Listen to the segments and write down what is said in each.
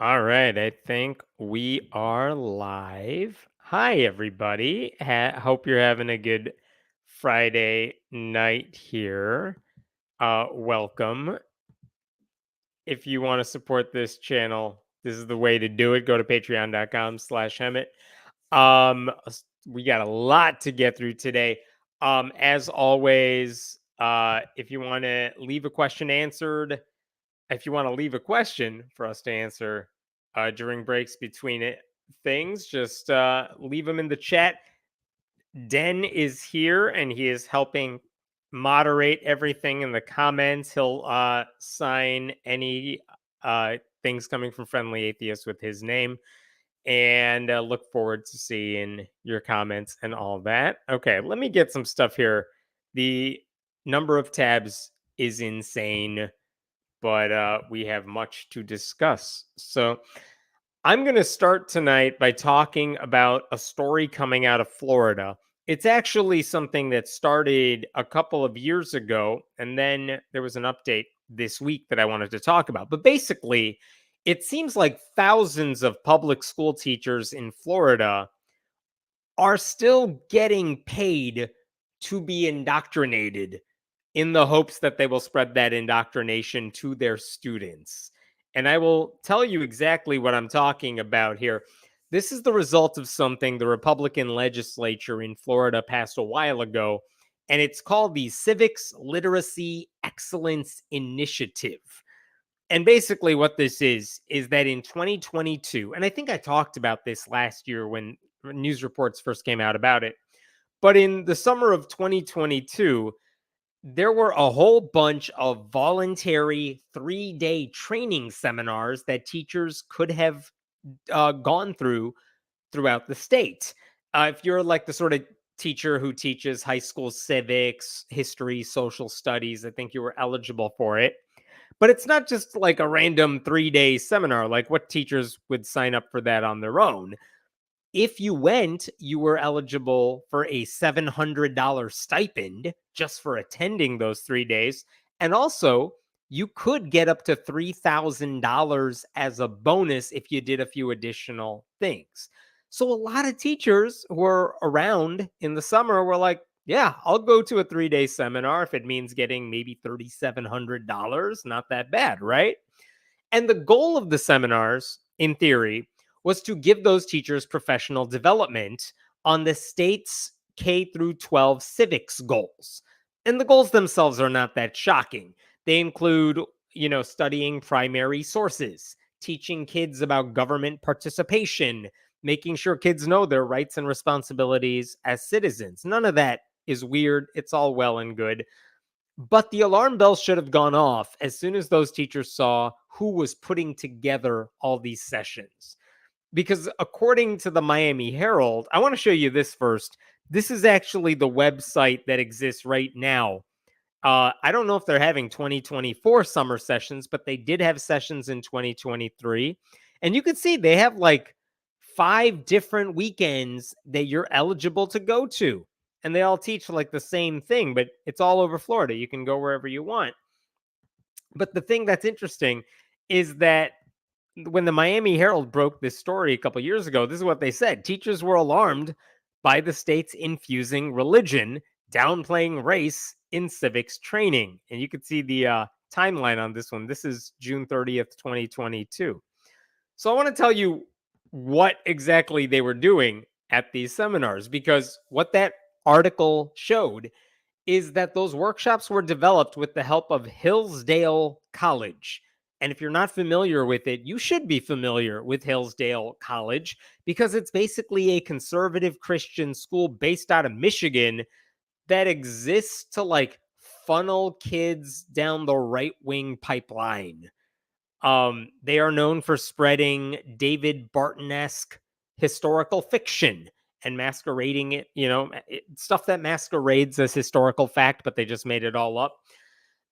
All right, I think we are live. Hi, everybody. Hope you're having a good Friday night here. Welcome. If you want to support this channel, this is the way to do it. Go to patreon.com/Hemet. We got a lot to get through today. As always, if you want to leave a question answered, if you want to leave a question for us to answer during breaks between things, just leave them in the chat. Den is here and he is helping moderate everything in the comments. He'll sign any things coming from Friendly Atheist with his name. And look forward to seeing your comments and all that. Okay, let me get some stuff here. The number of tabs is insane, but we have much to discuss. So I'm going to start tonight by talking about a story coming out of Florida. It's actually something that started a couple of years ago, and then there was an update this week that I wanted to talk about. But basically, it seems like thousands of public school teachers in Florida are still getting paid to be indoctrinated in the hopes that they will spread that indoctrination to their students. And I will tell you exactly what I'm talking about here. This is the result of something the Republican legislature in Florida passed a while ago, and it's called the Civics Literacy Excellence Initiative. And basically, what this is that in 2022, and I think I talked about this last year when news reports first came out about it, but in the summer of 2022, there were a whole bunch of voluntary 3-day training seminars that teachers could have gone throughout the state. If you're like the sort of teacher who teaches high school civics, history, social studies, I think you were eligible for it. But it's not just like a random 3-day seminar, like what teachers would sign up for that on their own. If you went, you were eligible for a $700 stipend just for attending those 3 days. And also, you could get up to $3,000 as a bonus if you did a few additional things. So a lot of teachers who were around in the summer were like, yeah, I'll go to a 3-day seminar if it means getting maybe $3,700. Not that bad, right? And the goal of the seminars, in theory, was to give those teachers professional development on the state's K through 12 civics goals. And the goals themselves are not that shocking. They include, studying primary sources, teaching kids about government participation, making sure kids know their rights and responsibilities as citizens. None of that is weird. It's all well and good. But the alarm bells should have gone off as soon as those teachers saw who was putting together all these sessions. Because according to the Miami Herald, I want to show you this first. This is actually the website that exists right now. I don't know if they're having 2024 summer sessions, but they did have sessions in 2023. And you can see they have like 5 different weekends that you're eligible to go to. And they all teach like the same thing, but it's all over Florida. You can go wherever you want. But the thing that's interesting is that when the Miami Herald broke this story a couple years ago, this is what they said. Teachers were alarmed by the state's infusing religion, downplaying race in civics training. And you can see the timeline on this one. This is June 30th, 2022. So I want to tell you what exactly they were doing at these seminars, because what that article showed is that those workshops were developed with the help of Hillsdale College. And if you're not familiar with it, you should be familiar with Hillsdale College, because it's basically a conservative Christian school based out of Michigan that exists to like funnel kids down the right wing pipeline. They are known for spreading David Barton-esque historical fiction and masquerading it, stuff that masquerades as historical fact, but they just made it all up.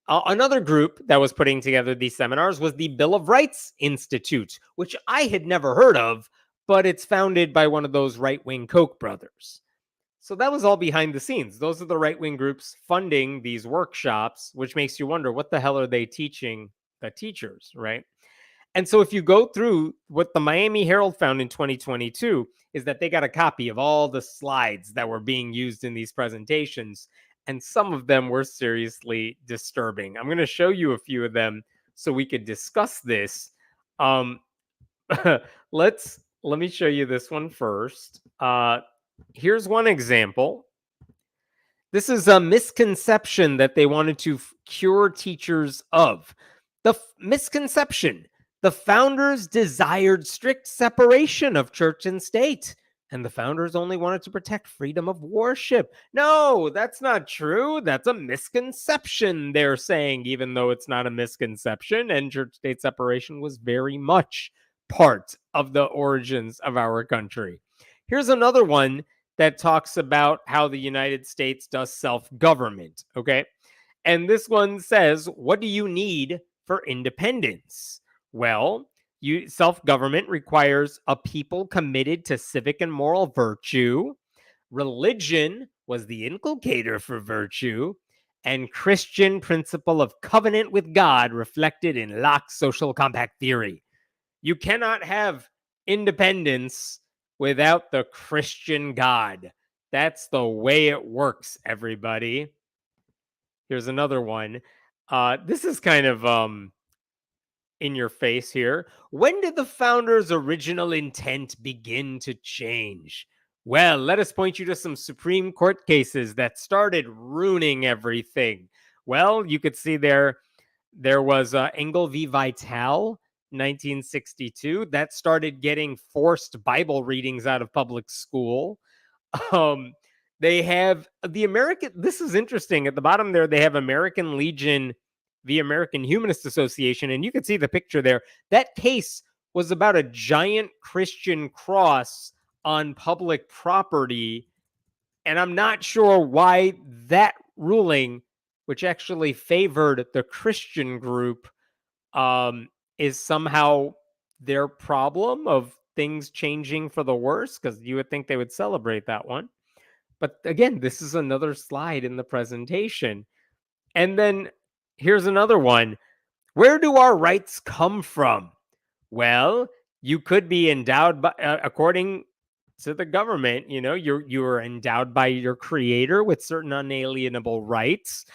Another group that was putting together these seminars was the Bill of Rights Institute, which I had never heard of, but it's founded by one of those right-wing Koch brothers. So that was all behind the scenes. Those are the right-wing groups funding these workshops, which makes you wonder, what the hell are they teaching the teachers, right? And so if you go through what the Miami Herald found in 2022 is that they got a copy of all the slides that were being used in these presentations, and some of them were seriously disturbing. I'm going to show you a few of them so we could discuss this. Um, let me show you this one first. Here's one example. This is a misconception that they wanted to cure teachers of. The misconception: the founders desired strict separation of church and state, and the founders only wanted to protect freedom of worship. No, that's not true. That's a misconception, they're saying, even though it's not a misconception. And church state separation was very much part of the origins of our country. Here's another one that talks about how the United States does self-government, okay? And this one says, what do you need for independence? Well, self-government requires a people committed to civic and moral virtue. Religion was the inculcator for virtue, and Christian principle of covenant with God reflected in Locke's social compact theory. You cannot have independence without the Christian God. That's the way it works, everybody. Here's another one. This is kind of in your face here. When did the founders' original intent begin to change? Well, let us point you to some Supreme Court cases that started ruining everything. Well, you could see there was Engel v. Vital, 1962. That started getting forced Bible readings out of public school. Um, they have the American. This is interesting. At the bottom there, they have American Legion, the American Humanist Association, and you can see the picture there. That case was about a giant Christian cross on public property, and I'm not sure why that ruling, which actually favored the Christian group, is somehow their problem of things changing for the worse, because you would think they would celebrate that one. But again, this is another slide in the presentation. And then here's another one. Where do our rights come from? Well, you could be endowed by, according to the government, you're endowed by your creator with certain unalienable rights,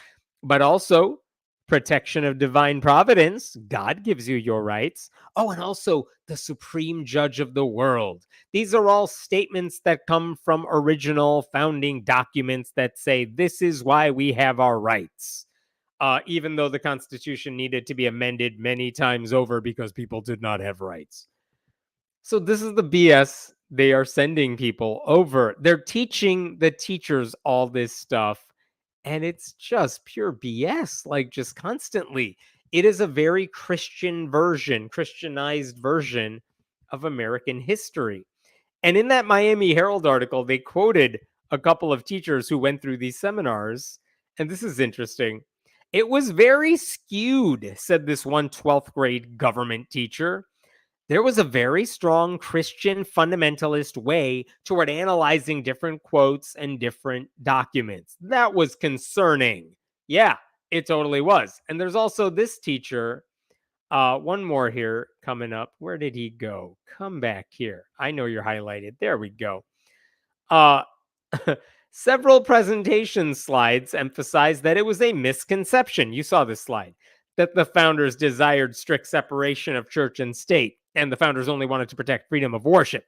but also protection of divine providence. God gives you your rights. Oh, and also the supreme judge of the world. These are all statements that come from original founding documents that say this is why we have our rights. Even though the Constitution needed to be amended many times over because people did not have rights. So this is the BS they are sending people over. They're teaching the teachers all this stuff, and it's just pure BS, like just constantly. It is a very Christianized version of American history. And in that Miami Herald article, they quoted a couple of teachers who went through these seminars. And this is interesting. It was very skewed, said this one 12th grade government teacher. There was a very strong Christian fundamentalist way toward analyzing different quotes and different documents. That was concerning. Yeah, it totally was. And there's also this teacher, one more here coming up. Where did he go? Come back here. I know you're highlighted. There we go. Uh, Several presentation slides emphasize that it was a misconception. You saw this slide, that the founders desired strict separation of church and state, and the founders only wanted to protect freedom of worship.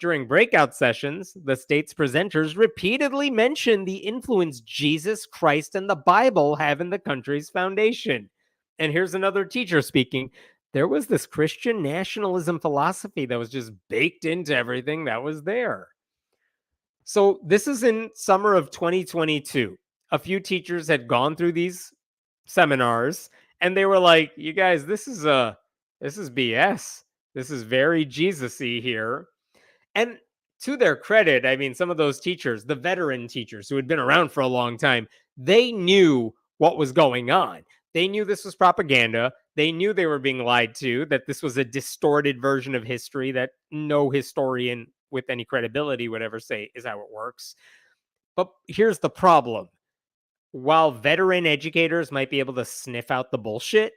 During breakout sessions, the state's presenters repeatedly mentioned the influence Jesus Christ and the Bible have in the country's foundation. And here's another teacher speaking. There was this Christian nationalism philosophy that was just baked into everything that was there. So this is in summer of 2022. A few teachers had gone through these seminars, and they were like, you guys, this is BS. This is very Jesus-y here. And to their credit, I mean, some of those teachers, the veteran teachers who had been around for a long time, they knew what was going on. They knew this was propaganda. They knew they were being lied to, that this was a distorted version of history that no historian with any credibility would ever say is how it works. But here's the problem. While veteran educators might be able to sniff out the bullshit,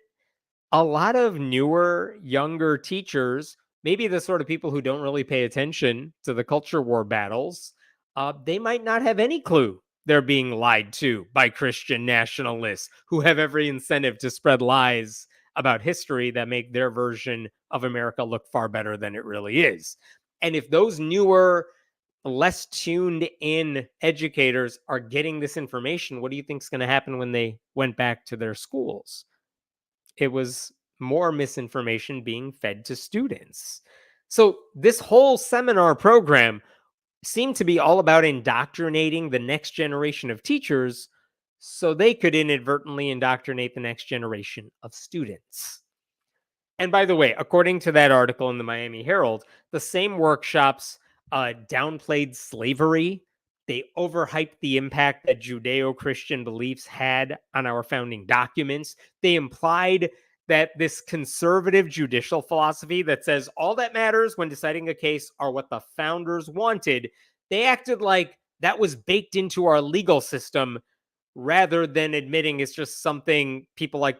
a lot of newer, younger teachers, maybe the sort of people who don't really pay attention to the culture war battles, they might not have any clue they're being lied to by Christian nationalists who have every incentive to spread lies about history that make their version of America look far better than it really is. And if those newer, less tuned in educators are getting this information, what do you think is going to happen when they went back to their schools? It was more misinformation being fed to students. So, this whole seminar program seemed to be all about indoctrinating the next generation of teachers so they could inadvertently indoctrinate the next generation of students. And by the way, according to that article in the Miami Herald, the same workshops downplayed slavery. They overhyped the impact that Judeo Christian beliefs had on our founding documents. They implied that this conservative judicial philosophy that says all that matters when deciding a case are what the founders wanted, they acted like that was baked into our legal system rather than admitting it's just something people like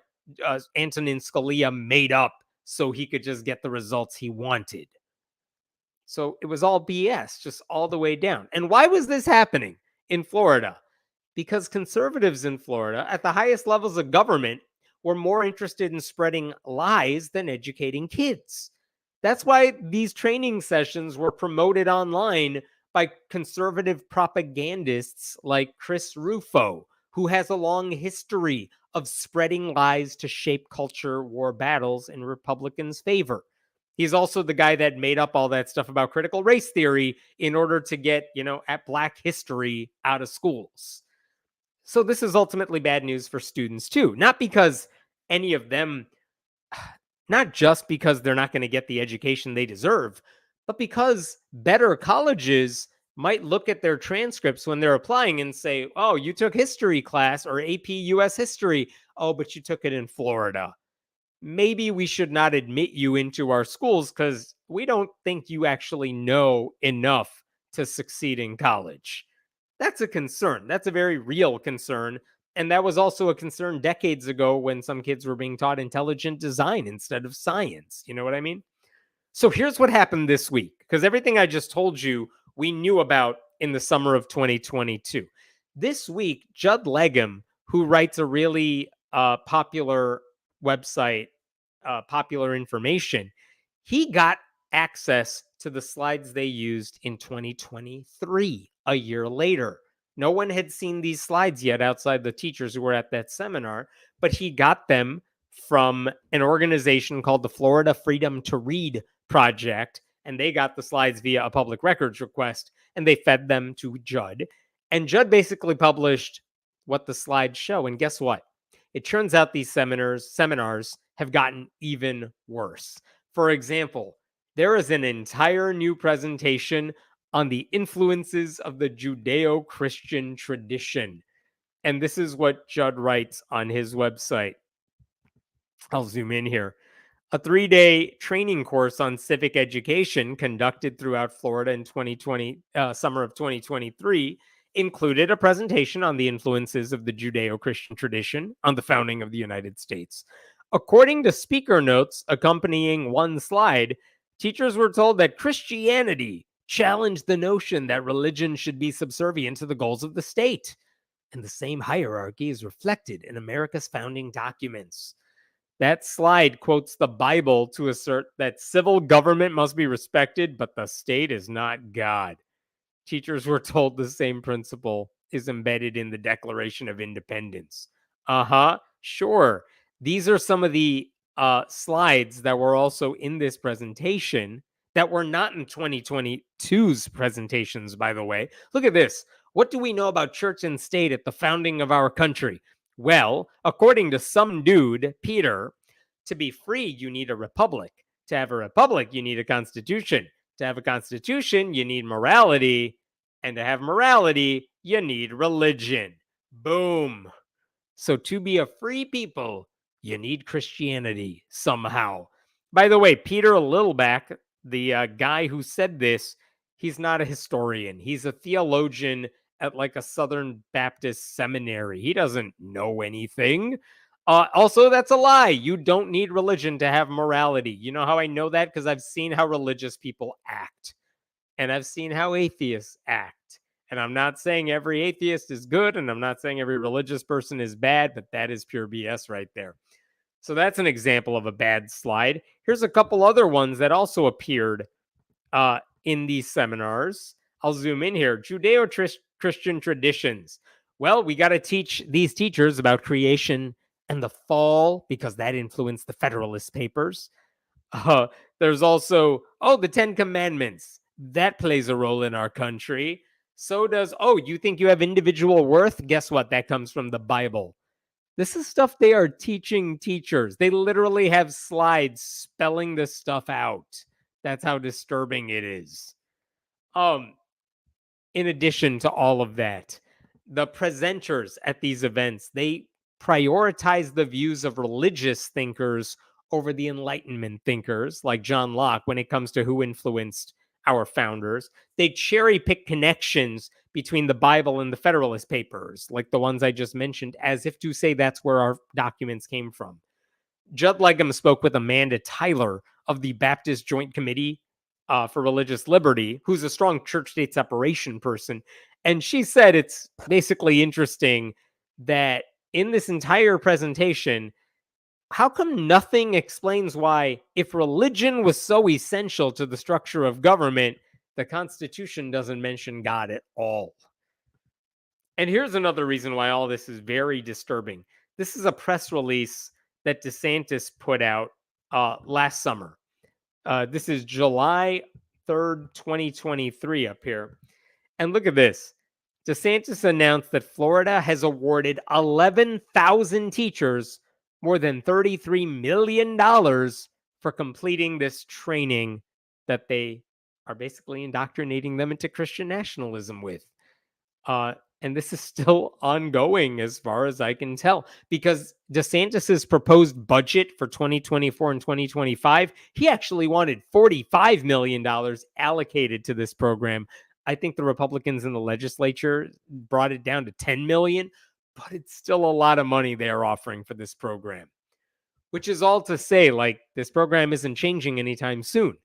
Antonin Scalia made up so he could just get the results he wanted. So it was all BS, just all the way down. And why was this happening in Florida? Because conservatives in Florida, at the highest levels of government, were more interested in spreading lies than educating kids. That's why these training sessions were promoted online by conservative propagandists like Chris Rufo, who has a long history of spreading lies to shape culture war battles in Republicans' favor. He's also the guy that made up all that stuff about critical race theory in order to get, at Black history out of schools. So this is ultimately bad news for students too, not because any of them, not just because they're not going to get the education they deserve, but because better colleges might look at their transcripts when they're applying and say, oh, you took history class or AP US history. Oh, but you took it in Florida. Maybe we should not admit you into our schools because we don't think you actually know enough to succeed in college. That's a concern. That's a very real concern. And that was also a concern decades ago when some kids were being taught intelligent design instead of science. You know what I mean? So here's what happened this week, because everything I just told you, we knew about in the summer of 2022. This week, Judd Legum, who writes a really popular website, Popular Information, he got access to the slides they used in 2023, a year later. No one had seen these slides yet outside the teachers who were at that seminar, but he got them from an organization called the Florida Freedom to Read Project, and they got the slides via a public records request, and they fed them to Judd. And Judd basically published what the slides show. And guess what? It turns out these seminars have gotten even worse. For example, there is an entire new presentation on the influences of the Judeo-Christian tradition. And this is what Judd writes on his website. I'll zoom in here. A 3-day training course on civic education conducted throughout Florida in summer of 2023 included a presentation on the influences of the Judeo-Christian tradition on the founding of the United States. According to speaker notes accompanying one slide, teachers were told that Christianity challenged the notion that religion should be subservient to the goals of the state, and the same hierarchy is reflected in America's founding documents. That slide quotes the Bible to assert that civil government must be respected, but the state is not God. Teachers were told the same principle is embedded in the Declaration of Independence. Sure. These are some of the slides that were also in this presentation that were not in 2022's presentations, by the way. Look at this. What do we know about church and state at the founding of our country? Well, according to some dude, Peter, to be free, you need a republic. To have a republic, you need a constitution. To have a constitution, you need morality. And to have morality, you need religion. Boom. So to be a free people, you need Christianity somehow. By the way, Peter Littleback, the guy who said this, he's not a historian. He's a theologian at like a Southern Baptist seminary. He doesn't know anything. Also, that's a lie. You don't need religion to have morality. You know how I know that? Because I've seen how religious people act, and I've seen how atheists act. And I'm not saying every atheist is good, and I'm not saying every religious person is bad, but that is pure BS right there. So that's an example of a bad slide. Here's a couple other ones that also appeared in these seminars. I'll zoom in here. Judeo-Christian traditions. Well, we got to teach these teachers about creation and the fall because that influenced the Federalist Papers. Uh, there's also, the Ten Commandments. That plays a role in our country. So does, you think you have individual worth? Guess what? That comes from the Bible. This is stuff they are teaching teachers. They literally have slides spelling this stuff out. That's how disturbing it is. In addition to all of that, the presenters at these events, they prioritize the views of religious thinkers over the Enlightenment thinkers, like John Locke, when it comes to who influenced our founders. They cherry pick connections between the Bible and the Federalist Papers, like the ones I just mentioned, as if to say that's where our documents came from. Judd Legum spoke with Amanda Tyler of the Baptist Joint Committee for Religious Liberty, who's a strong church-state separation person. And she said it's basically interesting that in this entire presentation, how come nothing explains why, if religion was so essential to the structure of government, the Constitution doesn't mention God at all? And here's another reason why all this is very disturbing. This is a press release that DeSantis put out last summer. This is July 3rd, 2023 up here. And look at this. DeSantis announced that Florida has awarded 11,000 teachers more than $33 million for completing this training that they are basically indoctrinating them into Christian nationalism with. And this is still ongoing as far as I can tell, because DeSantis's proposed budget for 2024 and 2025, he actually wanted $45 million allocated to this program. I think the Republicans in the legislature brought it down to $10 million, but it's still a lot of money they are offering for this program, which is all to say, like, this program isn't changing anytime soon.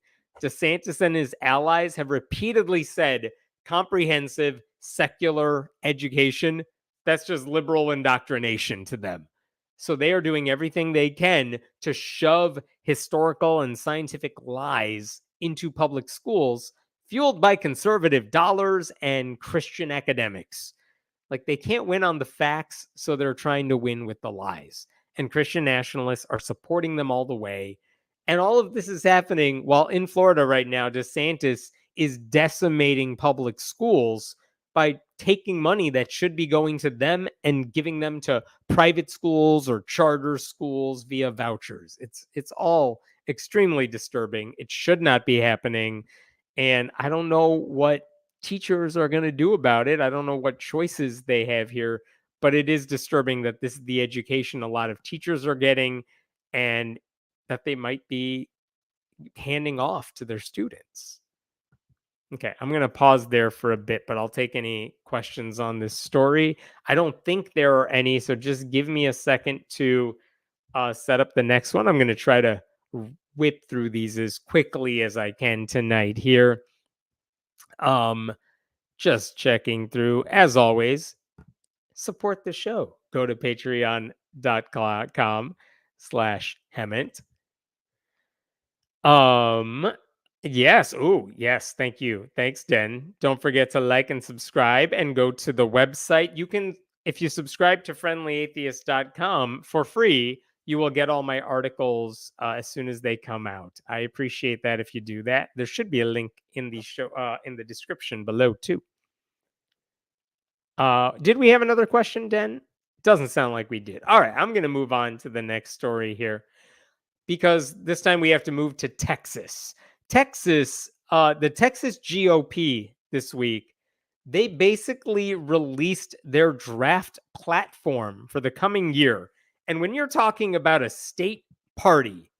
DeSantis and his allies have repeatedly said comprehensive secular education, that's just liberal indoctrination to them. So they are doing everything they can to shove historical and scientific lies into public schools, fueled by conservative dollars and Christian academics. Like, they can't win on the facts, so they're trying to win with the lies. And Christian nationalists are supporting them all the way. And all of this is happening while in Florida right now, DeSantis is decimating public schools by taking money that should be going to them and giving them to private schools or charter schools via vouchers. It's all extremely disturbing. It should not be happening. And I don't know what teachers are going to do about it. I don't know what choices they have here, but it is disturbing that this is the education a lot of teachers are getting and that they might be handing off to their students. Okay, I'm going to pause there for a bit, but I'll take any questions on this story. I don't think there are any, so just give me a second to set up the next one. I'm going to try to whip through these as quickly as I can tonight here. Just checking through. As always, support the show. Go to patreon.com/Hemant. Yes. Oh, yes. Thank you. Thanks, Den. Don't forget to like and subscribe and go to the website. You can, if you subscribe to friendlyatheist.com for free, you will get all my articles as soon as they come out. I appreciate that if you do that. There should be a link in the show, in the description below too. Did we have another question, Den? Doesn't sound like we did. All right, I'm going to move on to the next story here, because this time we have to move to Texas. The Texas GOP this week, they basically released their draft platform for the coming year. And when you're talking about a state party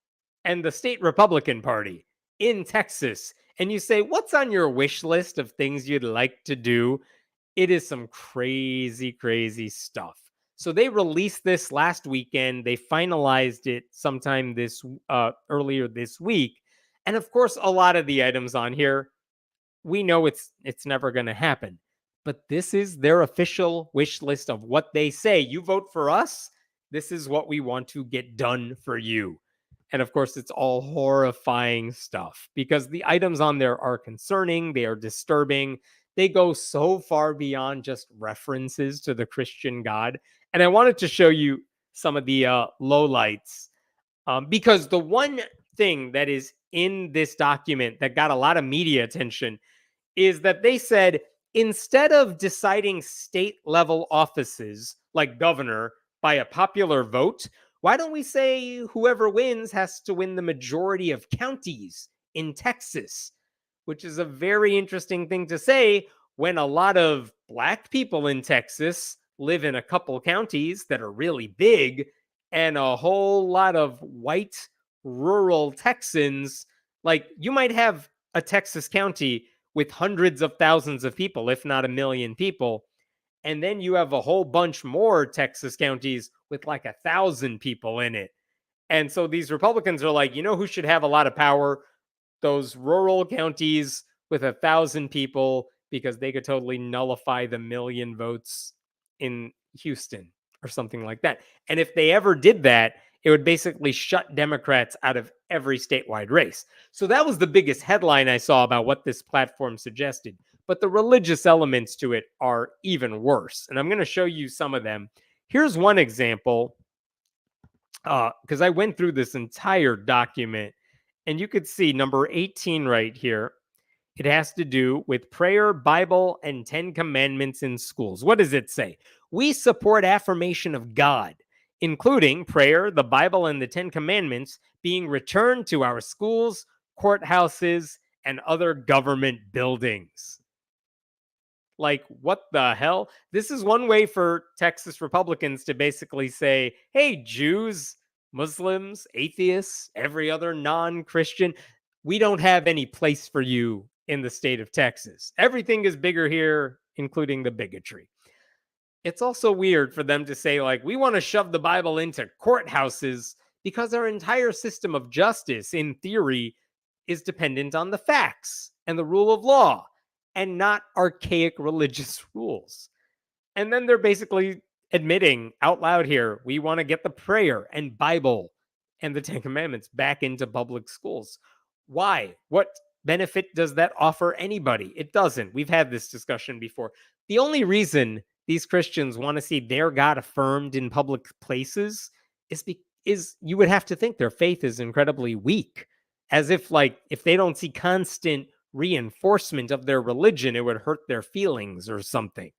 and the state Republican Party in Texas, and you say, what's on your wish list of things you'd like to do? It is some crazy, crazy stuff. So they released this last weekend. They finalized it sometime earlier this week. And of course, a lot of the items on here, we know it's never going to happen. But this is their official wish list of what they say. You vote for us, this is what we want to get done for you. And of course, it's all horrifying stuff because the items on there are concerning, they are disturbing. They go so far beyond just references to the Christian God. And I wanted to show you some of the lowlights because the one thing that is in this document that got a lot of media attention is that they said instead of deciding state level offices like governor by a popular vote, why don't we say whoever wins has to win the majority of counties in Texas? Which is a very interesting thing to say when a lot of black people in Texas live in a couple counties that are really big, and a whole lot of white rural Texans. Like, you might have a Texas county with hundreds of thousands of people, if not a million people. And then you have a whole bunch more Texas counties with like 1,000 people in it. And so these Republicans are like, you know who should have a lot of power? Those rural counties with 1,000 people, because they could totally nullify the million votes in Houston or something like that. And if they ever did that, it would basically shut Democrats out of every statewide race. So that was the biggest headline I saw about what this platform suggested. But the religious elements to it are even worse. And I'm going to show you some of them. Here's one example, because I went through this entire document, and you could see number 18 right here. It has to do with prayer, Bible, and 10 commandments in schools. What does it say? We support affirmation of God, including prayer, the Bible, and the 10 commandments being returned to our schools, courthouses, and other government buildings. Like, what the hell? This is one way for Texas Republicans to basically say, hey, Jews, Muslims, atheists, every other non-Christian, we don't have any place for you in the state of Texas. Everything is bigger here, including the bigotry. It's also weird for them to say, like, we want to shove the Bible into courthouses because our entire system of justice, in theory, is dependent on the facts and the rule of law and not archaic religious rules. And then they're basically admitting out loud here, we want to get the prayer and Bible and the 10 Commandments back into public schools. Why? What benefit does that offer anybody? It doesn't. We've had this discussion before. The only reason these Christians want to see their God affirmed in public places is you would have to think their faith is incredibly weak. As if, like, if they don't see constant reinforcement of their religion, it would hurt their feelings or something.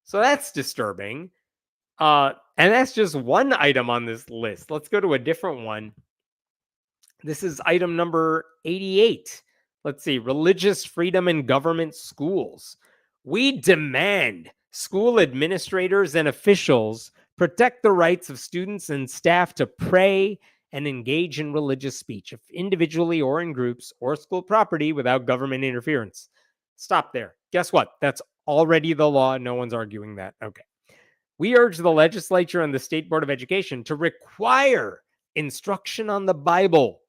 So that's disturbing. And that's just one item on this list. Let's go to a different one. This is item number 88. Let's see. Religious freedom in government schools. We demand school administrators and officials protect the rights of students and staff to pray and engage in religious speech, if individually or in groups, or school property without government interference. Stop there. Guess what? That's already the law. No one's arguing that. Okay. We urge the legislature and the State Board of Education to require instruction on the Bible.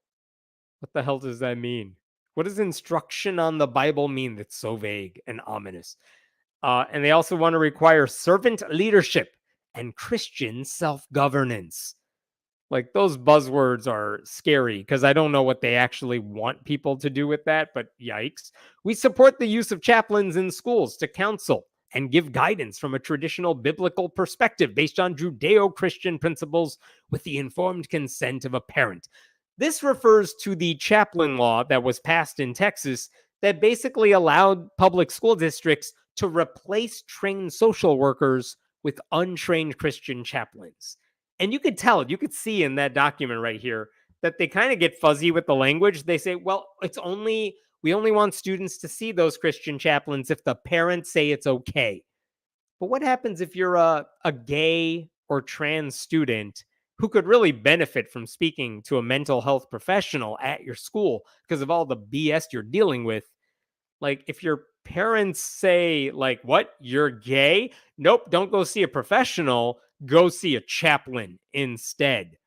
What the hell does that mean? What does instruction on the Bible mean that's so vague and ominous? And they also want to require servant leadership and Christian self-governance. Like, those buzzwords are scary because I don't know what they actually want people to do with that, but yikes. We support the use of chaplains in schools to counsel and give guidance from a traditional biblical perspective based on Judeo-Christian principles with the informed consent of a parent. This refers to the chaplain law that was passed in Texas that basically allowed public school districts to replace trained social workers with untrained Christian chaplains. And you could tell, you could see in that document right here that they kind of get fuzzy with the language. They say, well, we only want students to see those Christian chaplains if the parents say it's okay. But what happens if you're a gay or trans student who could really benefit from speaking to a mental health professional at your school because of all the BS you're dealing with? Like, if your parents say, like, what, you're gay? Nope, don't go see a professional. go see a chaplain instead.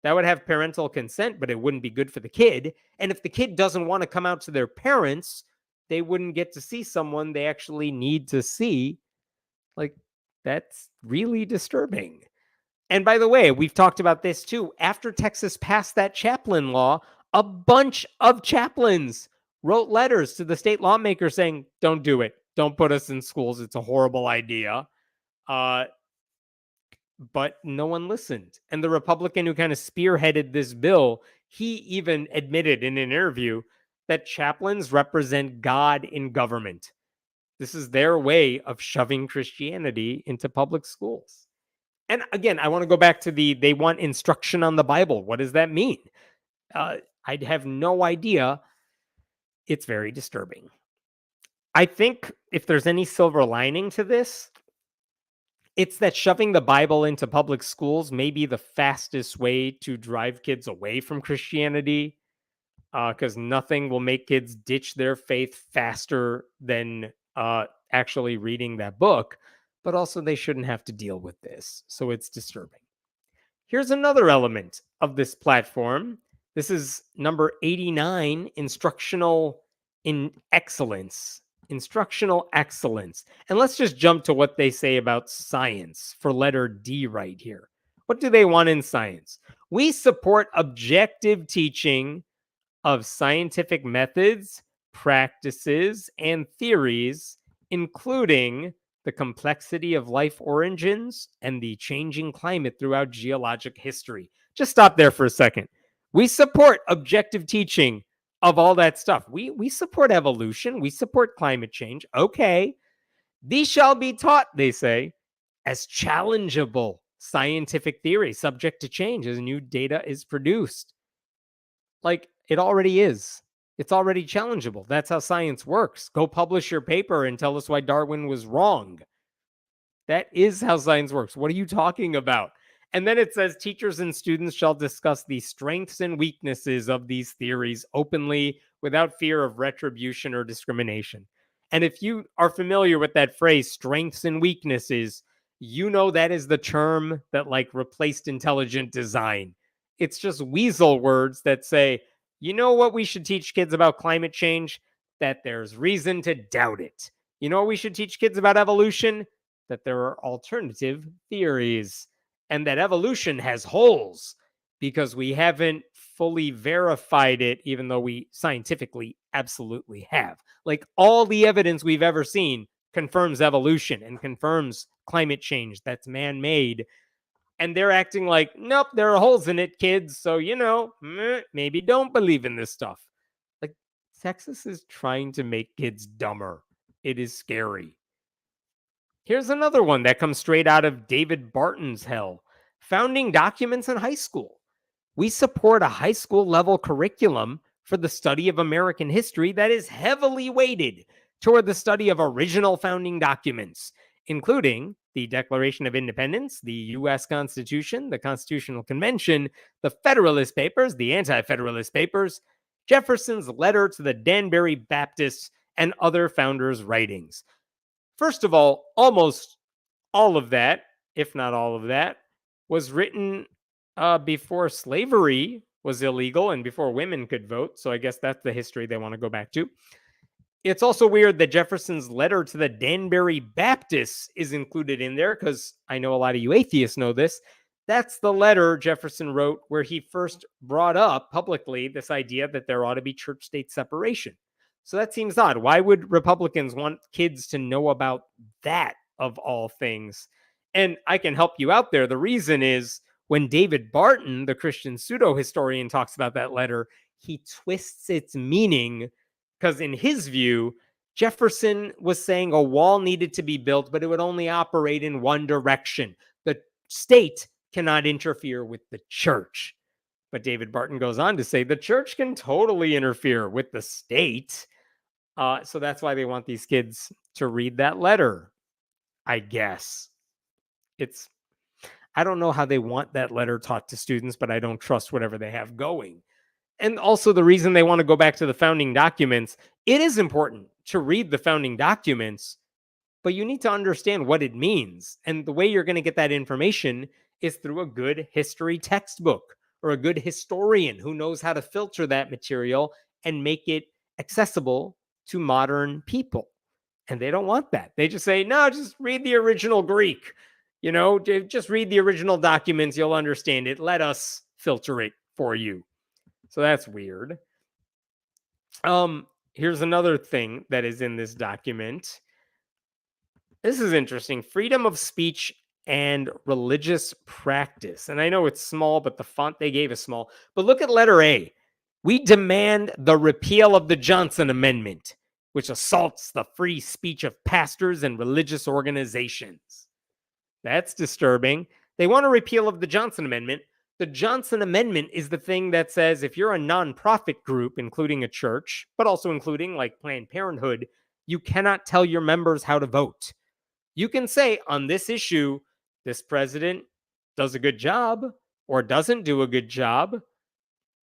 That would have parental consent, but it wouldn't be good for the kid. And if the kid doesn't want to come out to their parents, they wouldn't get to see someone they actually need to see. Like, that's really disturbing. And by the way, we've talked about this too. After Texas passed that chaplain law, a bunch of chaplains wrote letters to the state lawmakers saying, don't do it. Don't put us in schools. It's a horrible idea. But no one listened. And the Republican who kind of spearheaded this bill, he even admitted in an interview that chaplains represent God in government. This is their way of shoving Christianity into public schools. And again, I want to go back to they want instruction on the Bible. What does that mean? I'd have no idea. It's very disturbing. I think if there's any silver lining to this, it's that shoving the Bible into public schools may be the fastest way to drive kids away from Christianity, because nothing will make kids ditch their faith faster than actually reading that book. But also, they shouldn't have to deal with this. So it's disturbing. Here's another element of this platform. This is number 89, instructional excellence. Instructional excellence. And let's just jump to what they say about science for letter D right here. What do they want in science? We support objective teaching of scientific methods, practices, and theories, including the complexity of life origins and the changing climate throughout geologic history. Just stop there for a second. We support objective teaching of all that stuff. We support evolution. We support climate change. Okay. These shall be taught, they say, as challengeable scientific theory, subject to change as new data is produced. Like, it already is. It's already challengeable. That's how science works. Go publish your paper and tell us why Darwin was wrong. That is how science works. What are you talking about? And then it says teachers and students shall discuss the strengths and weaknesses of these theories openly without fear of retribution or discrimination. And if you are familiar with that phrase, strengths and weaknesses, you know that is the term that like replaced intelligent design. It's just weasel words that say, you know what we should teach kids about climate change? That there's reason to doubt it. You know what we should teach kids about evolution? That there are alternative theories and that evolution has holes because we haven't fully verified it, even though we scientifically absolutely have. Like, all the evidence we've ever seen confirms evolution and confirms climate change that's man-made. And they're acting like, nope, there are holes in it, kids. So, maybe don't believe in this stuff. Like, Texas is trying to make kids dumber. It is scary. Here's another one that comes straight out of David Barton's hell. Founding documents in high school. We support a high school level curriculum for the study of American history that is heavily weighted toward the study of original founding documents, including the Declaration of Independence, the U.S. Constitution, the Constitutional Convention, the Federalist Papers, the Anti-Federalist Papers, Jefferson's letter to the Danbury Baptists, and other founders' writings. First of all, almost all of that, if not all of that, was written before slavery was illegal and before women could vote. So I guess that's the history they want to go back to. It's also weird that Jefferson's letter to the Danbury Baptists is included in there, because I know a lot of you atheists know this. That's the letter Jefferson wrote where he first brought up publicly this idea that there ought to be church-state separation. So that seems odd. Why would Republicans want kids to know about that, of all things? And I can help you out there. The reason is when David Barton, the Christian pseudo-historian, talks about that letter, he twists its meaning, because in his view, Jefferson was saying a wall needed to be built, but it would only operate in one direction. The state cannot interfere with the church. But David Barton goes on to say the church can totally interfere with the state. So that's why they want these kids to read that letter, I guess. I don't know how they want that letter taught to students, but I don't trust whatever they have going. And also the reason they want to go back to the founding documents, it is important to read the founding documents, but you need to understand what it means. And the way you're going to get that information is through a good history textbook or a good historian who knows how to filter that material and make it accessible to modern people. And they don't want that. They just say, no, just read the original Greek. Just read the original documents. You'll understand it. Let us filter it for you. So that's weird. Here's another thing that is in this document. This is interesting. Freedom of speech and religious practice. And I know it's small, but the font they gave is small. But look at letter A. We demand the repeal of the Johnson Amendment, which assaults the free speech of pastors and religious organizations. That's disturbing. They want a repeal of the Johnson Amendment. The Johnson Amendment is the thing that says if you're a nonprofit group, including a church, but also including like Planned Parenthood, you cannot tell your members how to vote. You can say on this issue, this president does a good job or doesn't do a good job.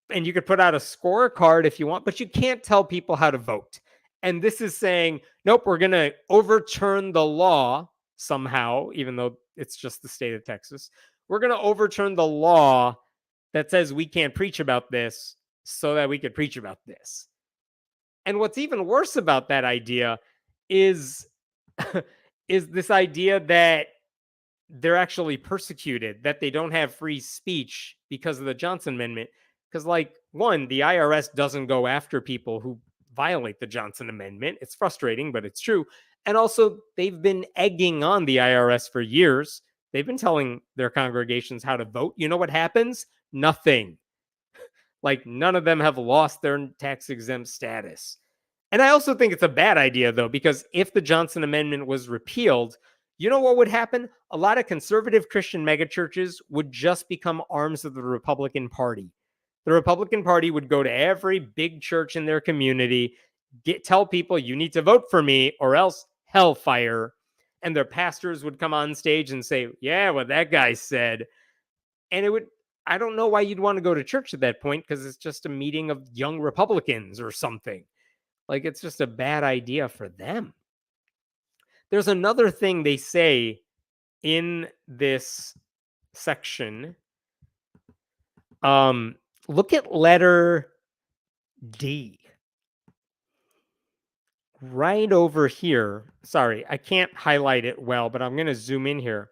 And you could put out a scorecard if you want, but you can't tell people how to vote. And this is saying, nope, we're going to overturn the law somehow, even though it's just the state of Texas. We're going to overturn the law that says we can't preach about this so that we could preach about this. And what's even worse about that idea is is this idea that they're actually persecuted, that they don't have free speech because of the Johnson Amendment. Because, like, one, the IRS doesn't go after people who violate the Johnson Amendment. It's frustrating, but it's true. And also, they've been egging on the IRS for years. They've been telling their congregations how to vote. You know what happens? Nothing. Like, none of them have lost their tax-exempt status. And I also think it's a bad idea, though, because if the Johnson Amendment was repealed, you know what would happen? A lot of conservative Christian megachurches would just become arms of the Republican Party. The Republican Party would go to every big church in their community, tell people, you need to vote for me or else hellfire. And their pastors would come on stage and say, yeah, what that guy said. And it would, I don't know why you'd want to go to church at that point, because it's just a meeting of young Republicans or something. Like, it's just a bad idea for them. There's another thing they say in this section. Look at letter D. Right over here. Sorry, I can't highlight it well, but I'm going to zoom in here.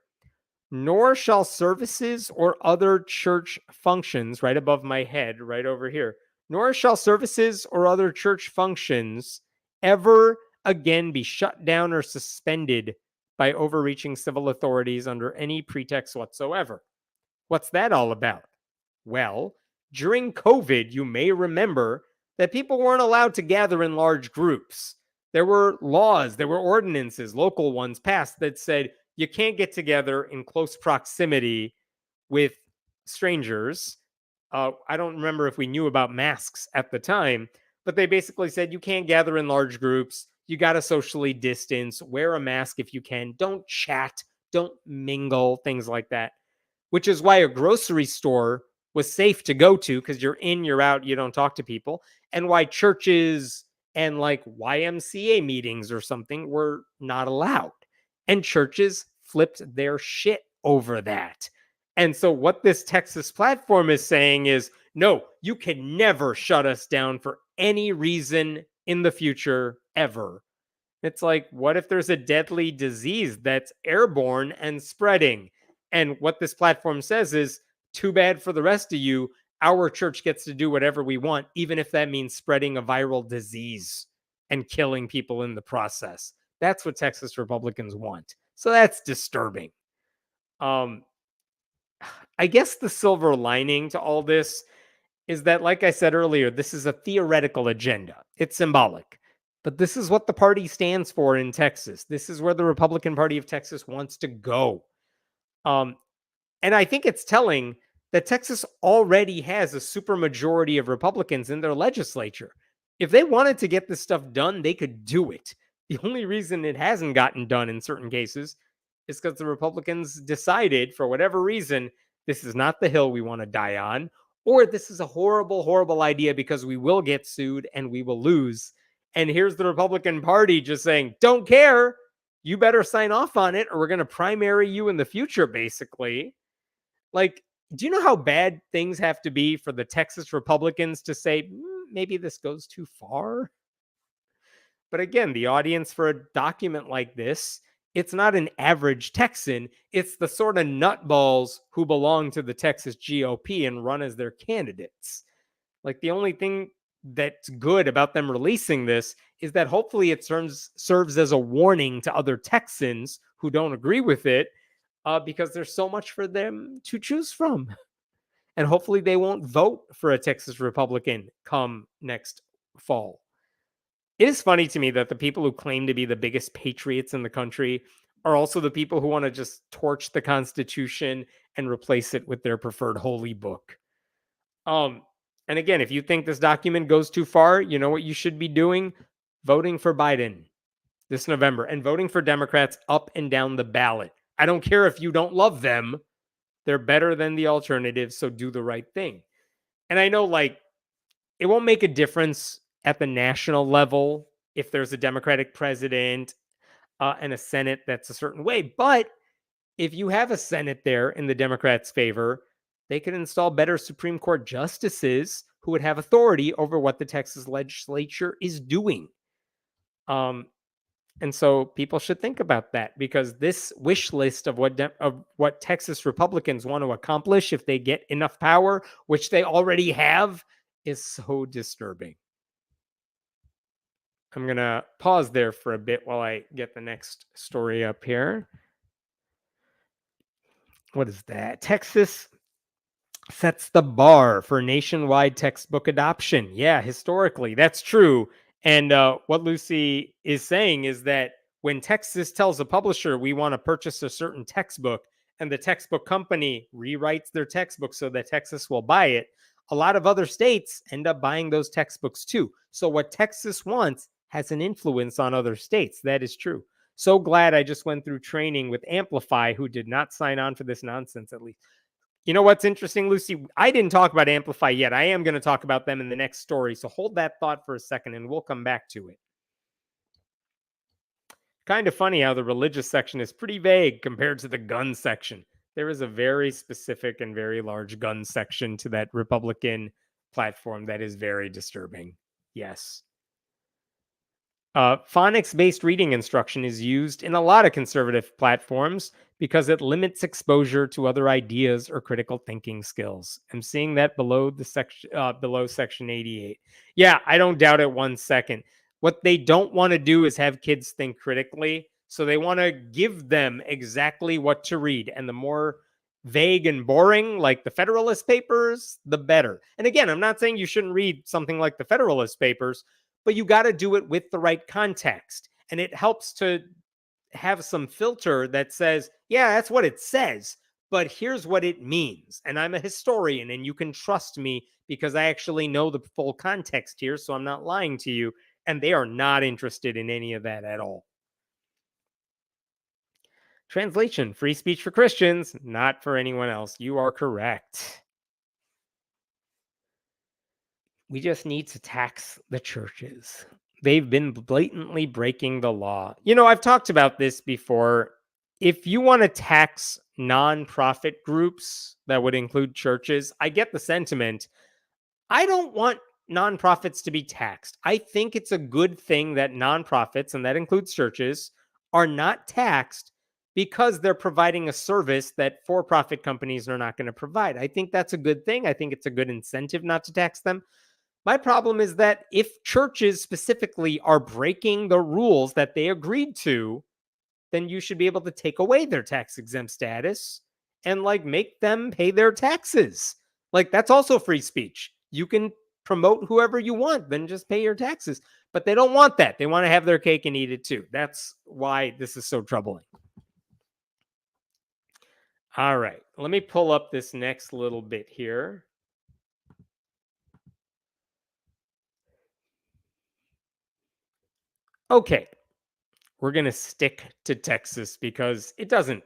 Nor shall services or other church functions, right above my head, right over here. Nor shall services or other church functions ever again be shut down or suspended by overreaching civil authorities under any pretext whatsoever. What's that all about? Well, during COVID, you may remember that people weren't allowed to gather in large groups. There were laws, there were ordinances, local ones passed that said you can't get together in close proximity with strangers. I don't remember if we knew about masks at the time, but they basically said you can't gather in large groups. You got to socially distance, wear a mask if you can, don't chat, don't mingle, things like that, which is why a grocery store was safe to go to, because you're in, you're out, you don't talk to people, and why churches and like YMCA meetings or something were not allowed. And churches flipped their shit over that. And so what this Texas platform is saying is, no, you can never shut us down for any reason in the future, ever. It's like, what if there's a deadly disease that's airborne and spreading? And what this platform says is, too bad for the rest of you. Our church gets to do whatever we want, even if that means spreading a viral disease and killing people in the process. That's what Texas Republicans want. So that's disturbing. I guess the silver lining to all this is that, like I said earlier, this is a theoretical agenda. It's symbolic. But this is what the party stands for in Texas. This is where the Republican Party of Texas wants to go. And I think it's telling that Texas already has a supermajority of Republicans in their legislature. If they wanted to get this stuff done, they could do it. The only reason it hasn't gotten done in certain cases is because the Republicans decided, for whatever reason, this is not the hill we want to die on, or this is a horrible, horrible idea because we will get sued and we will lose. And here's the Republican Party just saying, don't care. you better sign off on it or we're going to primary you in the future, basically. Like, do you know how bad things have to be for the Texas Republicans to say, maybe this goes too far? But again, the audience for a document like this, it's not an average Texan. It's the sort of nutballs who belong to the Texas GOP and run as their candidates. Like, the only thing that's good about them releasing this is that hopefully it serves as a warning to other Texans who don't agree with it, because there's so much for them to choose from. And hopefully they won't vote for a Texas Republican come next fall. It is funny to me that the people who claim to be the biggest patriots in the country are also the people who want to just torch the Constitution and replace it with their preferred holy book. And again, if you think this document goes too far, you know what you should be doing? Voting for Biden this November and voting for Democrats up and down the ballot. I don't care if you don't love them. They're better than the alternatives, so do the right thing. And I know, like, it won't make a difference at the national level if there's a Democratic president and a Senate that's a certain way. But if you have a Senate there in the Democrats' favor, they could install better Supreme Court justices who would have authority over what the Texas legislature is doing. And so people should think about that, because this wish list of what Texas Republicans want to accomplish if they get enough power, which they already have, is so disturbing. I'm going to pause there for a bit while I get the next story up here. What is that? Texas sets the bar for nationwide textbook adoption. Yeah, historically, that's true. And what Lucy is saying is that when Texas tells a publisher we want to purchase a certain textbook and the textbook company rewrites their textbook so that Texas will buy it, a lot of other states end up buying those textbooks too. So what Texas wants has an influence on other states. That is true. So glad I just went through training with Amplify, who did not sign on for this nonsense, at least. You know what's interesting, Lucy? I didn't talk about Amplify yet. I am going to talk about them in the next story. So hold that thought for a second and we'll come back to it. Kind of funny how the religious section is pretty vague compared to the gun section. There is a very specific and very large gun section to that Republican platform that is very disturbing. Yes. Phonics-based reading instruction is used in a lot of conservative platforms because it limits exposure to other ideas or critical thinking skills. I'm seeing that below the section, below section 88. Yeah, I don't doubt it 1 second. What they don't want to do is have kids think critically, so they want to give them exactly what to read, and the more vague and boring, like the Federalist Papers, the better. And again, I'm not saying you shouldn't read something like the Federalist Papers, but you got to do it with the right context. And it helps to have some filter that says, yeah, that's what it says, but here's what it means. And I'm a historian and you can trust me because I actually know the full context here. So I'm not lying to you. And they are not interested in any of that at all. Translation: free speech for Christians, not for anyone else. You are correct. We just need to tax the churches. They've been blatantly breaking the law. You know, I've talked about this before. If you want to tax nonprofit groups, that would include churches, I get the sentiment. I don't want nonprofits to be taxed. I think it's a good thing that nonprofits, and that includes churches, are not taxed because they're providing a service that for-profit companies are not going to provide. I think that's a good thing. I think it's a good incentive not to tax them. My problem is that if churches specifically are breaking the rules that they agreed to, then you should be able to take away their tax exempt status and like make them pay their taxes. Like, that's also free speech. You can promote whoever you want, then just pay your taxes. But they don't want that. They want to have their cake and eat it too. That's why this is so troubling. All right, let me pull up this next little bit here. Okay, we're going to stick to Texas because it doesn't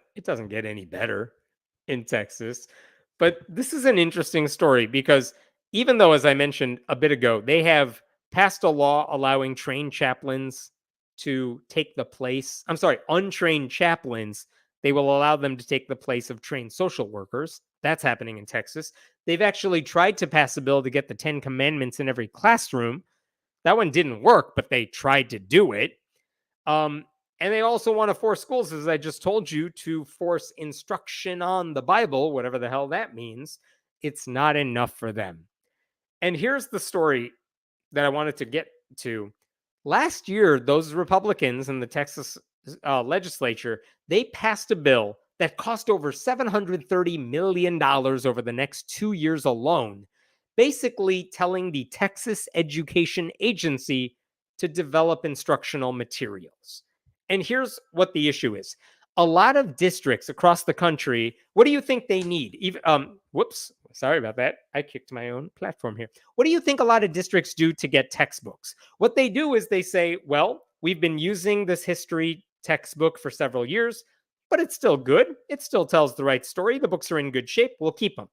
get any better in Texas. But this is an interesting story because even though, as I mentioned a bit ago, they have passed a law allowing trained chaplains to take the place, I'm sorry, untrained chaplains, they will allow them to take the place of trained social workers. That's happening in Texas. They've actually tried to pass a bill to get the 10 Commandments in every classroom. That one didn't work, but they tried to do it. Um, and they also want to force schools, as I just told you, to force instruction on the Bible, whatever the hell that means. It's not enough for them. And here's the story that I wanted to get to. Last year, those Republicans in the Texas legislature, they passed a bill that cost over $730 million over the next 2 years alone, basically telling the Texas Education Agency to develop instructional materials. And here's what the issue is. A lot of districts across the country, what do you think they need? Whoops, sorry about that. I kicked my own platform here. What do you think a lot of districts do to get textbooks? What they do is they say, well, we've been using this history textbook for several years, but it's still good. It still tells the right story. The books are in good shape. We'll keep them.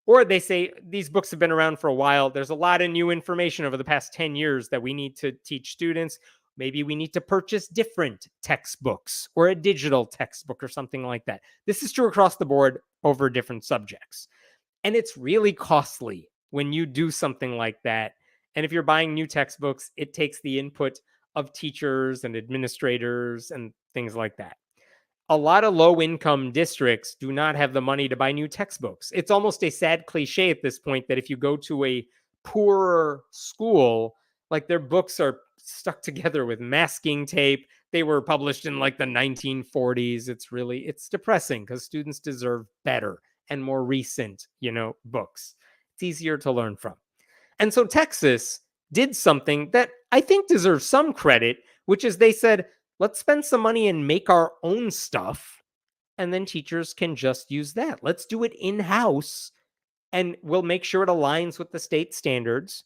Or they say, these books have been around for a while. There's a lot of new information over the past 10 years that we need to teach students. Maybe we need to purchase different textbooks or a digital textbook or something like that. This is true across the board over different subjects. And it's really costly when you do something like that. And if you're buying new textbooks, it takes the input of teachers and administrators and things like that. A lot of low-income districts do not have the money to buy new textbooks. It's almost a sad cliche at this point that if you go to a poorer school, like their books are stuck together with masking tape. They were published in like the 1940s. It's depressing because students deserve better and more recent, books. It's easier to learn from. And so Texas did something that I think deserves some credit, which is they said, let's spend some money and make our own stuff, and then teachers can just use that. Let's do it in-house, and we'll make sure it aligns with the state standards,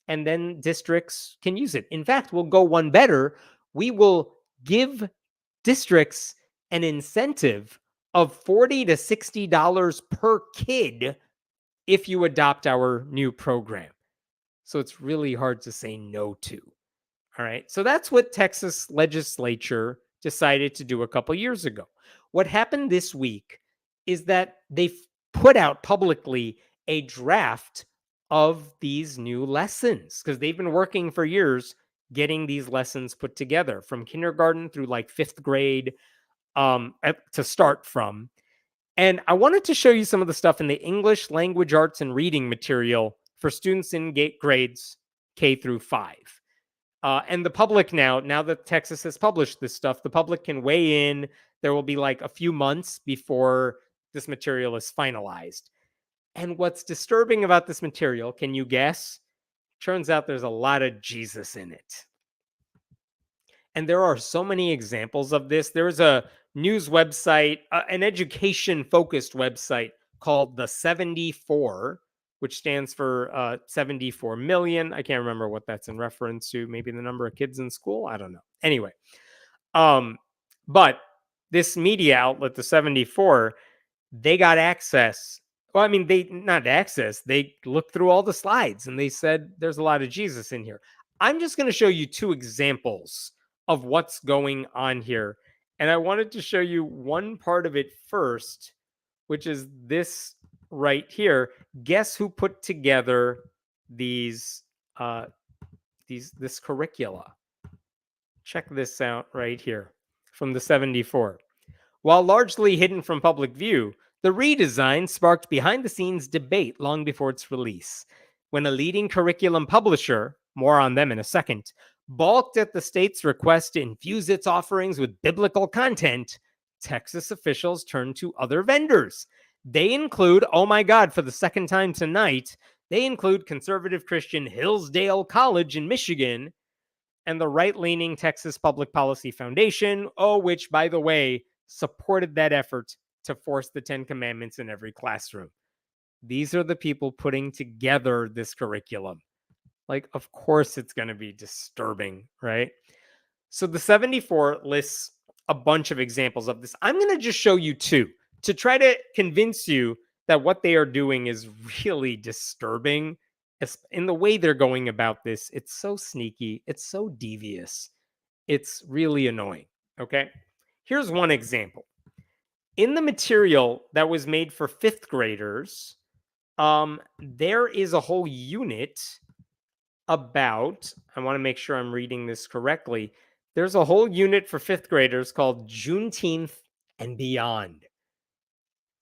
and then districts can use it. In fact, we'll go one better. We will give districts an incentive of $40 to $60 per kid if you adopt our new program. So it's really hard to say no to. All right. So that's what Texas legislature decided to do a couple years ago. What happened this week is that they put out publicly a draft of these new lessons because they've been working for years getting these lessons put together from kindergarten through like fifth grade to start from. And I wanted to show you some of the stuff in the English, language arts, and reading material for students in grades K through 5. And the public now that Texas has published this stuff, the public can weigh in. There will be like a few months before this material is finalized. And what's disturbing about this material, can you guess? Turns out there's a lot of Jesus in it. And there are so many examples of this. There's a news website, an education-focused website called The 74, which stands for 74 million. I can't remember what that's in reference to. Maybe the number of kids in school. I don't know. Anyway, but this media outlet, the 74, they got access. Well, I mean, they looked through all the slides and they said there's a lot of Jesus in here. I'm just going to show you two examples of what's going on here. And I wanted to show you one part of it first, which is this right here. Guess who put together this curricula? Check this out right here from the 74. While largely hidden from public view, the redesign sparked behind-the-scenes debate long before its release. When a leading curriculum publisher, more on them in a second, balked at the state's request to infuse its offerings with biblical content, Texas officials turned to other vendors. They include, oh my God, for the second time tonight, they include conservative Christian Hillsdale College in Michigan and the right-leaning Texas Public Policy Foundation, which, by the way, supported that effort to force the 10 Commandments in every classroom. These are the people putting together this curriculum. Like, of course it's going to be disturbing, right? So the 74 lists a bunch of examples of this. I'm going to just show you two to try to convince you that what they are doing is really disturbing. In the way they're going about this, it's so sneaky, it's so devious, It's really annoying. Okay. Here's one example. In the material that was made for fifth graders, there is a whole unit about, I want to make sure I'm reading this correctly. There's a whole unit for fifth graders called Juneteenth and Beyond.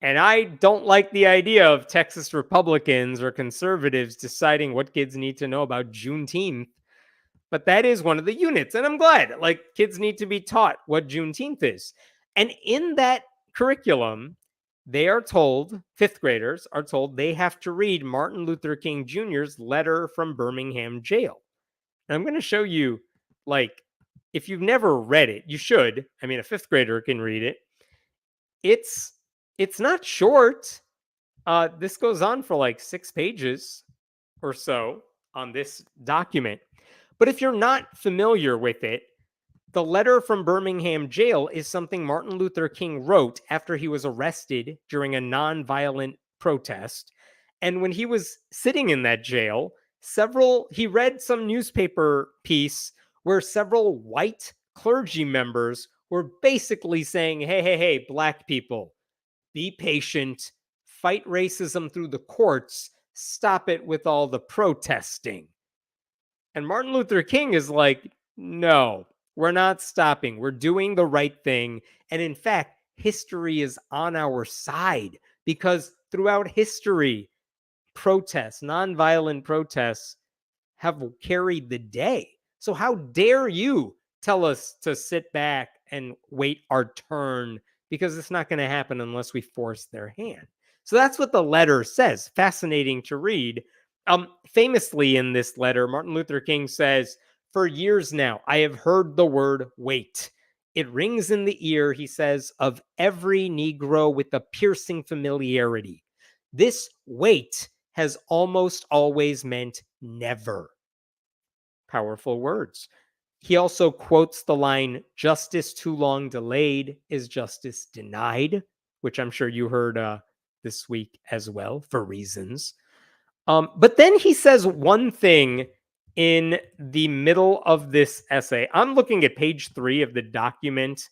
And I don't like the idea of Texas Republicans or conservatives deciding what kids need to know about Juneteenth, but that is one of the units. And I'm glad, like, kids need to be taught what Juneteenth is. And in that curriculum, they are told, fifth graders are told, they have to read Martin Luther King Jr.'s letter from Birmingham jail. And I'm going to show you, like, if you've never read it, you should. I mean, a fifth grader can read it. It's not short. This goes on for like 6 pages or so on this document. But if you're not familiar with it, the letter from Birmingham jail is something Martin Luther King wrote after he was arrested during a nonviolent protest. And when he was sitting in that jail, he read some newspaper piece where several white clergy members were basically saying, hey, black people, be patient, fight racism through the courts, stop it with all the protesting. And Martin Luther King is like, no, we're not stopping. We're doing the right thing. And in fact, history is on our side because throughout history, protests, nonviolent protests, have carried the day. So how dare you tell us to sit back and wait our turn, because it's not going to happen unless we force their hand. So that's what the letter says. Fascinating to read. Famously in this letter, Martin Luther King says, "For years now, I have heard the word wait. It rings in the ear," he says, "of every Negro with a piercing familiarity. This wait has almost always meant never." Powerful words. He also quotes the line, "Justice too long delayed is justice denied," which I'm sure you heard this week as well, for reasons. But then he says one thing in the middle of this essay. I'm looking at page 3 of the document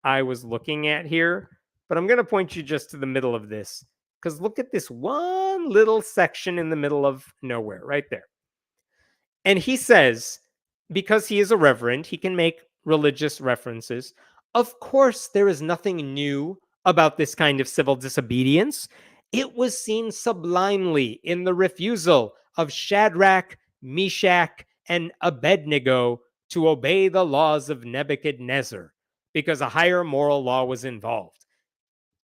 I was looking at here, but I'm going to point you just to the middle of this, because look at this one little section in the middle of nowhere right there. And he says, because he is a reverend, he can make religious references. Of course, there is nothing new about this kind of civil disobedience. It was seen sublimely in the refusal of Shadrach, Meshach, and Abednego to obey the laws of Nebuchadnezzar, because a higher moral law was involved.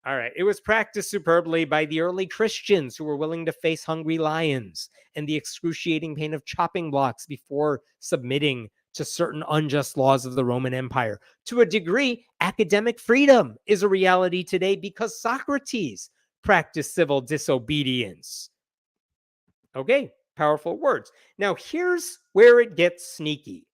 All right. It was practiced superbly by the early Christians who were willing to face hungry lions and the excruciating pain of chopping blocks before submitting to certain unjust laws of the Roman Empire. To a degree, academic freedom is a reality today because Socrates practiced civil disobedience. Okay, powerful words. Now, here's where it gets sneaky.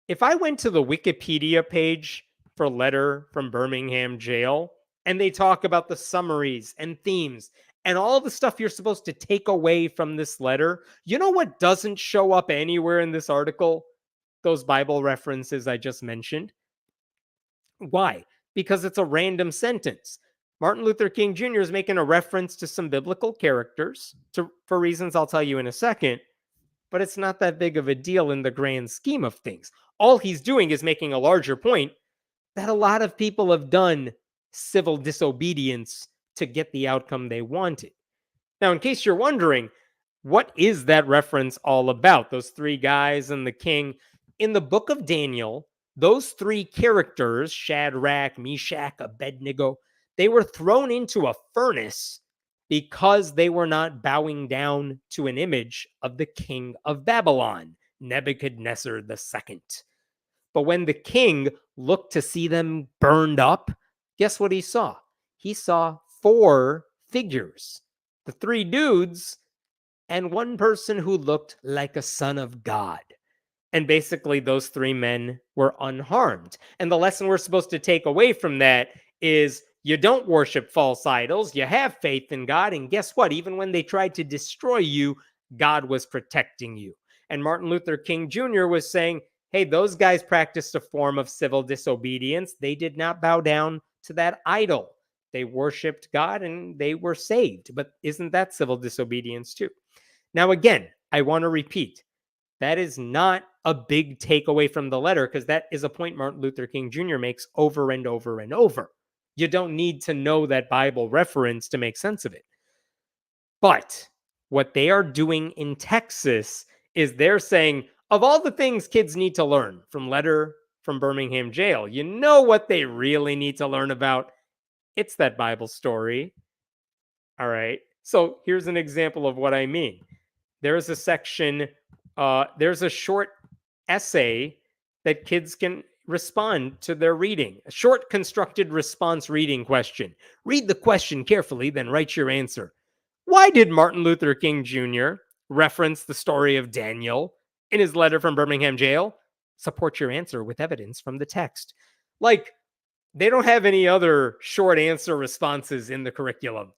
If I went to the Wikipedia page for Letter from Birmingham Jail, and they talk about the summaries and themes and all the stuff you're supposed to take away from this letter, you know what doesn't show up anywhere in this article? Those Bible references I just mentioned. Why? Because it's a random sentence. Martin Luther King Jr. is making a reference to some biblical characters for reasons I'll tell you in a second, but it's not that big of a deal in the grand scheme of things. All he's doing is making a larger point that a lot of people have done civil disobedience to get the outcome they wanted. Now, in case you're wondering, what is that reference all about? Those 3 guys and the king. In the book of Daniel, those 3 characters, Shadrach, Meshach, Abednego, they were thrown into a furnace because they were not bowing down to an image of the king of Babylon, Nebuchadnezzar II. But when the king looked to see them burned up, guess what he saw? He saw 4 figures, the 3 dudes, and one person who looked like a son of God. And basically, those 3 men were unharmed. And the lesson we're supposed to take away from that is you don't worship false idols. You have faith in God. And guess what? Even when they tried to destroy you, God was protecting you. And Martin Luther King Jr. was saying, Hey, those guys practiced a form of civil disobedience. They did not bow down to that idol. They worshiped God and they were saved. But isn't that civil disobedience too? Now, again, I want to repeat that is not a big takeaway from the letter because that is a point Martin Luther King Jr. makes over and over and over. You don't need to know that Bible reference to make sense of it. But what they are doing in Texas is they're saying, of all the things kids need to learn from letter from Birmingham jail, you know what they really need to learn about? It's that Bible story. All right. So here's an example of what I mean. There's a section, there's a short essay that kids can respond to their reading. A short constructed response reading question. Read the question carefully, then write your answer. Why did Martin Luther King Jr. reference the story of Daniel in his letter from Birmingham jail? Support your answer with evidence from the text. Like, they don't have any other short answer responses in the curriculum,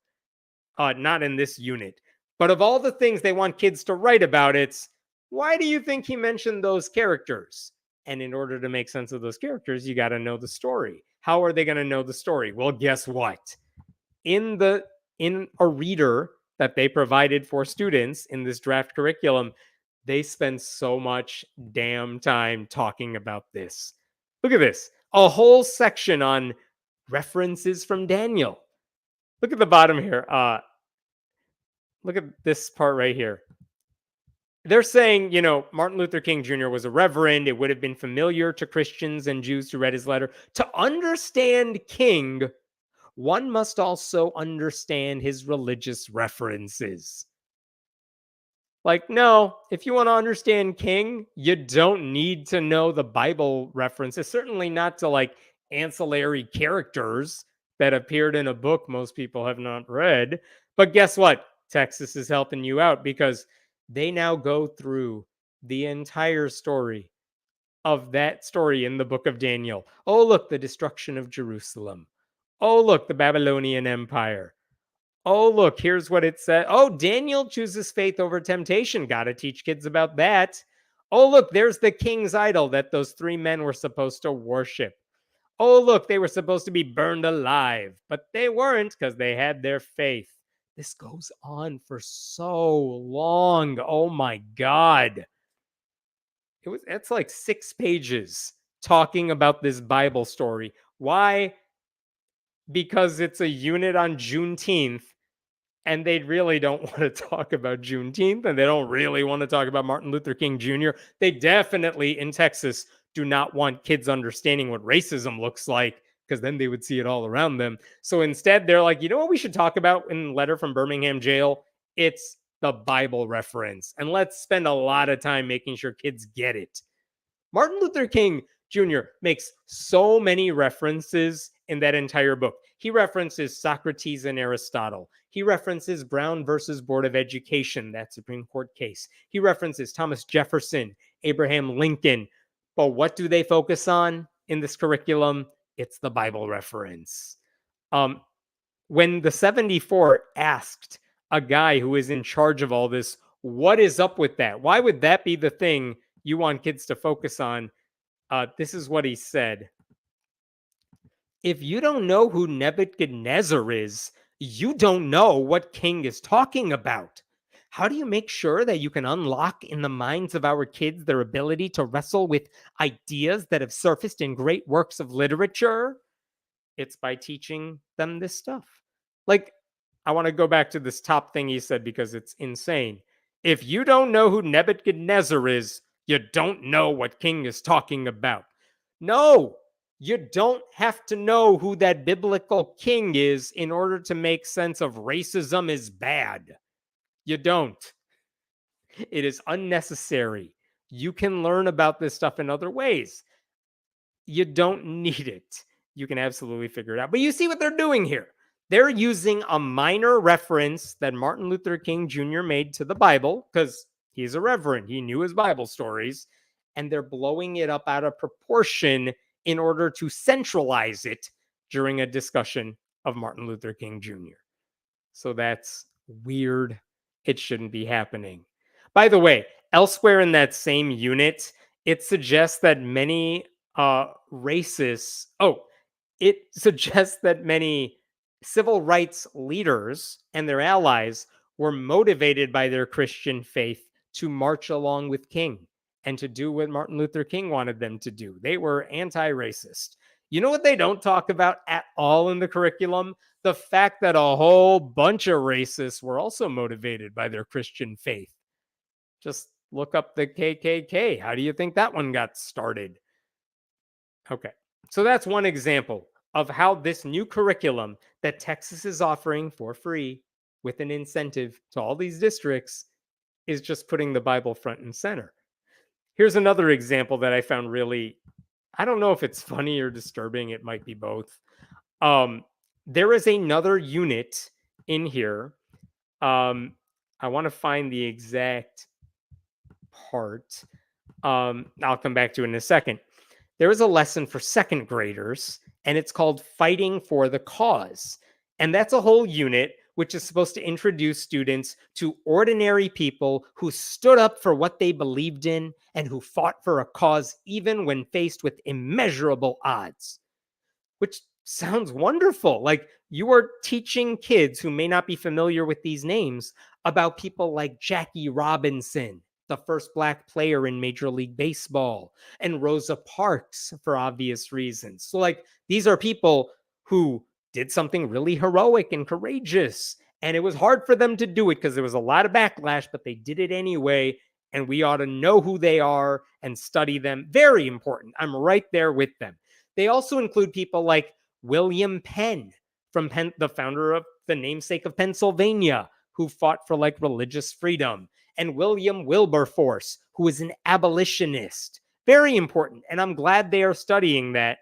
not in this unit. But of all the things they want kids to write about, it's why do you think he mentioned those characters? And in order to make sense of those characters, you got to know the story. How are they going to know the story? Well, guess what? In a reader that they provided for students in this draft curriculum, they spend so much damn time talking about this. Look at this. A whole section on references from Daniel. Look at the bottom here. Look at this part right here. They're saying, Martin Luther King Jr. was a reverend. It would have been familiar to Christians and Jews who read his letter. To understand King, one must also understand his religious references. Like, no, if you want to understand King, you don't need to know the Bible references, certainly not to like ancillary characters that appeared in a book most people have not read. But guess what? Texas is helping you out because they now go through the entire story of that story in the book of Daniel. Oh, look, the destruction of Jerusalem. Oh, look, the Babylonian Empire. Oh, look, here's what it said. Oh, Daniel chooses faith over temptation. Got to teach kids about that. Oh, look, there's the king's idol that those three men were supposed to worship. Oh, look, they were supposed to be burned alive, but they weren't because they had their faith. This goes on for so long. Oh my God. It's like 6 pages talking about this Bible story. Why? Because it's a unit on Juneteenth and they really don't want to talk about Juneteenth and they don't really want to talk about Martin Luther King Jr. They definitely in Texas do not want kids understanding what racism looks like because then they would see it all around them. So instead, they're like, you know what we should talk about in the letter from Birmingham jail? It's the Bible reference. And let's spend a lot of time making sure kids get it. Martin Luther King Jr. makes so many references in that entire book. He references Socrates and Aristotle. He references Brown versus Board of Education, that Supreme Court case. He references Thomas Jefferson, Abraham Lincoln. But what do they focus on in this curriculum? It's the Bible reference. When the 74 asked a guy who is in charge of all this, what is up with that? Why would that be the thing you want kids to focus on? This is what he said. If you don't know who Nebuchadnezzar is, you don't know what King is talking about. How do you make sure that you can unlock in the minds of our kids their ability to wrestle with ideas that have surfaced in great works of literature? It's by teaching them this stuff. Like, I want to go back to this top thing he said because it's insane. If you don't know who Nebuchadnezzar is, you don't know what King is talking about. No, you don't have to know who that biblical king is in order to make sense of racism is bad. You don't. It is unnecessary. You can learn about this stuff in other ways. You don't need it. You can absolutely figure it out. But you see what they're doing here. They're using a minor reference that Martin Luther King Jr. made to the Bible because he's a reverend. He knew his Bible stories. And they're blowing it up out of proportion in order to centralize it during a discussion of Martin Luther King Jr. So that's weird. It shouldn't be happening. By the way, elsewhere in that same unit, It suggests that many racists, it suggests that many civil rights leaders and their allies were motivated by their Christian faith to march along with King and to do what Martin Luther King wanted them to do. They were anti racist. You know what they don't talk about at all in the curriculum? The fact that a whole bunch of racists were also motivated by their Christian faith. Just look up the KKK. How do you think that one got started? Okay. So that's one example of how this new curriculum that Texas is offering for free with an incentive to all these districts is just putting the Bible front and center. Here's another example that I found really, I don't know if it's funny or disturbing. It might be both. Um, there is another unit in here. I want to find the exact part. I'll come back to it in a second. There is a lesson for second graders, and it's called Fighting for the Cause. And that's a whole unit which is supposed to introduce students to ordinary people who stood up for what they believed in and who fought for a cause even when faced with immeasurable odds, which sounds wonderful. Like you are teaching kids who may not be familiar with these names about people like Jackie Robinson, the first Black player in Major League Baseball, and Rosa Parks for obvious reasons. So, like, these are people who did something really heroic and courageous. And it was hard for them to do it because there was a lot of backlash, but they did it anyway. And we ought to know who they are and study them. Very important. I'm right there with them. They also include people like William Penn, the founder of the namesake of Pennsylvania, who fought for like religious freedom, and William Wilberforce, who is an abolitionist. Very important. And I'm glad they are studying that.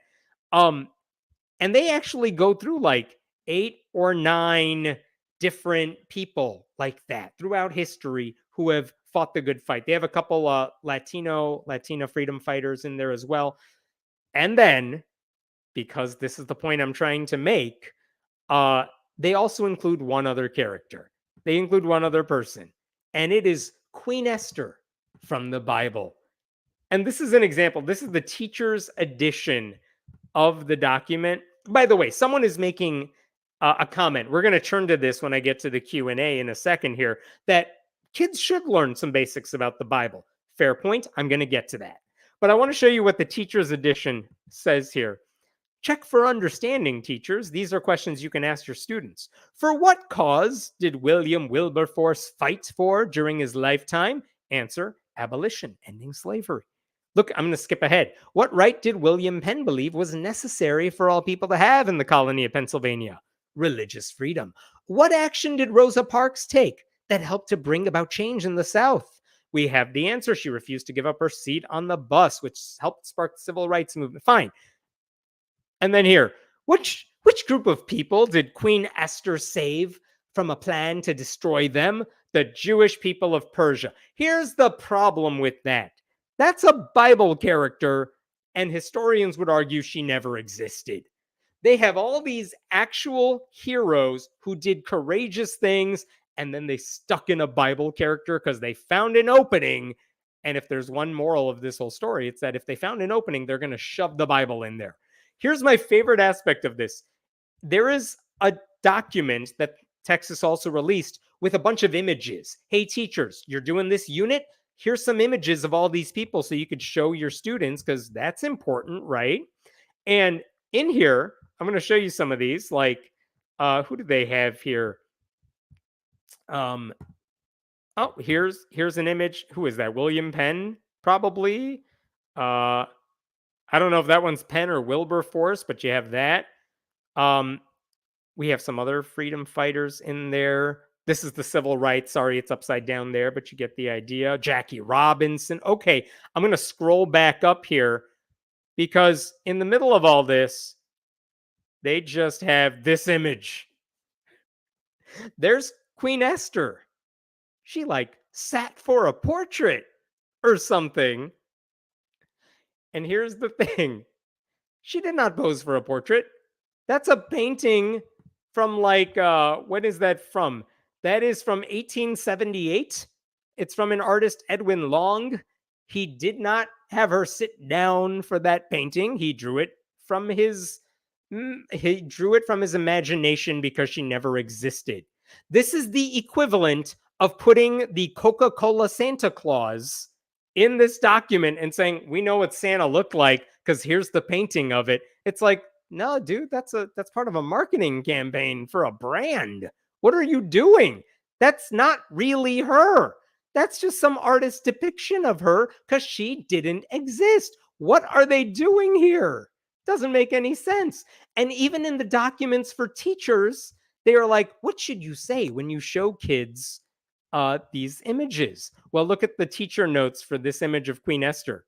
And they actually go through like 8 or 9 different people like that throughout history who have fought the good fight. They have a couple Latino freedom fighters in there as well. And then, because this is the point I'm trying to make, they also include one other character. They include one other person, and it is Queen Esther from the Bible. And this is an example. This is the teacher's edition of the document. By the way, someone is making a comment. We're going to turn to this when I get to the Q&A in a second here, that kids should learn some basics about the Bible. Fair point. I'm going to get to that. But I want to show you what the teacher's edition says here. Check for understanding, teachers. These are questions you can ask your students. For what cause did William Wilberforce fight for during his lifetime? Answer, abolition, ending slavery. Look, I'm going to skip ahead. What right did William Penn believe was necessary for all people to have in the colony of Pennsylvania? Religious freedom. What action did Rosa Parks take that helped to bring about change in the South? We have the answer. She refused to give up her seat on the bus, which helped spark the civil rights movement. Fine. And then here, which group of people did Queen Esther save from a plan to destroy them? The Jewish people of Persia. Here's the problem with that. That's a Bible character, and historians would argue she never existed. They have all these actual heroes who did courageous things, and then they stuck in a Bible character because they found an opening. And if there's one moral of this whole story, it's that if they found an opening, they're going to shove the Bible in there. Here's my favorite aspect of this. There is a document that Texas also released with a bunch of images. Hey, teachers, you're doing this unit? Here's some images of all these people so you could show your students, because that's important, right? And in here, I'm going to show you some of these. Like, who do they have here? Here's an image. Who is that? William Penn, probably. I don't know if that one's Penn or Wilberforce, but you have that. We have some other freedom fighters in there. This is the civil rights. Sorry, it's upside down there, but you get the idea. Jackie Robinson. Okay, I'm going to scroll back up here because in the middle of all this, they just have this image. There's Queen Esther. She like sat for a portrait or something. And here's the thing. She did not pose for a portrait. That's a painting from like, when is that from? That is from 1878. It's from an artist, Edwin Long. He did not have her sit down for that painting. He drew it from his imagination because she never existed. This is the equivalent of putting the Coca-Cola Santa Claus in this document and saying, we know what Santa looked like because here's the painting of it. It's like, no, dude, that's part of a marketing campaign for a brand. What are you doing? That's not really her. That's just some artist's depiction of her because she didn't exist. What are they doing here? Doesn't make any sense. And even in the documents for teachers, they are like, what should you say when you show kids these images? Well, look at the teacher notes for this image of Queen Esther.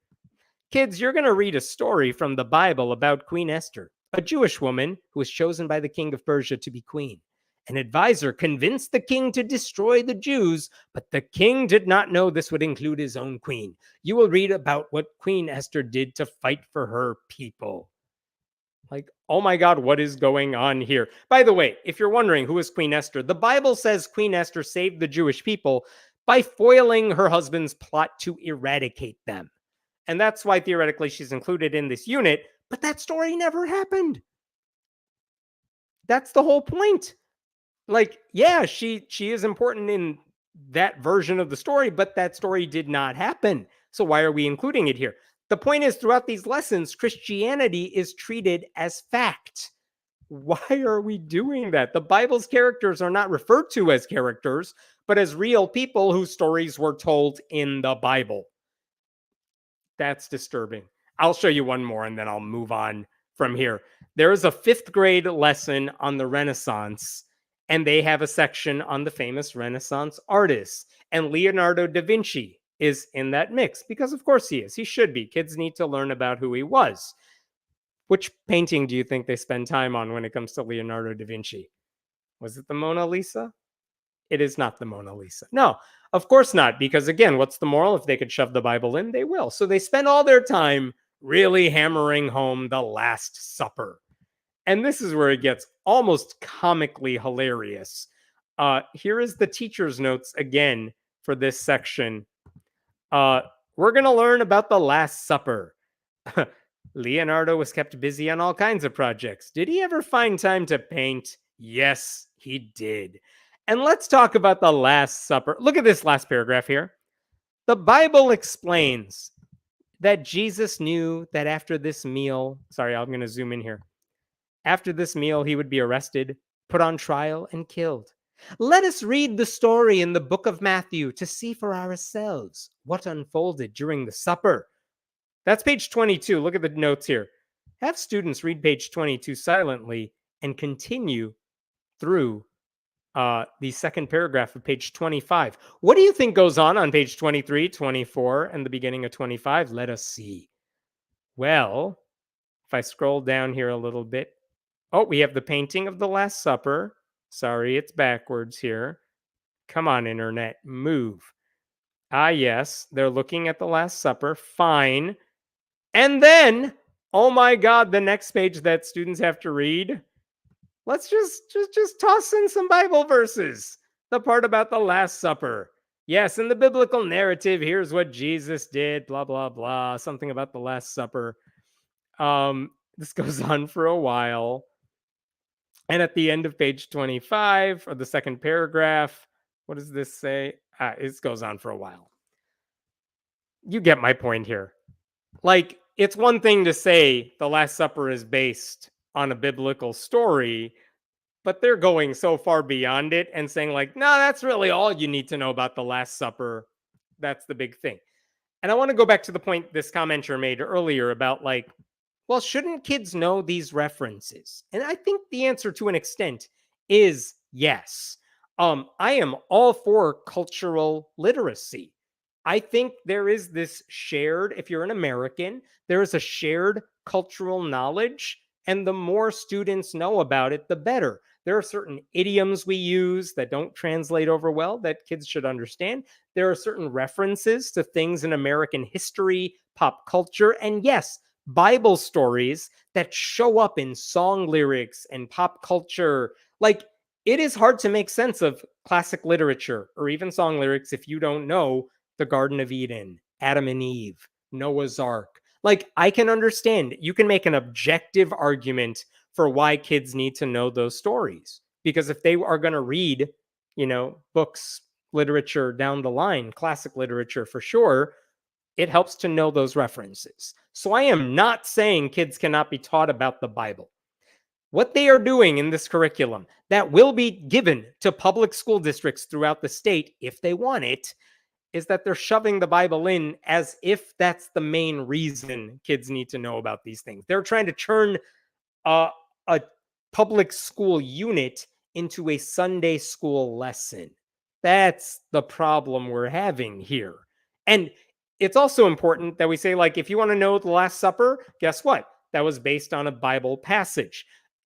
Kids, you're going to read a story from the Bible about Queen Esther, a Jewish woman who was chosen by the king of Persia to be queen. An advisor convinced the king to destroy the Jews, but the king did not know this would include his own queen. You will read about what Queen Esther did to fight for her people. Like, oh my God, what is going on here? By the way, if you're wondering who is Queen Esther, the Bible says Queen Esther saved the Jewish people by foiling her husband's plot to eradicate them. And that's why theoretically she's included in this unit, but that story never happened. That's the whole point. Like, yeah, she is important in that version of the story, but that story did not happen. So why are we including it here? The point is, throughout these lessons, Christianity is treated as fact. Why are we doing that? The Bible's characters are not referred to as characters, but as real people whose stories were told in the Bible. That's disturbing. I'll show you one more and then I'll move on from here. There is a 5th grade lesson on the Renaissance, and they have a section on the famous Renaissance artists. And Leonardo da Vinci is in that mix because, of course, he is. He should be. Kids need to learn about who he was. Which painting do you think they spend time on when it comes to Leonardo da Vinci? Was it the Mona Lisa? It is not the Mona Lisa. No, of course not. Because again, what's the moral? If they could shove the Bible in, they will. So they spend all their time really hammering home the Last Supper. And this is where it gets almost comically hilarious. Here is the teacher's notes again for this section. We're going to learn about the Last Supper. Leonardo was kept busy on all kinds of projects. Did he ever find time to paint? Yes, he did. And let's talk about the Last Supper. Look at this last paragraph here. The Bible explains that Jesus knew that after this meal, sorry, I'm going to zoom in here. After this meal, he would be arrested, put on trial, and killed. Let us read the story in the book of Matthew to see for ourselves what unfolded during the supper. That's page 22. Look at the notes here. Have students read page 22 silently and continue through the second paragraph of page 25. What do you think goes on page 23, 24, and the beginning of 25? Let us see. Well, if I scroll down here a little bit, oh, we have the painting of the Last Supper. Sorry, it's backwards here. Come on, internet, move. Ah, yes, they're looking at the Last Supper. Fine. And then, oh my God, the next page that students have to read. Let's just toss in some Bible verses. The part about the Last Supper. Yes, in the biblical narrative, here's what Jesus did, blah, blah, blah. Something about the Last Supper. This goes on for a while. And at the end of page 25, or the second paragraph, what does this say? It goes on for a while. You get my point here. Like, it's one thing to say the Last Supper is based on a biblical story, but they're going so far beyond it and saying like, no, that's really all you need to know about the Last Supper. That's the big thing. And I want to go back to the point this commenter made earlier about like, well, shouldn't kids know these references? And I think the answer to an extent is yes. I am all for cultural literacy. I think there is this shared, if you're an American, there is a shared cultural knowledge, and the more students know about it, the better. There are certain idioms we use that don't translate over well that kids should understand. There are certain references to things in American history, pop culture, and yes, Bible stories that show up in song lyrics and pop culture. Like, it is hard to make sense of classic literature or even song lyrics if you don't know the Garden of Eden, Adam and Eve, Noah's Ark. Like, I can understand. You can make an objective argument for why kids need to know those stories. Because if they are going to read, books, literature down the line, classic literature for sure, it helps to know those references. So I am not saying kids cannot be taught about the Bible. What they are doing in this curriculum that will be given to public school districts throughout the state, if they want it, is that they're shoving the Bible in as if that's the main reason kids need to know about these things. They're trying to turn a, a public school unit into a Sunday school lesson. That's the problem we're having here. And it's also important that we say, like, if you want to know the Last Supper, guess what? That was based on a Bible passage.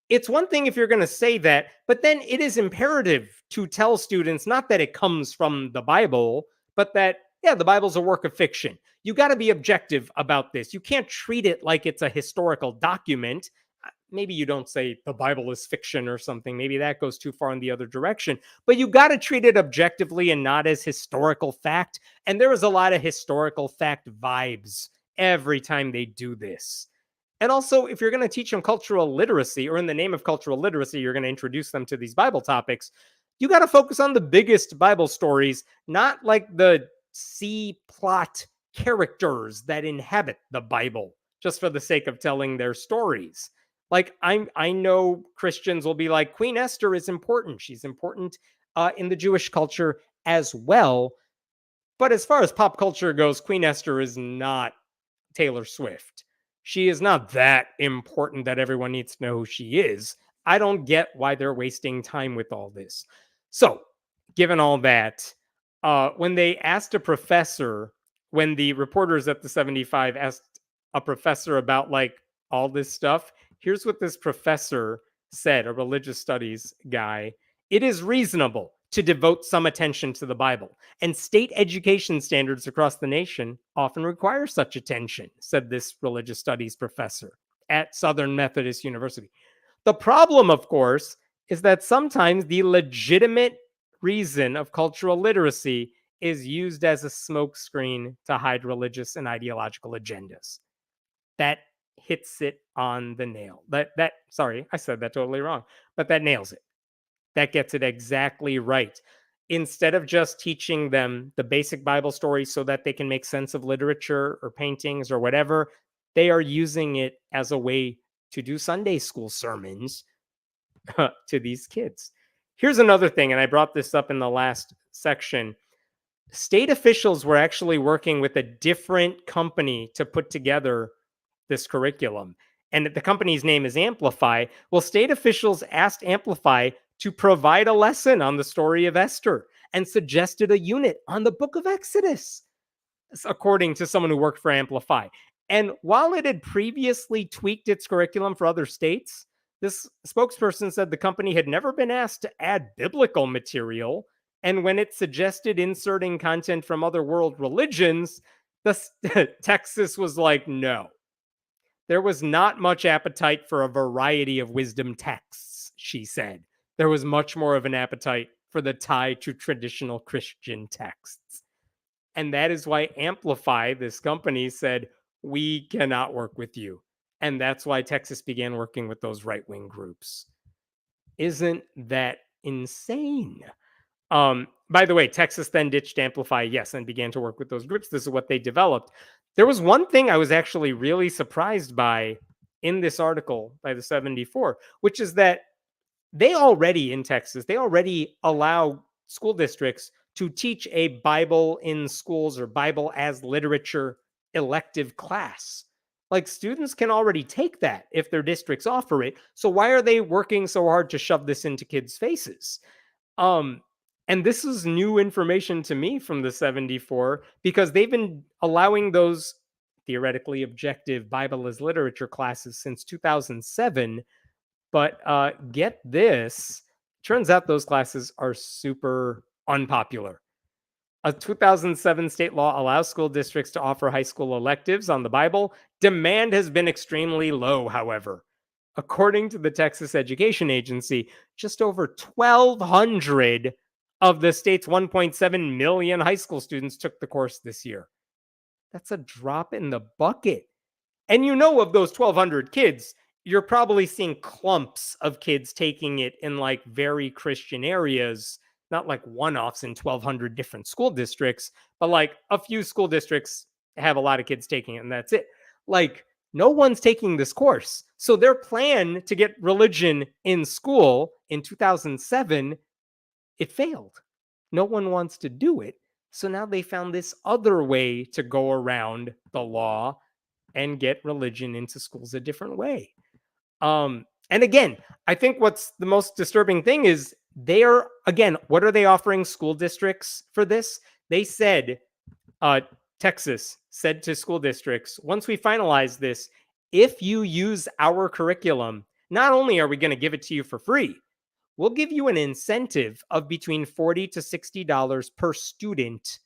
It's one thing if you're going to say that, but then it is imperative to tell students not that it comes from the Bible, but that, yeah, the Bible's a work of fiction. You got to be objective about this. You can't treat it like it's a historical document. Maybe you don't say the Bible is fiction or something. Maybe that goes too far in the other direction. But you got to treat it objectively and not as historical fact. And there is a lot of historical fact vibes every time they do this. And also, if you're going to teach them cultural literacy, or in the name of cultural literacy, you're going to introduce them to these Bible topics, you got to focus on the biggest Bible stories, not like the C plot characters that inhabit the Bible just for the sake of telling their stories. Like, I know Christians will be like, Queen Esther is important. She's important in the Jewish culture as well. But as far as pop culture goes, Queen Esther is not Taylor Swift. She is not that important that everyone needs to know who she is. I don't get why they're wasting time with all this. So, given all that, when they asked a professor, when the reporters at the 75 asked a professor about like all this stuff, here's what this professor said, a religious studies guy. It is reasonable to devote some attention to the Bible, and state education standards across the nation often require such attention, said this religious studies professor at Southern Methodist University. The problem, of course, is that sometimes the legitimate reason of cultural literacy is used as a smokescreen to hide religious and ideological agendas. That hits it on the nail. Sorry, I said that totally wrong, but that nails it. That gets it exactly right. Instead of just teaching them the basic Bible story so that they can make sense of literature or paintings or whatever, they are using it as a way to do Sunday school sermons to these kids. Here's another thing, and I brought this up in the last section. State officials were actually working with a different company to put together this curriculum. And the company's name is Amplify. Well, state officials asked Amplify to provide a lesson on the story of Esther and suggested a unit on the book of Exodus, according to someone who worked for Amplify. And while it had previously tweaked its curriculum for other states, this spokesperson said the company had never been asked to add biblical material. And when it suggested inserting content from other world religions, Texas was like, no. There was not much appetite for a variety of wisdom texts, she said. There was much more of an appetite for the tie to traditional Christian texts. And that is why Amplify, this company, said, we cannot work with you. And that's why Texas began working with those right-wing groups. Isn't that insane? By the way, Texas then ditched Amplify, yes, and began to work with those groups. This is what they developed. There was one thing I was actually really surprised by in this article by the 74, which is that they already, in Texas, they already allow school districts to teach a Bible in schools or Bible as literature elective class. Like, students can already take that if their districts offer it. So why are they working so hard to shove this into kids' faces? And this is new information to me from the 74, because they've been allowing those theoretically objective Bible as literature classes since 2007. But get this, turns out those classes are super unpopular. A 2007 state law allows school districts to offer high school electives on the Bible. Demand has been extremely low, however. According to the Texas Education Agency, just over 1,200 of the state's 1.7 million high school students took the course this year. That's a drop in the bucket. And of those 1,200 kids, you're probably seeing clumps of kids taking it in like very Christian areas, not like one offs in 1,200 different school districts, but like a few school districts have a lot of kids taking it, and that's it. Like, no one's taking this course. So their plan to get religion in school in 2007, it failed. No one wants to do it. So now they found this other way to go around the law and get religion into schools a different way. And again, I think what's the most disturbing thing is they are, again, what are they offering school districts for this? They said, uh, Texas said to school districts, once we finalize this, if you use our curriculum, not only are we going to give it to you for free, we'll give you an incentive of between $40 to $60 per student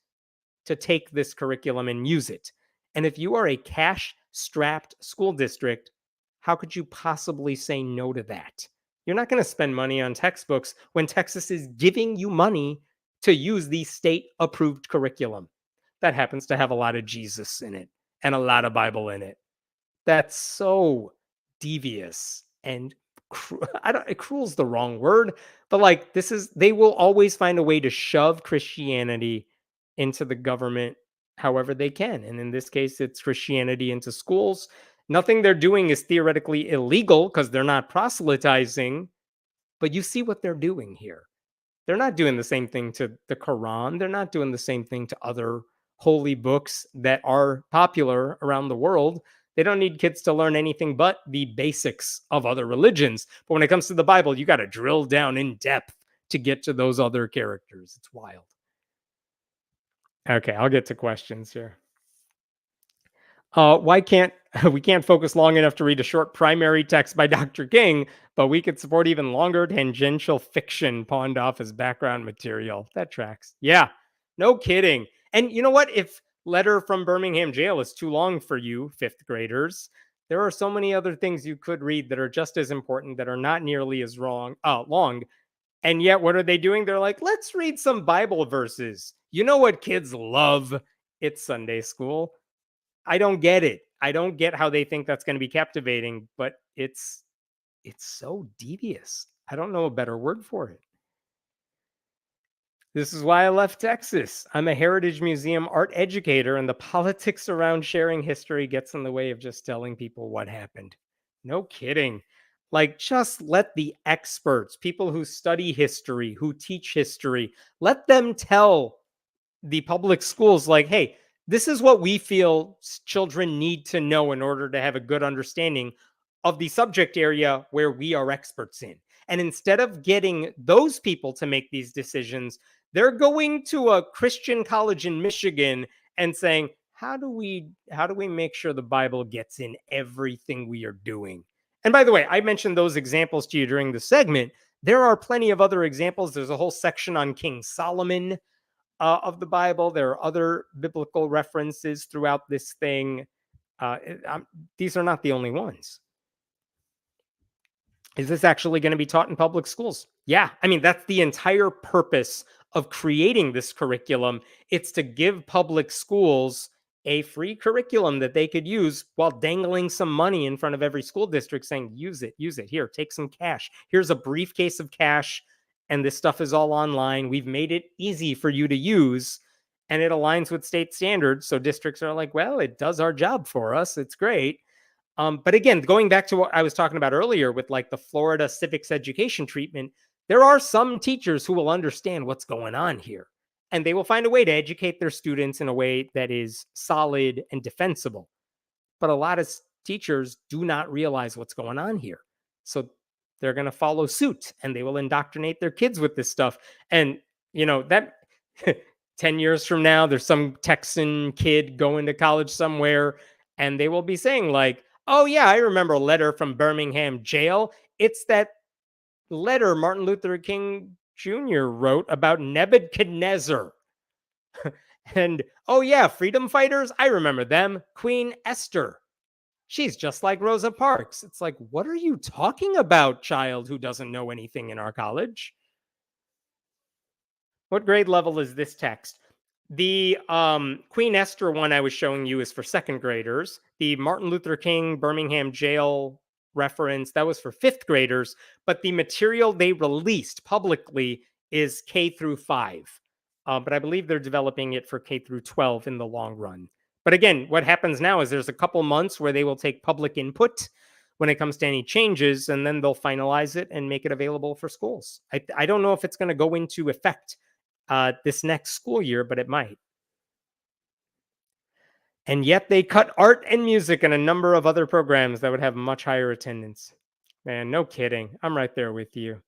to take this curriculum and use it. And if you are a cash strapped school district, how could you possibly say no to that? You're not going to spend money on textbooks when Texas is giving you money to use the state approved curriculum that happens to have a lot of Jesus in it and a lot of Bible in it. That's so devious and I don't cruel's the wrong word, but like they will always find a way to shove Christianity into the government however they can. And in this case, it's Christianity into schools. Nothing they're doing is theoretically illegal because they're not proselytizing, but you see what they're doing here. They're not doing the same thing to the Quran. They're not doing the same thing to other holy books that are popular around the world. They don't need kids to learn anything but the basics of other religions. But when it comes to the Bible, you got to drill down in depth to get to those other characters. It's wild. Okay, I'll get to questions here. Why can't we can't focus long enough to read a short primary text by Dr. King, but we could support even longer tangential fiction pawned off as background material. That tracks. Yeah, no kidding. And you know what? If Letter from Birmingham Jail is too long for you, fifth graders, there are so many other things you could read that are just as important that are not nearly as long. And yet, what are they doing? They're like, let's read some Bible verses. You know what kids love? It's Sunday school. I don't get it. I don't get how they think that's going to be captivating, but it's so devious. I don't know a better word for it. This is why I left Texas. I'm a Heritage Museum art educator, and the politics around sharing history gets in the way of just telling people what happened. No kidding. Like, just let the experts, people who study history, who teach history, let them tell the public schools, like, hey, this is what we feel children need to know in order to have a good understanding of the subject area where we are experts in. And instead of getting those people to make these decisions, they're going to a Christian college in Michigan and saying, how do we make sure the Bible gets in everything we are doing? And by the way, I mentioned those examples to you during the segment. There are plenty of other examples. There's a whole section on King Solomon of the Bible. There are other biblical references throughout this thing. These are not the only ones. Is this actually going to be taught in public schools? Yeah. I mean, that's the entire purpose of creating this curriculum. It's to give public schools a free curriculum that they could use while dangling some money in front of every school district saying, use it. Here, take some cash. Here's a briefcase of cash. And this stuff is all online. We've made it easy for you to use. And it aligns with state standards. So districts are like, well, it does our job for us. It's great. But again, going back to what I was talking about earlier with like the Florida civics education treatment, there are some teachers who will understand what's going on here. And they will find a way to educate their students in a way that is solid and defensible. But a lot of teachers do not realize what's going on here. So they're going to follow suit and they will indoctrinate their kids with this stuff. And, that 10 years from now, there's some Texan kid going to college somewhere and they will be saying like, oh yeah, I remember a Letter from Birmingham Jail. It's that letter Martin Luther King Jr. wrote about Nebuchadnezzar. And oh yeah, freedom fighters, I remember them. Queen Esther. She's just like Rosa Parks. It's like, what are you talking about, child who doesn't know anything in our college? What grade level is this text? The Queen Esther one I was showing you is for second graders. The Martin Luther King Birmingham jail reference, that was for fifth graders, but the material they released publicly is K through 5. But I believe they're developing it for K through 12 in the long run. But again, what happens now is there's a couple months where they will take public input when it comes to any changes, and then they'll finalize it and make it available for schools. I don't know if it's going to go into effect this next school year, but it might. And yet they cut art and music and a number of other programs that would have much higher attendance. Man, no kidding. I'm right there with you.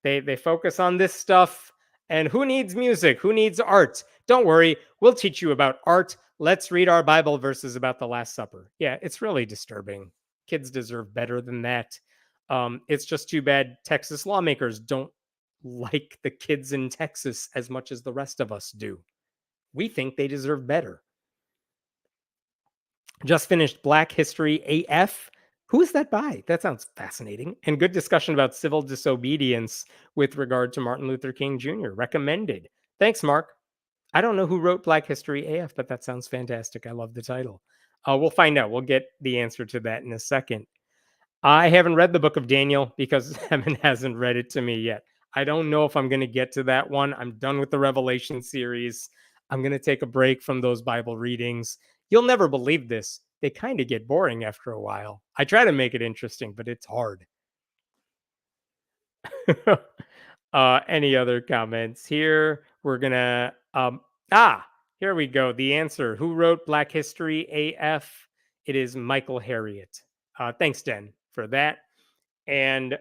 They focus on this stuff, and who needs music? Who needs art? Don't worry, we'll teach you about art. Let's read our Bible verses about the Last Supper. Yeah, it's really disturbing. Kids deserve better than that. It's just too bad Texas lawmakers don't like the kids in Texas as much as the rest of us do. We think they deserve better. Just finished Black History AF. Who is that by? That sounds fascinating. And good discussion about civil disobedience with regard to Martin Luther King Jr. Recommended. Thanks, Mark. I don't know who wrote Black History AF, but that sounds fantastic. I love the title. We'll find out. We'll get the answer to that in a second. I haven't read the book of Daniel because Evan hasn't read it to me yet. I don't know if I'm going to get to that one. I'm done with the Revelation series. I'm going to take a break from those Bible readings. You'll never believe this. They kind of get boring after a while. I try to make it interesting, but it's hard. Any other comments here? We're going to, here we go. The answer. Who wrote Black History AF? It is Michael Harriot. Thanks, Den, for that. And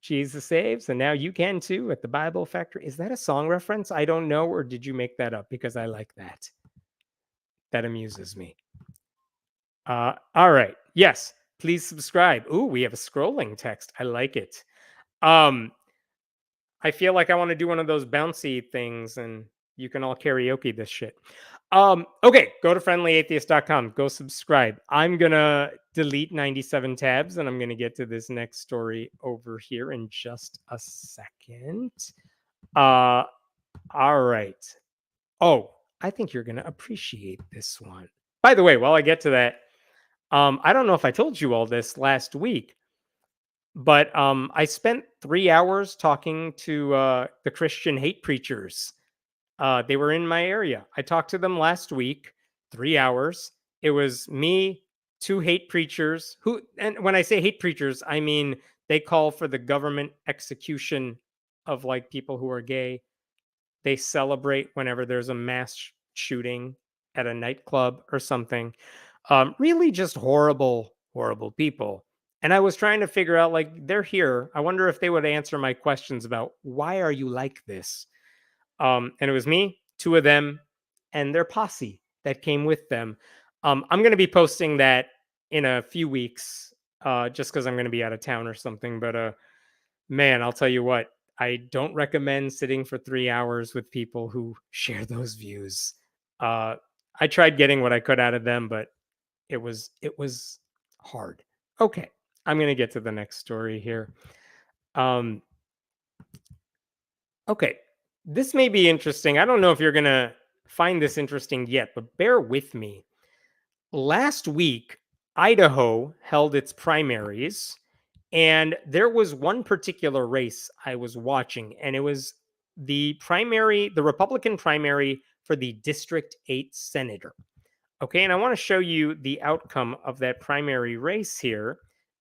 Jesus saves, and now you can too at the Bible Factory. Is that a song reference? I don't know, or did you make that up? Because I like that. That amuses me. All right. Yes, please subscribe. Ooh, we have a scrolling text. I like it. I feel like I want to do one of those bouncy things, and you can all karaoke this shit. Okay, go to friendlyatheist.com. Go subscribe. I'm gonna delete 97 tabs, and I'm gonna get to this next story over here in just a second. All right. Oh, I think you're gonna appreciate this one. By the way, while I get to that, I don't know if I told you all this last week, but I spent 3 hours talking to the Christian hate preachers. They were in my area. I talked to them last week, 3 hours. It was me, 2 hate preachers who, and when I say hate preachers, I mean they call for the government execution of like people who are gay. They celebrate whenever there's a mass shooting at a nightclub or something. Really just horrible, horrible people. And I was trying to figure out, like, they're here. I wonder if they would answer my questions about why are you like this? And it was me, 2 of them, and their posse that came with them. I'm going to be posting that in a few weeks, just because I'm going to be out of town or something. But man, I'll tell you what, I don't recommend sitting for 3 hours with people who share those views. I tried getting what I could out of them, but it was hard. Okay, I'm going to get to the next story here. Okay, this may be interesting. I don't know if you're going to find this interesting yet, but bear with me. Last week, Idaho held its primaries, and there was one particular race I was watching, and it was the Republican primary for the District 8 senator. Okay, and I want to show you the outcome of that primary race here.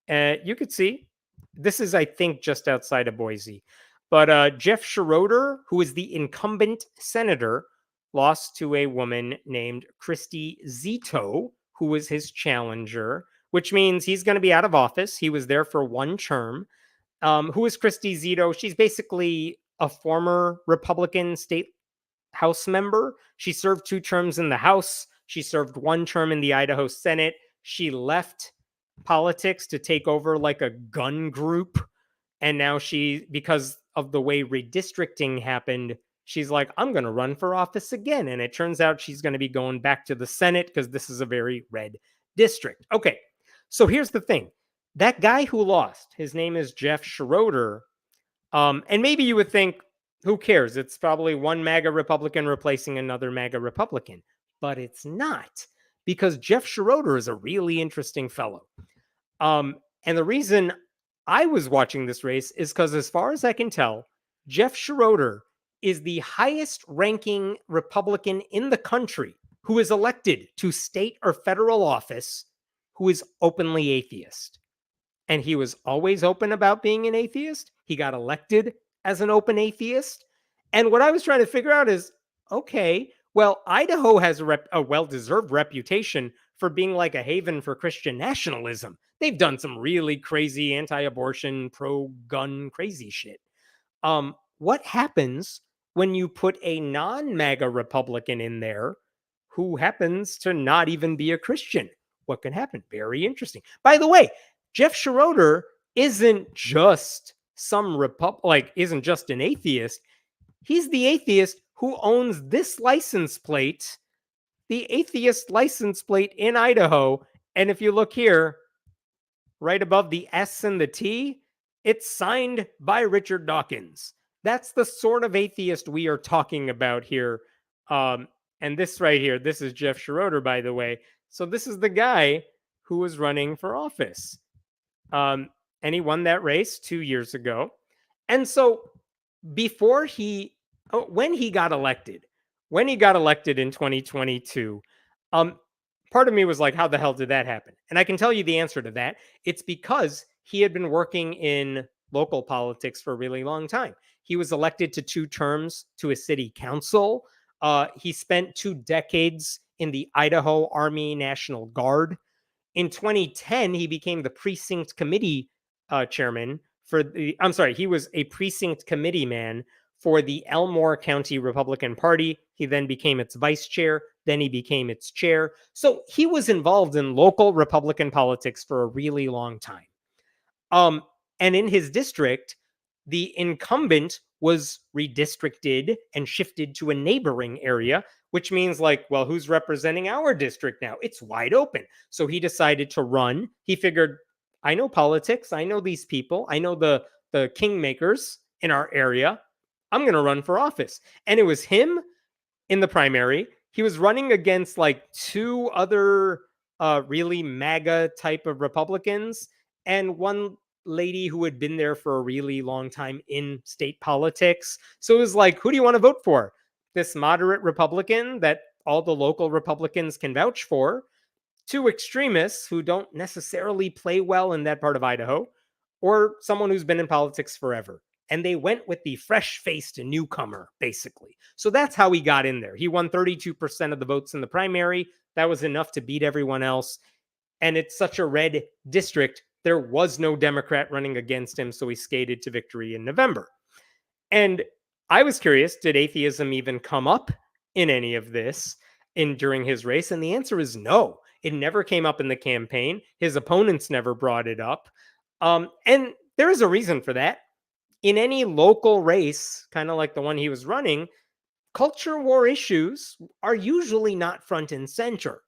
You could see this is, I think, just outside of Boise. But Jeff Schroeder, who is the incumbent senator, lost to a woman named Christy Zito, who was his challenger, which means he's going to be out of office. He was there for one term. Who is Christy Zito? She's basically a former Republican state House member. She served 2 terms in the House. She served 1 term in the Idaho Senate. She left politics to take over like a gun group. And now because of the way redistricting happened, she's like, I'm going to run for office again. And it turns out she's going to be going back to the Senate because this is a very red district. Okay, so here's the thing. That guy who lost, his name is Jeff Schroeder. And maybe you would think, Who cares? It's probably one MAGA Republican replacing another MAGA Republican. But it's not, because Jeff Schroeder is a really interesting fellow. And the reason I was watching this race is because, as far as I can tell, Jeff Schroeder is the highest ranking Republican in the country who is elected to state or federal office who is openly atheist. And he was always open about being an atheist. He got elected as an open atheist. And what I was trying to figure out is, okay, well, Idaho has a well-deserved reputation for being like a haven for Christian nationalism. They've done some really crazy anti-abortion, pro-gun crazy shit. What happens when you put a non-MAGA Republican in there who happens to not even be a Christian? What can happen? Very interesting. By the way, Jeff Schroeder isn't just isn't just an atheist. He's the atheist who owns this license plate, the atheist license plate in Idaho. And if you look here, right above the S and the T, it's signed by Richard Dawkins. That's the sort of atheist we are talking about here. And this right here, this is Jeff Schroeder, by the way. So this is the guy who was running for office. And he won that race 2 years ago. And so when he got elected in 2022, part of me was like, how the hell did that happen? And I can tell you the answer to that. It's because he had been working in local politics for a really long time. He was elected to 2 terms to a city council. He spent 2 decades in the Idaho Army National Guard. In 2010, he became the precinct committee chairman he was a precinct committee man for the Elmore County Republican Party. He then became its vice chair. Then he became its chair. So he was involved in local Republican politics for a really long time. And in his district, the incumbent was redistricted and shifted to a neighboring area, which means like, well, who's representing our district now? It's wide open. So he decided to run. He figured, I know politics. I know these people. I know the kingmakers in our area. I'm going to run for office. And it was him in the primary. He was running against like 2 other really MAGA type of Republicans and one lady who had been there for a really long time in state politics. So it was like, who do you want to vote for? This moderate Republican that all the local Republicans can vouch for, 2 extremists who don't necessarily play well in that part of Idaho, or someone who's been in politics forever. And they went with the fresh-faced newcomer, basically. So that's how he got in there. He won 32% of the votes in the primary. That was enough to beat everyone else. And it's such a red district, there was no Democrat running against him, so he skated to victory in November. And I was curious, did atheism even come up in any of this during his race? And the answer is no. It never came up in the campaign. His opponents never brought it up. And there is a reason for that. In any local race, kind of like the one he was running, culture war issues are usually not front and center.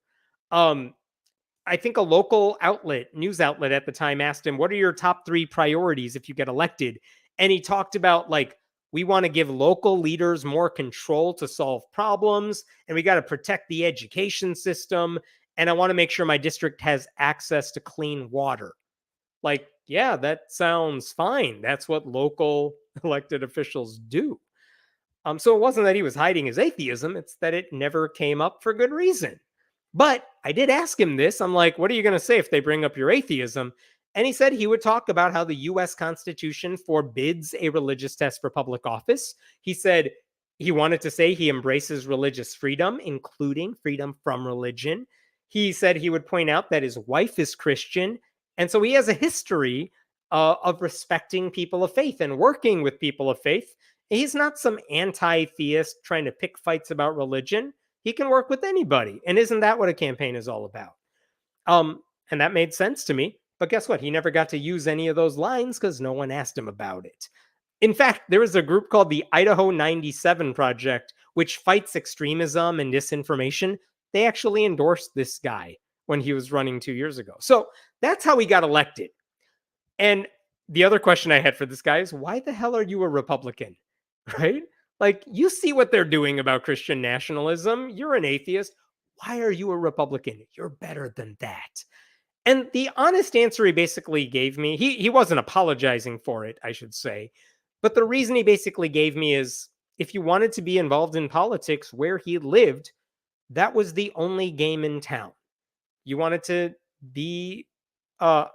I think a local news outlet at the time asked him, what are your top 3 priorities if you get elected? And he talked about like, we want to give local leaders more control to solve problems, and we got to protect the education system. And I want to make sure my district has access to clean water. Like, yeah, that sounds fine. That's what local elected officials do. So it wasn't that he was hiding his atheism. It's that it never came up for good reason. But I did ask him this. I'm like, what are you going to say if they bring up your atheism? And he said he would talk about how the U.S. Constitution forbids a religious test for public office. He said he wanted to say he embraces religious freedom, including freedom from religion. He said he would point out that his wife is Christian. And so he has a history of respecting people of faith and working with people of faith. He's not some anti-theist trying to pick fights about religion. He can work with anybody. And isn't that what a campaign is all about? And that made sense to me. But guess what? He never got to use any of those lines because no one asked him about it. In fact, there is a group called the Idaho 97 Project, which fights extremism and disinformation. They actually endorsed this guy when he was running 2 years ago. So that's how he got elected. And the other question I had for this guy is, why the hell are you a Republican? right? Like, you see what they're doing about Christian nationalism. You're an atheist. Why are you a Republican? You're better than that. And the honest answer he basically gave me, he wasn't apologizing for it, I should say. But the reason he basically gave me is if you wanted to be involved in politics where he lived, that was the only game in town. You wanted to be uh,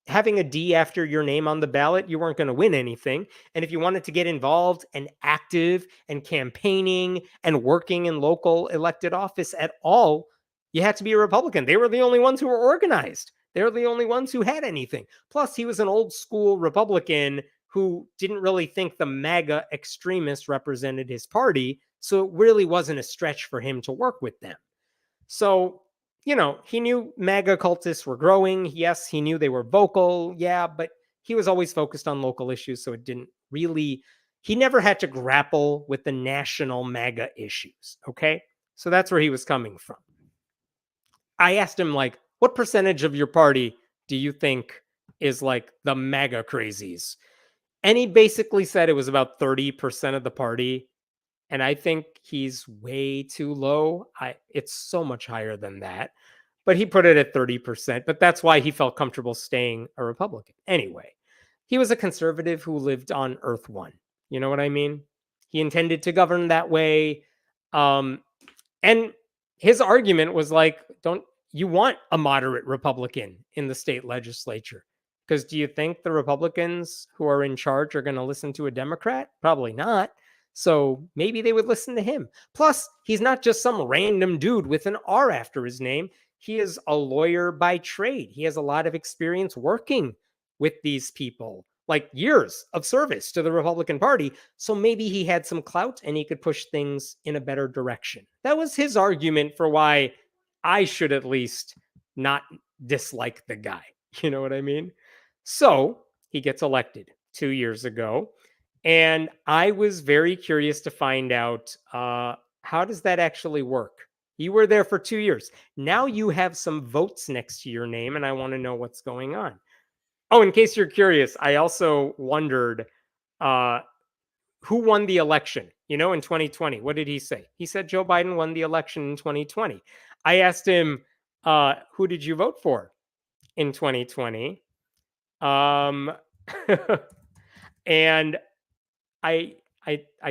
having a D after your name on the ballot, you weren't going to win anything. And if you wanted to get involved and active and campaigning and working in local elected office at all, you had to be a Republican. They were the only ones who were organized. They were the only ones who had anything. Plus, he was an old school Republican who didn't really think the MAGA extremists represented his party. So it really wasn't a stretch for him to work with them. So, he knew MAGA cultists were growing. Yes, he knew they were vocal. Yeah, but he was always focused on local issues. So it didn't really, he never had to grapple with the national MAGA issues. Okay. So that's where he was coming from. I asked him, like, what percentage of your party do you think is like the MAGA crazies? And he basically said it was about 30% of the party. And I think he's way too low. It's so much higher than that. But he put it at 30%. But that's why he felt comfortable staying a Republican. Anyway, he was a conservative who lived on Earth One. You know what I mean? He intended to govern that way. And his argument was like, don't you want a moderate Republican in the state legislature? Because do you think the Republicans who are in charge are going to listen to a Democrat? Probably not. So maybe they would listen to him. Plus, he's not just some random dude with an R after his name. He is a lawyer by trade. He has a lot of experience working with these people, like years of service to the Republican Party. So maybe he had some clout and he could push things in a better direction. That was his argument for why I should at least not dislike the guy. You know what I mean? So he gets elected 2 years ago. And I was very curious to find out how does that actually work? You were there for 2 years. Now you have some votes next to your name, and I want to know what's going on. Oh, in case you're curious, I also wondered uh, who won the election, in 2020. What did he say? He said Joe Biden won the election in 2020. I asked him, who did you vote for in 2020? Um, and I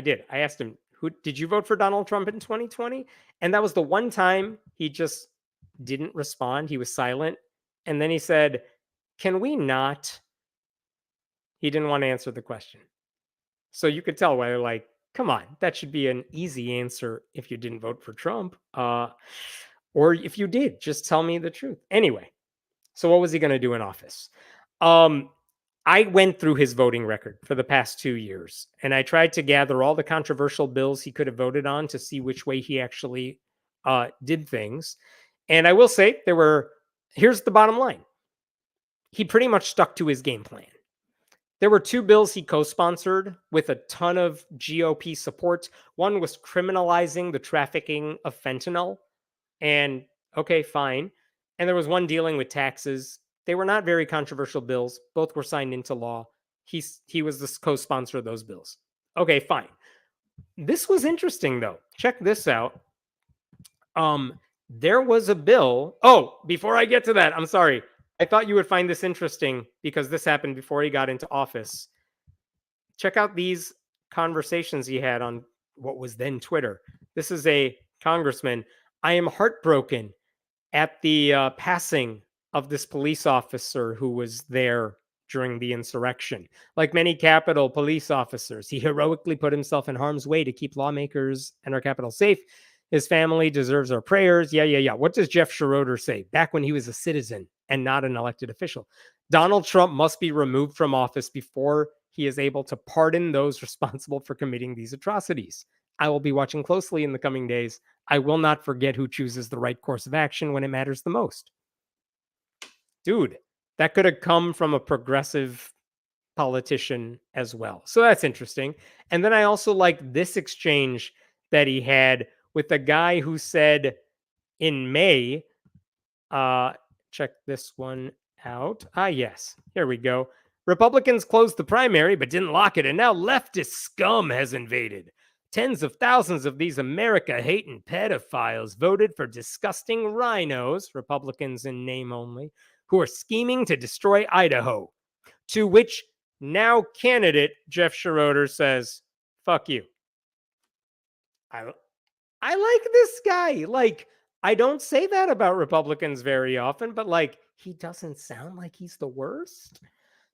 did. I asked him, "Who did you vote for Donald Trump in 2020?" And that was the one time he just didn't respond. He was silent. And then he said, "Can we not?" He didn't want to answer the question. So you could tell why they're like, "Come on, that should be an easy answer if you didn't vote for Trump. Or if you did, just tell me the truth." Anyway, so what was he going to do in office? I went through his voting record for the past 2 years, and I tried to gather all the controversial bills he could have voted on to see which way he actually did things. And I will say here's the bottom line. He pretty much stuck to his game plan. There were two bills he co-sponsored with a ton of GOP support. One was criminalizing the trafficking of fentanyl. And okay, fine. And there was one dealing with taxes. They were not very controversial bills. Both were signed into law. He was the co-sponsor of those bills. Okay, fine. This was interesting though. Check this out. There was a bill. Oh, before I get to that, I'm sorry. I thought you would find this interesting because this happened before he got into office. Check out these conversations he had on what was then Twitter. This is a congressman. I am heartbroken at the passing of this police officer who was there during the insurrection. Like many Capitol police officers, he heroically put himself in harm's way to keep lawmakers and our Capitol safe. His family deserves our prayers. Yeah. What does Jeff Schroeder say? Back when he was a citizen and not an elected official. Donald Trump must be removed from office before he is able to pardon those responsible for committing these atrocities. I will be watching closely in the coming days. I will not forget who chooses the right course of action when it matters the most. Dude, that could have come from a progressive politician as well. So that's interesting. And then I also like this exchange that he had with a guy who said in May, check this one out. Yes, here we go. Republicans closed the primary but didn't lock it, and now leftist scum has invaded. Tens of thousands of these America-hating pedophiles voted for disgusting rhinos, Republicans in name only, who are scheming to destroy Idaho. To which now candidate Jeff Schroeder says, fuck you. I like this guy. Like, I don't say that about Republicans very often, but like, he doesn't sound like he's the worst.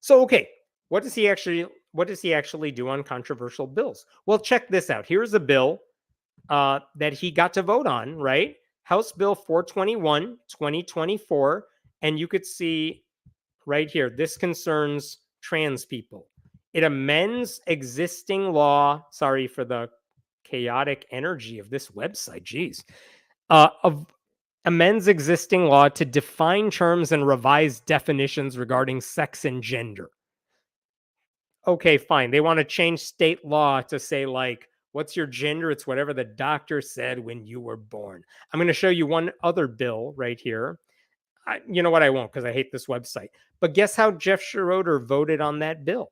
So, okay, what does he actually do on controversial bills? Well, check this out. Here's a bill that he got to vote on, right? House Bill 421, 2024. And you could see right here, this concerns trans people. It amends existing law. Sorry for the chaotic energy of this website. Geez. Amends existing law to define terms and revise definitions regarding sex and gender. Okay, fine. They want to change state law to say, like, what's your gender? It's whatever the doctor said when you were born. I'm going to show you one other bill right here. You know what? I won't because I hate this website. But guess how Jeff Schroeder voted on that bill?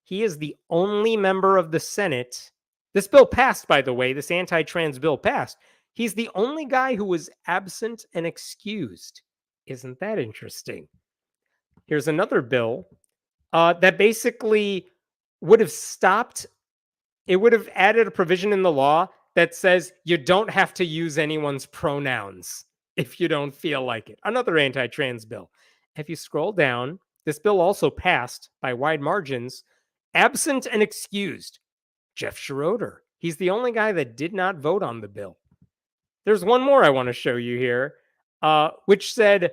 He is the only member of the Senate. This bill passed, by the way. This anti-trans bill passed. He's the only guy who was absent and excused. Isn't that interesting? Here's another bill that basically would have stopped. It would have added a provision in the law that says you don't have to use anyone's pronouns if you don't feel like it. Another anti-trans bill. If you scroll down, this bill also passed by wide margins. Absent and excused, Jeff Schroeder. He's the only guy that did not vote on the bill. There's one more I want to show you here, which said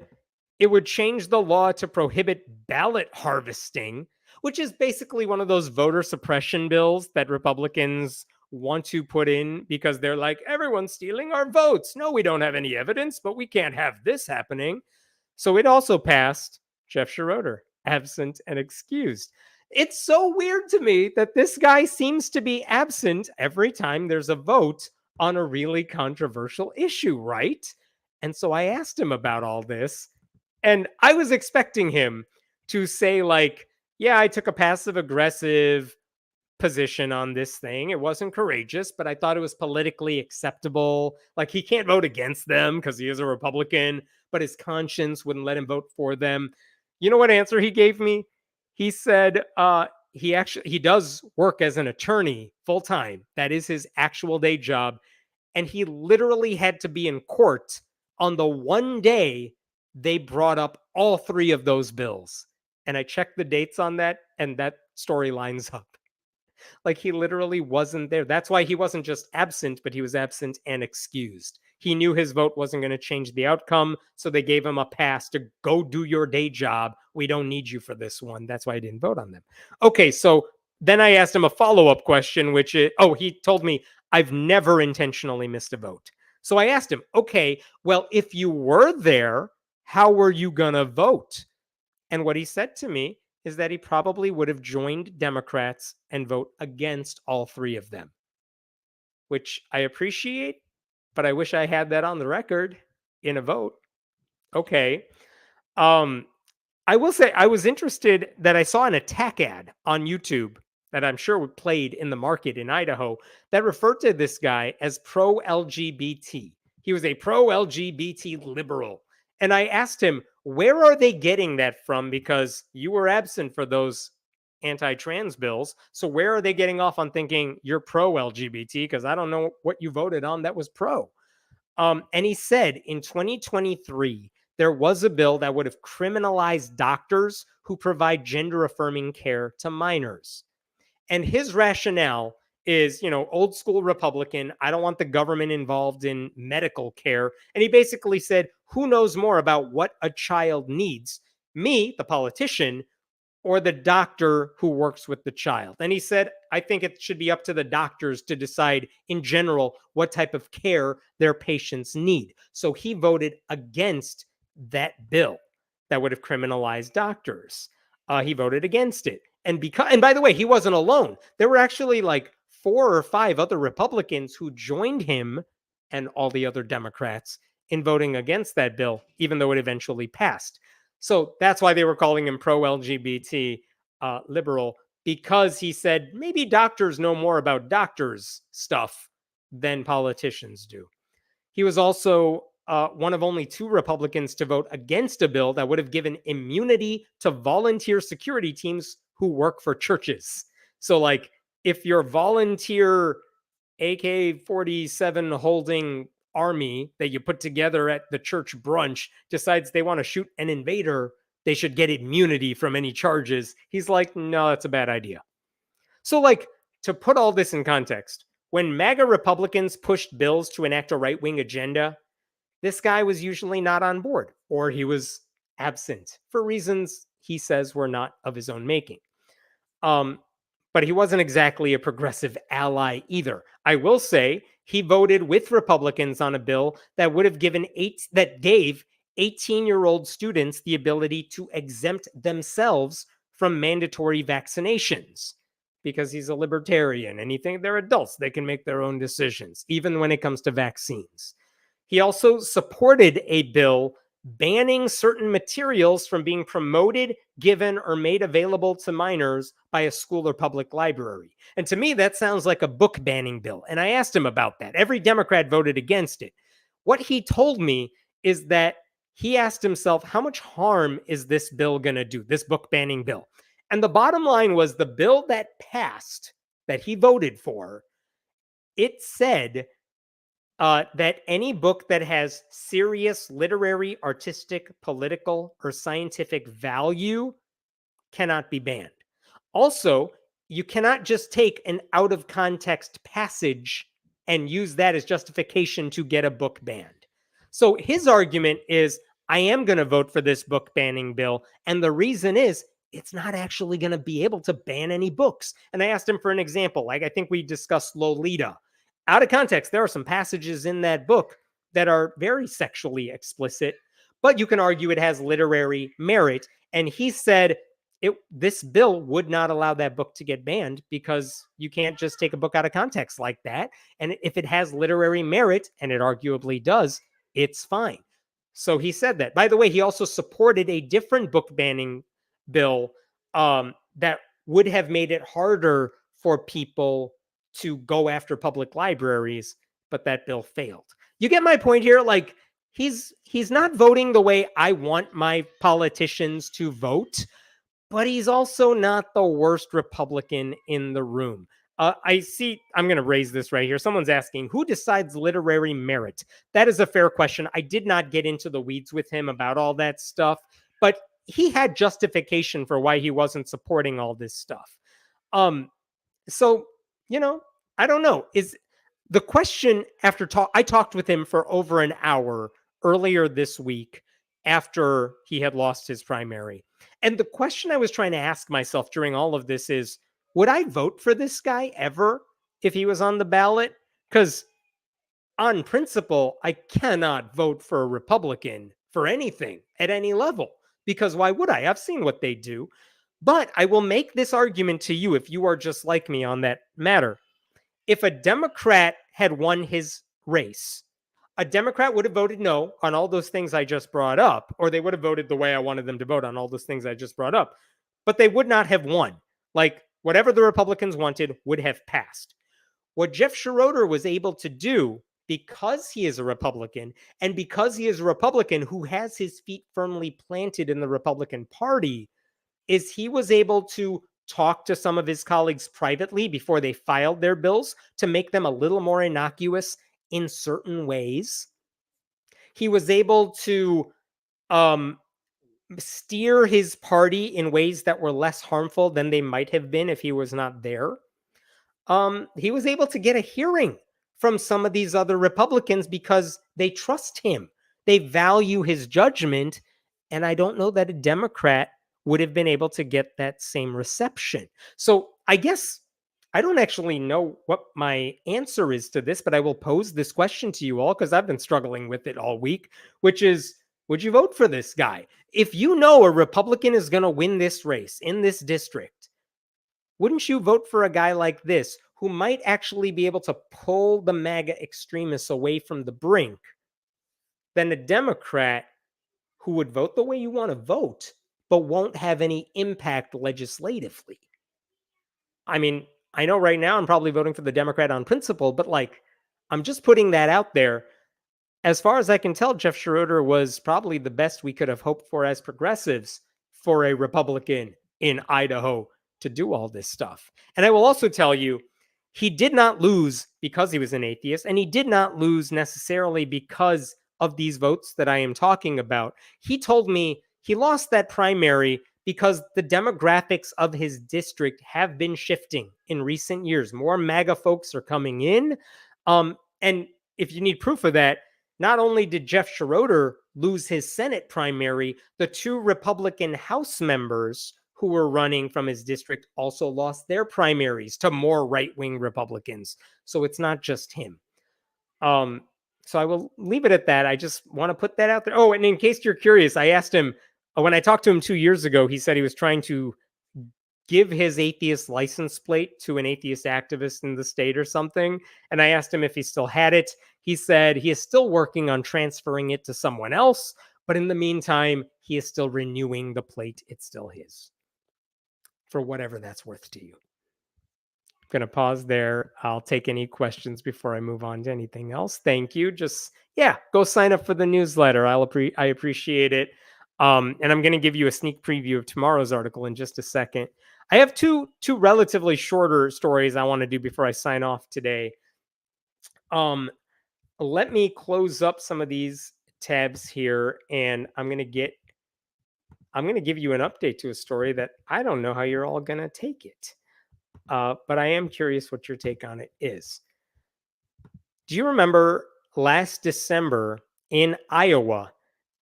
it would change the law to prohibit ballot harvesting, which is basically one of those voter suppression bills that Republicans want to put in because they're like, everyone's stealing our votes. No, we don't have any evidence, but we can't have this happening. So it also passed. Jeff Schroeder, absent and excused. It's so weird to me that this guy seems to be absent every time there's a vote on a really controversial issue, right? And so I asked him about all this, and I was expecting him to say, like, yeah, I took a passive aggressive position on this thing. It wasn't courageous, but I thought it was politically acceptable. Like, he can't vote against them because he is a Republican, but his conscience wouldn't let him vote for them. You know what answer he gave me? He said he does work as an attorney full time. That is his actual day job. And he literally had to be in court on the one day they brought up all three of those bills. And I checked the dates on that, and that story lines up. Like, he literally wasn't there. That's why he wasn't just absent, but he was absent and excused. He knew his vote wasn't going to change the outcome, so they gave him a pass to go do your day job. We don't need you for this one. That's why I didn't vote on them. Okay, so then I asked him a follow-up question, which is, he told me, I've never intentionally missed a vote. So I asked him, okay, well, if you were there, how were you going to vote? And what he said to me is that he probably would have joined Democrats and vote against all three of them, which I appreciate, but I wish I had that on the record in a vote. Okay. I will say I was interested that I saw an attack ad on YouTube that I'm sure played in the market in Idaho that referred to this guy as pro-LGBT. He was a pro-LGBT liberal. And I asked him, where are they getting that from? Because you were absent for those anti-trans bills. So where are they getting off on thinking you're pro-LGBT? Because I don't know what you voted on that was pro. And he said in 2023, there was a bill that would have criminalized doctors who provide gender-affirming care to minors. And his rationale is, old school Republican. I don't want the government involved in medical care. And he basically said, who knows more about what a child needs? Me, the politician, or the doctor who works with the child? And he said, I think it should be up to the doctors to decide in general what type of care their patients need. So he voted against that bill that would have criminalized doctors. He voted against it. And by the way, he wasn't alone. There were actually like 4 or 5 other Republicans who joined him and all the other Democrats in voting against that bill, even though it eventually passed. So that's why they were calling him pro-LGBT liberal, because he said maybe doctors know more about doctors' stuff than politicians do. He was also one of only 2 Republicans to vote against a bill that would have given immunity to volunteer security teams who work for churches. So, like, if your volunteer AK-47 holding army that you put together at the church brunch decides they want to shoot an invader, they should get immunity from any charges. He's like, no, that's a bad idea. So, like, to put all this in context, when MAGA Republicans pushed bills to enact a right-wing agenda, this guy was usually not on board, or he was absent for reasons he says were not of his own making. But he wasn't exactly a progressive ally either. I will say he voted with Republicans on a bill that would have gave 18-year-old students the ability to exempt themselves from mandatory vaccinations, because he's a libertarian and he thinks they're adults. They can make their own decisions, even when it comes to vaccines. He also supported a bill banning certain materials from being promoted, given, or made available to minors by a school or public library. And to me, that sounds like a book banning bill. And I asked him about that. Every Democrat voted against it. What he told me is that he asked himself, how much harm is this bill going to do, this book banning bill? And the bottom line was the bill that passed, that he voted for, it said that any book that has serious literary, artistic, political, or scientific value cannot be banned. Also, you cannot just take an out of context passage and use that as justification to get a book banned. So his argument is, I am going to vote for this book banning bill. And the reason is, it's not actually going to be able to ban any books. And I asked him for an example. Like, I think we discussed Lolita. Out of context, there are some passages in that book that are very sexually explicit, but you can argue it has literary merit. And he said this bill would not allow that book to get banned, because you can't just take a book out of context like that. And if it has literary merit, and it arguably does, it's fine. So he said that. By the way, he also supported a different book banning bill that would have made it harder for people to go after public libraries, but that bill failed. You get my point here? Like, he's not voting the way I want my politicians to vote, but he's also not the worst Republican in the room. I see, I'm going to raise this right here. Someone's asking, who decides literary merit? That is a fair question. I did not get into the weeds with him about all that stuff, but he had justification for why he wasn't supporting all this stuff. So, I don't know. Is the question after I talked with him for over an hour earlier this week after he had lost his primary. And the question I was trying to ask myself during all of this is, would I vote for this guy ever if he was on the ballot? Because on principle, I cannot vote for a Republican for anything at any level, because why would I? I've seen what they do. But I will make this argument to you if you are just like me on that matter. If a Democrat had won his race, a Democrat would have voted no on all those things I just brought up, or they would have voted the way I wanted them to vote on all those things I just brought up, but they would not have won. Like, whatever the Republicans wanted would have passed. What Jeff Schroeder was able to do, because he is a Republican, and because he is a Republican who has his feet firmly planted in the Republican Party, is he was able to talk to some of his colleagues privately before they filed their bills to make them a little more innocuous in certain ways. He was able to steer his party in ways that were less harmful than they might have been if he was not there. He was able to get a hearing from some of these other Republicans because they trust him. They value his judgment. And I don't know that a Democrat would have been able to get that same reception. So I guess I don't actually know what my answer is to this, but I will pose this question to you all because I've been struggling with it all week, which is, would you vote for this guy? If you know a Republican is going to win this race in this district, wouldn't you vote for a guy like this who might actually be able to pull the MAGA extremists away from the brink than a Democrat who would vote the way you want to vote, but won't have any impact legislatively. I mean, I know right now I'm probably voting for the Democrat on principle, but like, I'm just putting that out there. As far as I can tell, Jeff Schroeder was probably the best we could have hoped for as progressives for a Republican in Idaho to do all this stuff. And I will also tell you, he did not lose because he was an atheist, and he did not lose necessarily because of these votes that I am talking about. He told me he lost that primary because the demographics of his district have been shifting in recent years. More MAGA folks are coming in. And if you need proof of that, not only did Jeff Schroeder lose his Senate primary, the two Republican House members who were running from his district also lost their primaries to more right-wing Republicans. So it's not just him. So I will leave it at that. I just want to put that out there. Oh, and in case you're curious, I asked him, when I talked to him 2 years ago, he said he was trying to give his atheist license plate to an atheist activist in the state or something. And I asked him if he still had it. He said he is still working on transferring it to someone else, but in the meantime, he is still renewing the plate. It's still his, for whatever that's worth to you. I'm going to pause there. I'll take any questions before I move on to anything else. Thank you. Just, go sign up for the newsletter. I appreciate it. And I'm going to give you a sneak preview of tomorrow's article in just a second. I have two relatively shorter stories I want to do before I sign off today. Let me close up some of these tabs here, and I'm going to give you an update to a story that I don't know how you're all going to take it. But I am curious what your take on it is. Do you remember last December in Iowa,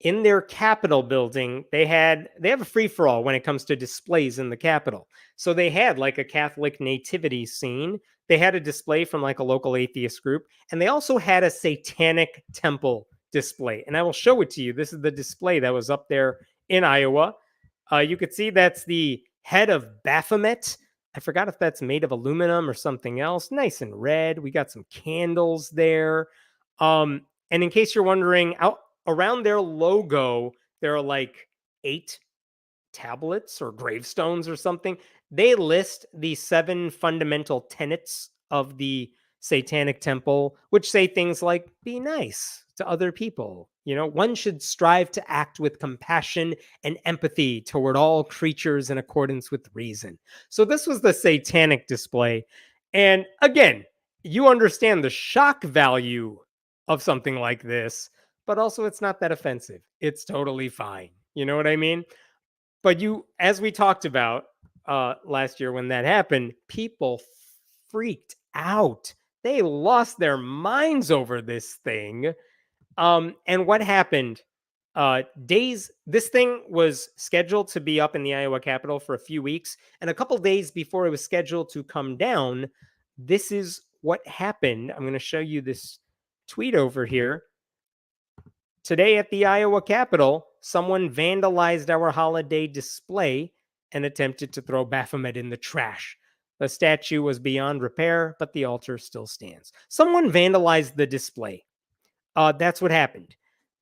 in their Capitol building, they have a free-for-all when it comes to displays in the Capitol. So they had like a Catholic nativity scene. They had a display from like a local atheist group, and they also had a Satanic Temple display. And I will show it to you. This is the display that was up there in Iowa. You could see that's the head of Baphomet. I forgot if that's made of aluminum or something else. Nice and red. We got some candles there. And in case you're wondering, out around their logo, there are like 8 tablets or gravestones or something. They list the 7 fundamental tenets of the Satanic Temple, which say things like, be nice to other people. One should strive to act with compassion and empathy toward all creatures in accordance with reason. So this was the Satanic display. And again, you understand the shock value of something like this, but also it's not that offensive. It's totally fine. You know what I mean? But as we talked about last year when that happened, people freaked out. They lost their minds over this thing. And what happened? This thing was scheduled to be up in the Iowa Capitol for a few weeks, and a couple days before it was scheduled to come down, this is what happened. I'm going to show you this tweet over here. Today at the Iowa Capitol, someone vandalized our holiday display and attempted to throw Baphomet in the trash. The statue was beyond repair, but the altar still stands. Someone vandalized the display. That's what happened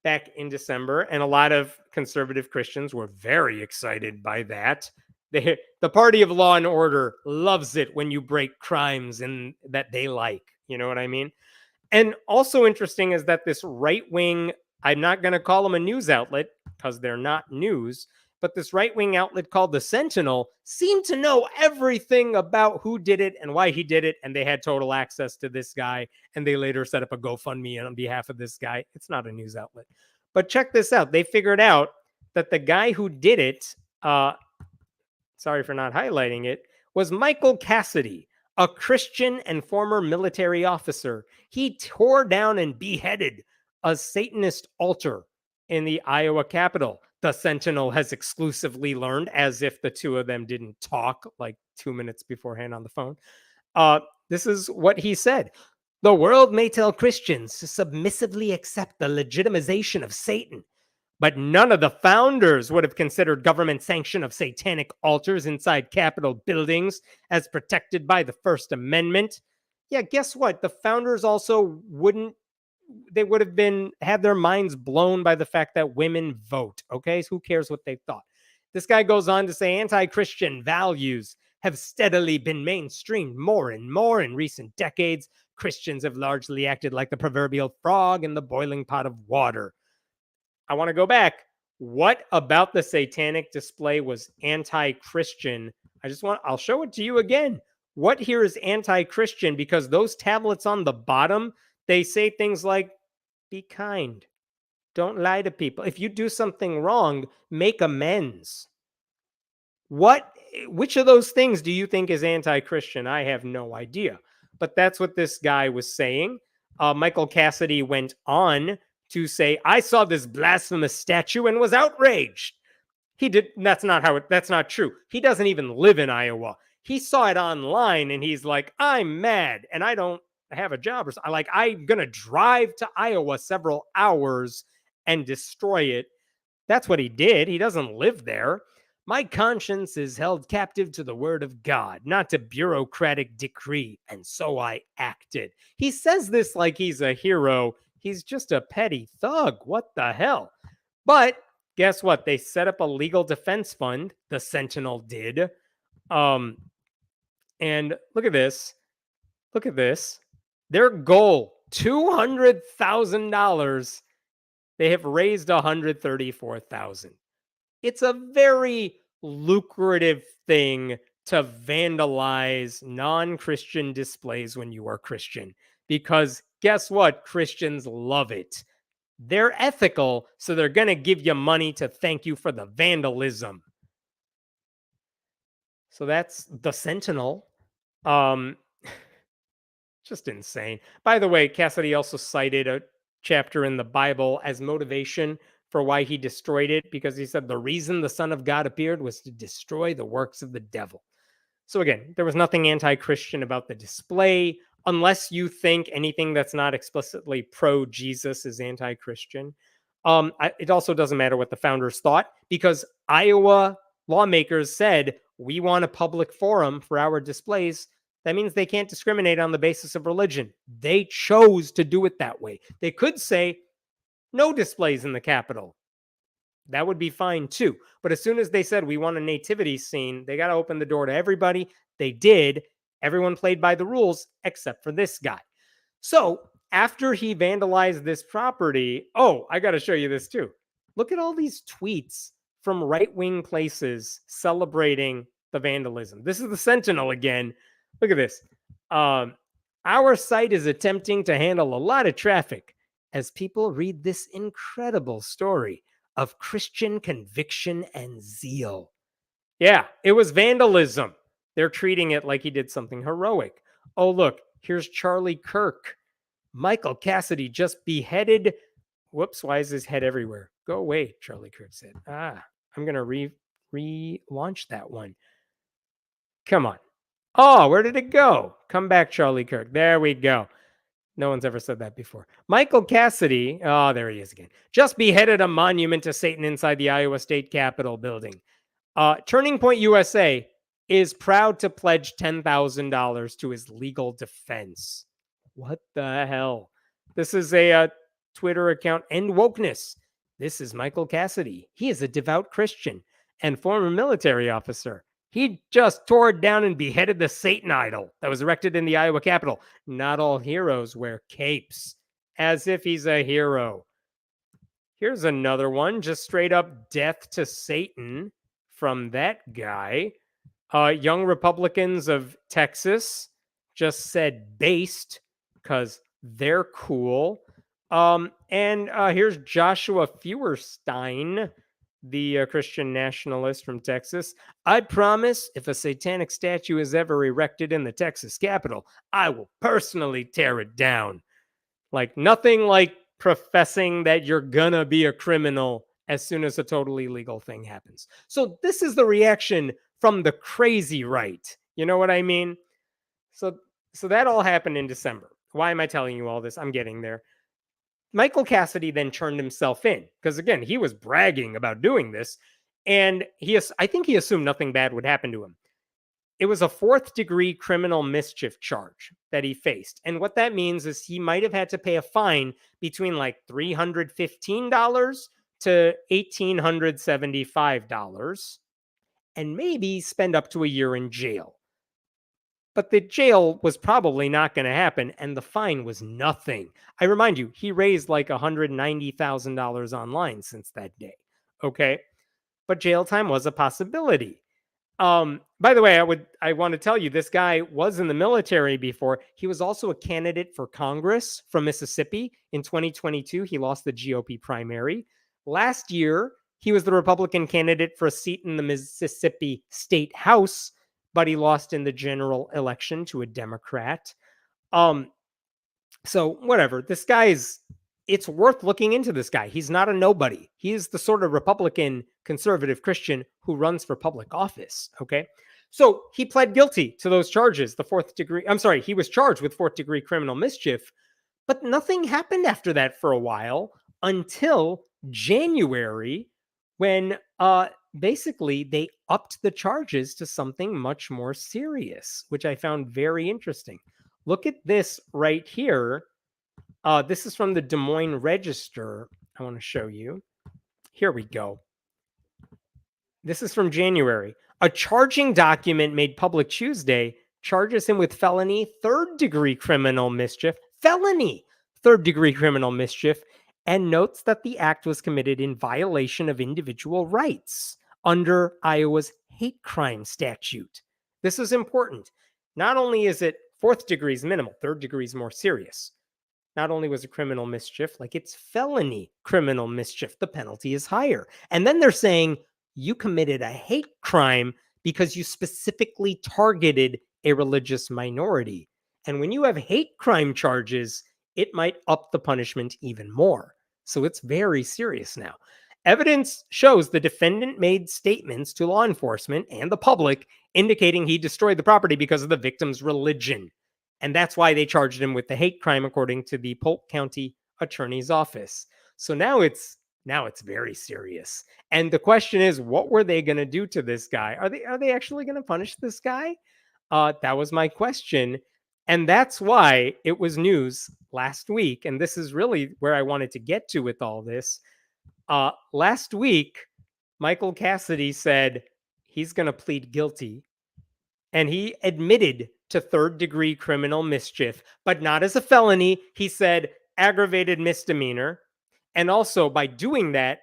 back in December, and a lot of conservative Christians were very excited by that. The party of law and order loves it when you break crimes and that they like. You know what I mean? And also interesting is that this right-wing, I'm not going to call them a news outlet because they're not news, but this right-wing outlet called the Sentinel seemed to know everything about who did it and why he did it, and they had total access to this guy, and they later set up a GoFundMe on behalf of this guy. It's not a news outlet. But check this out. They figured out that the guy who did it, sorry for not highlighting it, was Michael Cassidy, a Christian and former military officer. He tore down and beheaded a Satanist altar in the Iowa Capitol. The Sentinel has exclusively learned, as if the two of them didn't talk like 2 minutes beforehand on the phone. This is what he said. The world may tell Christians to submissively accept the legitimization of Satan, but none of the founders would have considered government sanction of satanic altars inside Capitol buildings as protected by the First Amendment. Yeah, guess what? The founders also wouldn't they would have been had their minds blown by the fact that women vote. Okay, so who cares what they thought? This guy goes on to say anti-Christian values have steadily been mainstreamed more and more in recent decades. Christians have largely acted like the proverbial frog in the boiling pot of water. I want to go back. What about the satanic display was anti-Christian? I'll show it to you again. What here is anti-Christian? Because those tablets on the bottom, they say things like, be kind. Don't lie to people. If you do something wrong, make amends. Which of those things do you think is anti-Christian? I have no idea. But that's what this guy was saying. Michael Cassidy went on to say, I saw this blasphemous statue and was outraged. That's not true. He doesn't even live in Iowa. He saw it online and he's like, I'm mad and I don't have a job. I'm going to drive to Iowa several hours and destroy it. That's what he did. He doesn't live there. My conscience is held captive to the word of God, not to bureaucratic decree, and so I acted. He says this like he's a hero. He's just a petty thug. What the hell? But guess what? They set up a legal defense fund. The Sentinel did. And look at this. Look at this. Their goal, $200,000. They have raised $134,000. It's a very lucrative thing to vandalize non-Christian displays when you are Christian. Because guess what? Christians love it. They're ethical, so they're going to give you money to thank you for the vandalism. So that's the Sentinel. Just insane. By the way, Cassidy also cited a chapter in the Bible as motivation for why he destroyed it, because he said the reason the Son of God appeared was to destroy the works of the devil. So again, there was nothing anti-Christian about the display, unless you think anything that's not explicitly pro-Jesus is anti-Christian. It also doesn't matter what the founders thought, because Iowa lawmakers said, we want a public forum for our displays. That means they can't discriminate on the basis of religion. They chose to do it that way. They could say, no displays in the Capitol. That would be fine too. But as soon as they said we want a nativity scene, they got to open the door to everybody. They did. Everyone played by the rules except for this guy. So after he vandalized this property, I got to show you this too. Look at all these tweets from right-wing places celebrating the vandalism. This is the Sentinel again. Look at this. Our site is attempting to handle a lot of traffic as people read this incredible story of Christian conviction and zeal. Yeah, it was vandalism. They're treating it like he did something heroic. Oh, look, here's Charlie Kirk. Michael Cassidy just beheaded. Whoops, why is his head everywhere? Go away, Charlie Kirk said. I'm going to relaunch that one. Come on. Oh, where did it go? Come back, Charlie Kirk. There we go. No one's ever said that before. Michael Cassidy, there he is again, just beheaded a monument to Satan inside the Iowa State Capitol building. Turning Point USA is proud to pledge $10,000 to his legal defense. What the hell? This is a Twitter account, End Wokeness. This is Michael Cassidy. He is a devout Christian and former military officer. He just tore down and beheaded the Satan idol that was erected in the Iowa Capitol. Not all heroes wear capes, as if he's a hero. Here's another one, just straight up death to Satan from that guy. Young Republicans of Texas just said based because they're cool. And here's Joshua Feuerstein, the Christian nationalist from Texas. I promise if a satanic statue is ever erected in the Texas Capitol, I will personally tear it down. Like nothing like professing that you're gonna be a criminal as soon as a totally legal thing happens. So this is the reaction from the crazy right. You know what I mean? So that all happened in December. Why am I telling you all this? I'm getting there. Michael Cassidy then turned himself in because, again, he was bragging about doing this. And I think he assumed nothing bad would happen to him. It was a fourth-degree criminal mischief charge that he faced. And what that means is he might have had to pay a fine between like $315 to $1,875 and maybe spend up to a year in jail. But the jail was probably not going to happen, and the fine was nothing. I remind you, he raised like $190,000 online since that day. Okay. But jail time was a possibility. By the way, I want to tell you this guy was in the military before. He was also a candidate for Congress from Mississippi in 2022. He lost the GOP primary. Last year, he was the Republican candidate for a seat in the Mississippi State House, but he lost in the general election to a Democrat. Um, so whatever. This guy's it's worth looking into this guy. He's not a nobody. He is the sort of Republican conservative Christian who runs for public office. Okay. So he pled guilty to those charges. He was charged with fourth degree criminal mischief, but nothing happened after that for a while until January when basically they upped the charges to something much more serious, which I found very interesting. Look at this right here. This is from the Des Moines Register. I want to show you. Here we go. This is from January. A charging document made public Tuesday charges him with felony third-degree criminal mischief, and notes that the act was committed in violation of individual rights under Iowa's hate crime statute. This is important. Not only is it fourth degree is minimal, third degree is more serious. Not only was it criminal mischief, like it's felony criminal mischief. The penalty is higher. And then they're saying you committed a hate crime because you specifically targeted a religious minority. And when you have hate crime charges, it might up the punishment even more. So it's very serious now. Evidence shows the defendant made statements to law enforcement and the public indicating he destroyed the property because of the victim's religion. And that's why they charged him with the hate crime, according to the Polk County Attorney's Office. So now it's very serious. And the question is, what were they going to do to this guy? Are they actually going to punish this guy? That was my question. And that's why it was news last week. And this is really where I wanted to get to with all this. Last week, Michael Cassidy said he's going to plead guilty. And he admitted to third-degree criminal mischief, but not as a felony. He said aggravated misdemeanor. And also by doing that,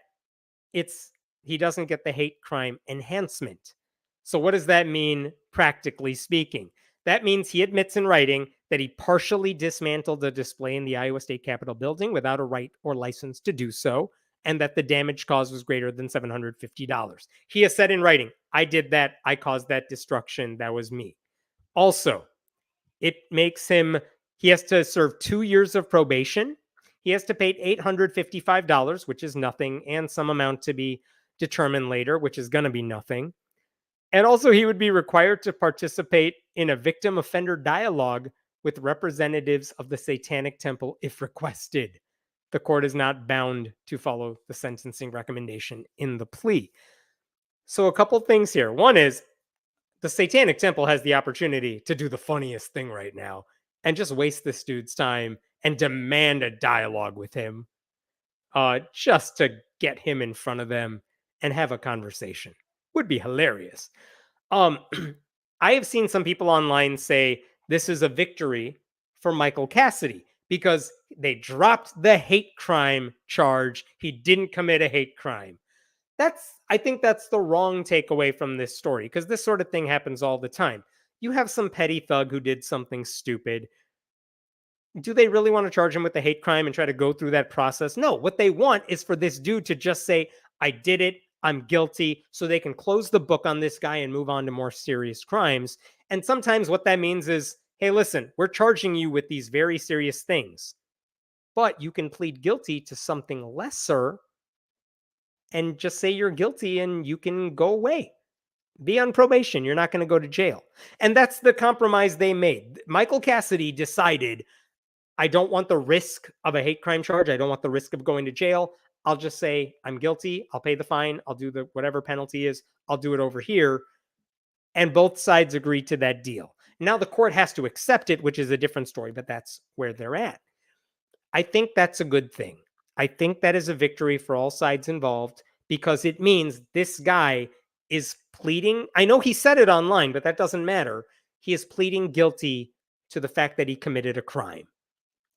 he doesn't get the hate crime enhancement. So what does that mean practically speaking? That means he admits in writing that he partially dismantled the display in the Iowa State Capitol building without a right or license to do so, and that the damage caused was greater than $750. He has said in writing, I did that. I caused that destruction. That was me. Also, it makes him, he has to serve 2 years of probation. He has to pay $855, which is nothing, and some amount to be determined later, which is going to be nothing. And also, he would be required to participate in a victim offender dialogue with representatives of the Satanic Temple if requested. The court is not bound to follow the sentencing recommendation in the plea. So a couple things here. One is the Satanic Temple has the opportunity to do the funniest thing right now and just waste this dude's time and demand a dialogue with him just to get him in front of them and have a conversation. Would be hilarious. I have seen some people online say this is a victory for Michael Cassidy because they dropped the hate crime charge. He didn't commit a hate crime. I think that's the wrong takeaway from this story because this sort of thing happens all the time. You have some petty thug who did something stupid. Do they really want to charge him with the hate crime and try to go through that process? No, what they want is for this dude to just say, I did it, I'm guilty, so they can close the book on this guy and move on to more serious crimes. And sometimes what that means is, hey, listen, we're charging you with these very serious things, but you can plead guilty to something lesser and just say you're guilty and you can go away. Be on probation. You're not going to go to jail. And that's the compromise they made. Michael Cassidy decided, I don't want the risk of a hate crime charge. I don't want the risk of going to jail. I'll just say I'm guilty. I'll pay the fine. I'll do the whatever penalty is. I'll do it over here. And both sides agree to that deal. Now the court has to accept it, which is a different story, but that's where they're at. I think that's a good thing. I think that is a victory for all sides involved because it means this guy is pleading. I know he said it online, but that doesn't matter. He is pleading guilty to the fact that he committed a crime.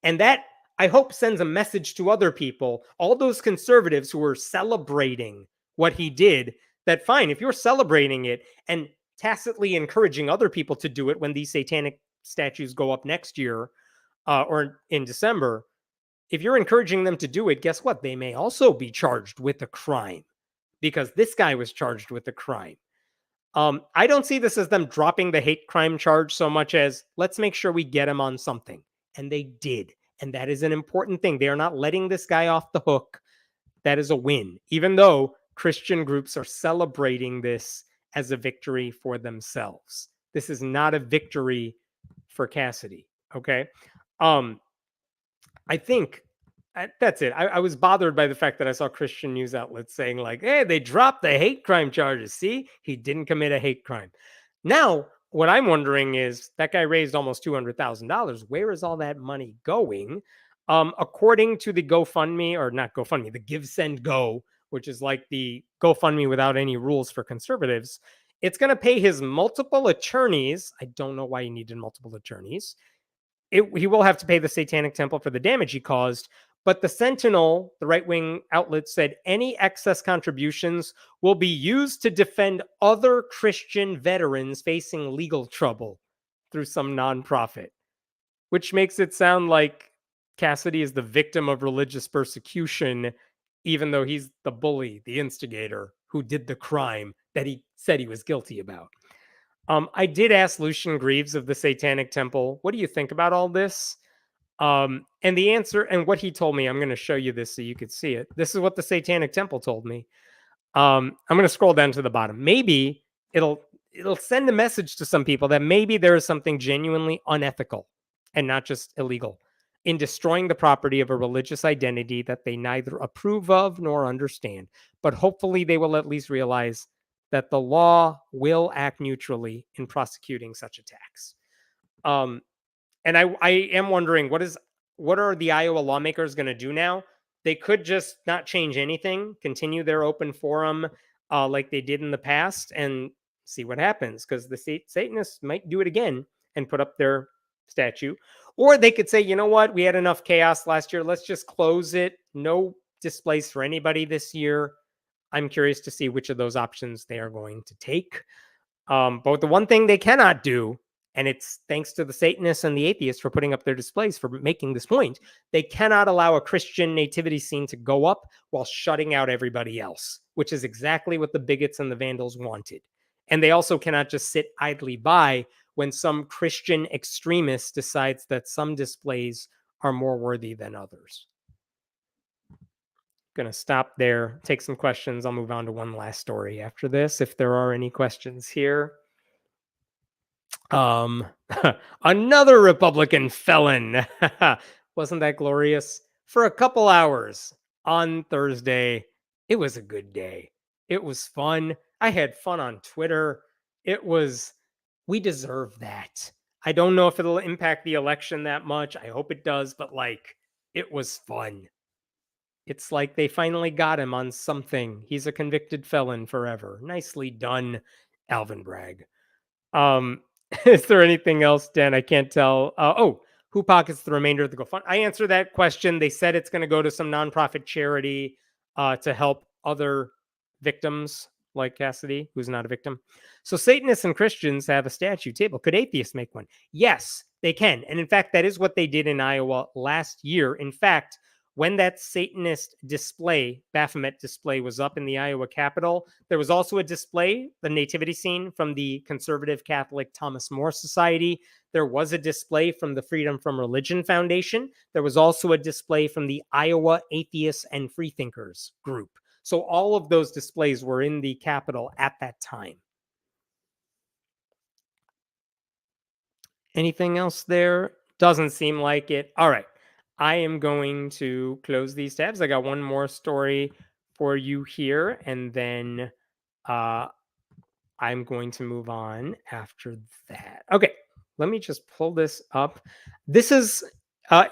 And that, I hope, sends a message to other people, all those conservatives who are celebrating what he did, that fine, if you're celebrating it and tacitly encouraging other people to do it when these satanic statues go up next year or in December, if you're encouraging them to do it, guess what? They may also be charged with a crime because this guy was charged with a crime. I don't see this as them dropping the hate crime charge so much as let's make sure we get him on something. And they did. And that is an important thing. They are not letting this guy off the hook. That is a win, even though Christian groups are celebrating this as a victory for themselves. This is not a victory for Cassidy. Okay. I think that's it. I was bothered by the fact that I saw Christian news outlets saying, like, hey, they dropped the hate crime charges. See, he didn't commit a hate crime. Now, what I'm wondering is that guy raised almost $200,000. Where is all that money going? According to the GoFundMe, or not GoFundMe, the Give Send Go, which is like the GoFundMe without any rules for conservatives, it's going to pay his multiple attorneys. I don't know why he needed multiple attorneys. He will have to pay the Satanic Temple for the damage he caused. But the Sentinel, the right-wing outlet, said any excess contributions will be used to defend other Christian veterans facing legal trouble through some nonprofit, which makes it sound like Cassidy is the victim of religious persecution, even though he's the bully, the instigator, who did the crime that he said he was guilty about. I did ask Lucian Greaves of the Satanic Temple, what do you think about all this? And the answer, and what he told me, I'm going to show you this so you could see it. This is what the Satanic Temple told me. I'm going to scroll down to the bottom. Maybe it'll send a message to some people that maybe there is something genuinely unethical and not just illegal in destroying the property of a religious identity that they neither approve of nor understand. But hopefully they will at least realize that the law will act neutrally in prosecuting such attacks. And I am wondering what are the Iowa lawmakers going to do now? They could just not change anything, continue their open forum like they did in the past, and see what happens. Because the Satanists might do it again and put up their statue, or they could say, you know what, we had enough chaos last year. Let's just close it. No displays for anybody this year. I'm curious to see which of those options they are going to take. But the one thing they cannot do, and it's thanks to the Satanists and the atheists for putting up their displays for making this point, they cannot allow a Christian nativity scene to go up while shutting out everybody else, which is exactly what the bigots and the vandals wanted. And they also cannot just sit idly by when some Christian extremist decides that some displays are more worthy than others. Going to stop there, take some questions. I'll move on to one last story after this, if there are any questions here. Another Republican felon. Wasn't that glorious? For a couple hours on Thursday. It was a good day. It was fun. I had fun on Twitter. We deserve that. I don't know if it'll impact the election that much. I hope it does, but like, it was fun. It's like they finally got him on something. He's a convicted felon forever. Nicely done, Alvin Bragg. Is there anything else, Dan? I can't tell. Who pockets the remainder of the GoFundMe? I answered that question. They said it's going to go to some nonprofit charity to help other victims like Cassidy, who's not a victim. So Satanists and Christians have a statue table. Could atheists make one? Yes, they can. And in fact, that is what they did in Iowa last year. In fact, when that Satanist display, Baphomet display, was up in the Iowa Capitol, there was also a display, the nativity scene from the conservative Catholic Thomas More Society. There was a display from the Freedom from Religion Foundation. There was also a display from the Iowa Atheists and Freethinkers group. So all of those displays were in the Capitol at that time. Anything else there? Doesn't seem like it. All right. I am going to close these tabs. I got one more story for you here, and then I'm going to move on after that. Okay, let me just pull this up. This is,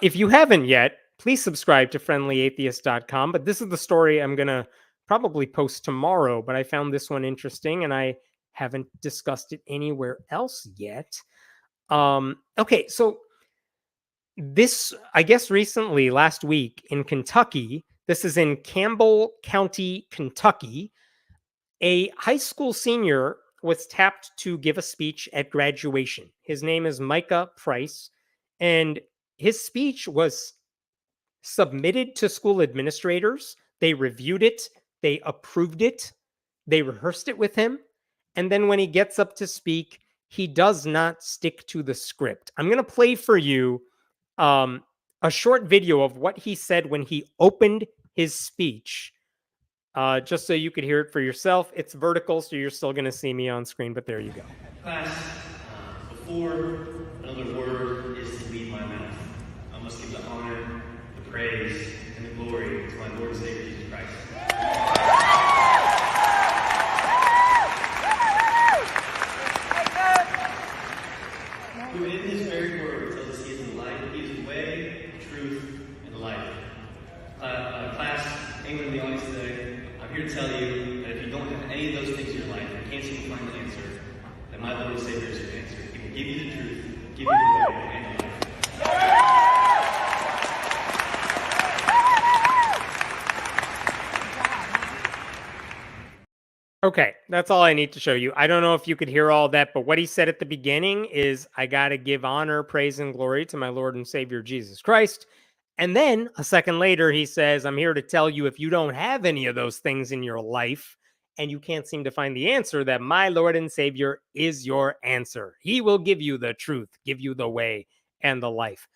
if you haven't yet, please subscribe to friendlyatheist.com. But this is the story I'm going to probably post tomorrow. But I found this one interesting and I haven't discussed it anywhere else yet. Okay, so this, I guess recently, last week in Kentucky, this is in Campbell County, Kentucky, a high school senior was tapped to give a speech at graduation. His name is Micah Price, and his speech was submitted to school administrators. They reviewed it, they approved it, they rehearsed it with him. And then when he gets up to speak, he does not stick to the script. I'm going to play for you um, a short video of what he said when he opened his speech, just so you could hear it for yourself. It's vertical, so you're still going to see me on screen, but there you go. Class, before another word is to leave my mouth, I must give the honor, the praise, and the glory to my Lord and Savior Jesus Christ. Who in his very word tells us he is the light, he is the way, the truth, and the life. Class, anyone in the audience today, I'm here to tell you that if you don't have any of those things in your life, you can't seem to find the answer, that my Lord and Savior is your answer. He will give you the truth, give you the way, and the life. Okay, that's all I need to show you. I don't know if you could hear all that, but what he said at the beginning is, I got to give honor, praise, and glory to my Lord and Savior Jesus Christ. And then a second later, he says, I'm here to tell you if you don't have any of those things in your life and you can't seem to find the answer, that my Lord and Savior is your answer. He will give you the truth, give you the way and the life,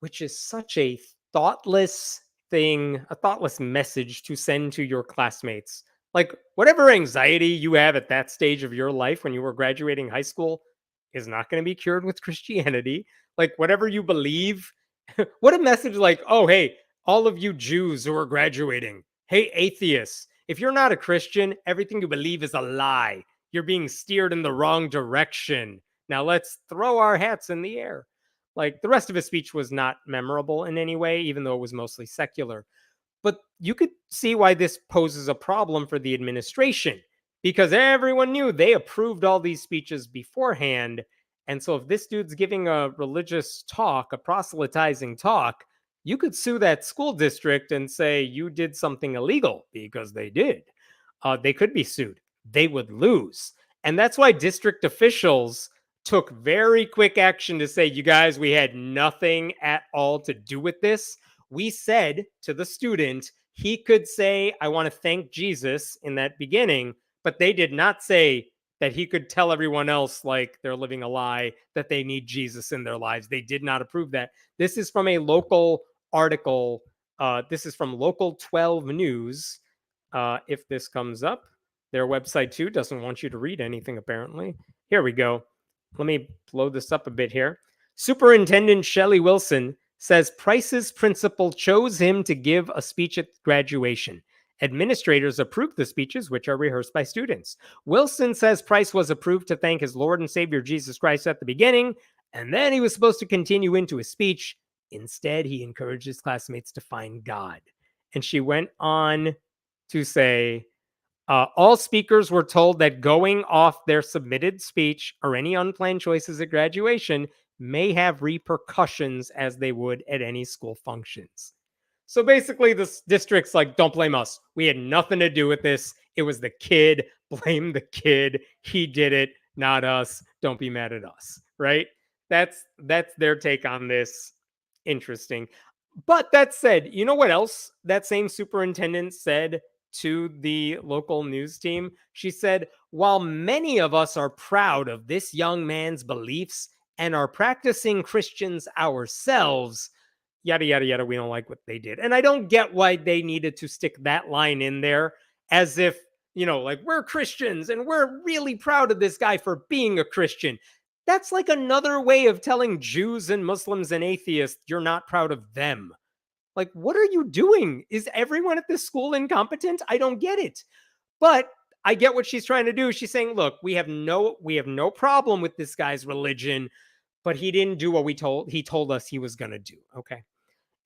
which is such a thoughtless thing, a thoughtless message to send to your classmates. Like, whatever anxiety you have at that stage of your life when you were graduating high school is not going to be cured with Christianity. Like, whatever you believe, what a message like, oh, hey, all of you Jews who are graduating, hey, atheists, if you're not a Christian, everything you believe is a lie. You're being steered in the wrong direction. Now let's throw our hats in the air. Like, the rest of his speech was not memorable in any way, even though it was mostly secular. But you could see why this poses a problem for the administration, because everyone knew they approved all these speeches beforehand. And so if this dude's giving a religious talk, a proselytizing talk, you could sue that school district and say you did something illegal, because they did. They could be sued. They would lose. And that's why district officials took very quick action to say, you guys, we had nothing at all to do with this. We said to the student, he could say, I want to thank Jesus in that beginning, but they did not say that he could tell everyone else, like they're living a lie, that they need Jesus in their lives. They did not approve that. This is from a local article. This is from Local 12 News. If this comes up, their website too doesn't want you to read anything, apparently. Here we go. Let me blow this up a bit here. Superintendent Shelley Wilson says Price's principal chose him to give a speech at graduation. Administrators approved the speeches, which are rehearsed by students. Wilson says Price was approved to thank his Lord and Savior Jesus Christ at the beginning, and then he was supposed to continue into his speech. Instead, he encouraged his classmates to find God. And she went on to say, all speakers were told that going off their submitted speech or any unplanned choices at graduation may have repercussions as they would at any school functions. So basically, the district's like, don't blame us. We had nothing to do with this. It was the kid. Blame the kid. He did it, not us. Don't be mad at us, right? That's their take on this. Interesting. But that said, you know what else that same superintendent said to the local news team? She said, while many of us are proud of this young man's beliefs and are practicing Christians ourselves, yada, yada, yada, we don't like what they did. And I don't get why they needed to stick that line in there as if, you know, like, we're Christians and we're really proud of this guy for being a Christian. That's like another way of telling Jews and Muslims and atheists you're not proud of them. Like, what are you doing? Is everyone at this school incompetent? I don't get it. But I get what she's trying to do. She's saying, look, we have no problem with this guy's religion, but he didn't do what he told us he was going to do. Okay.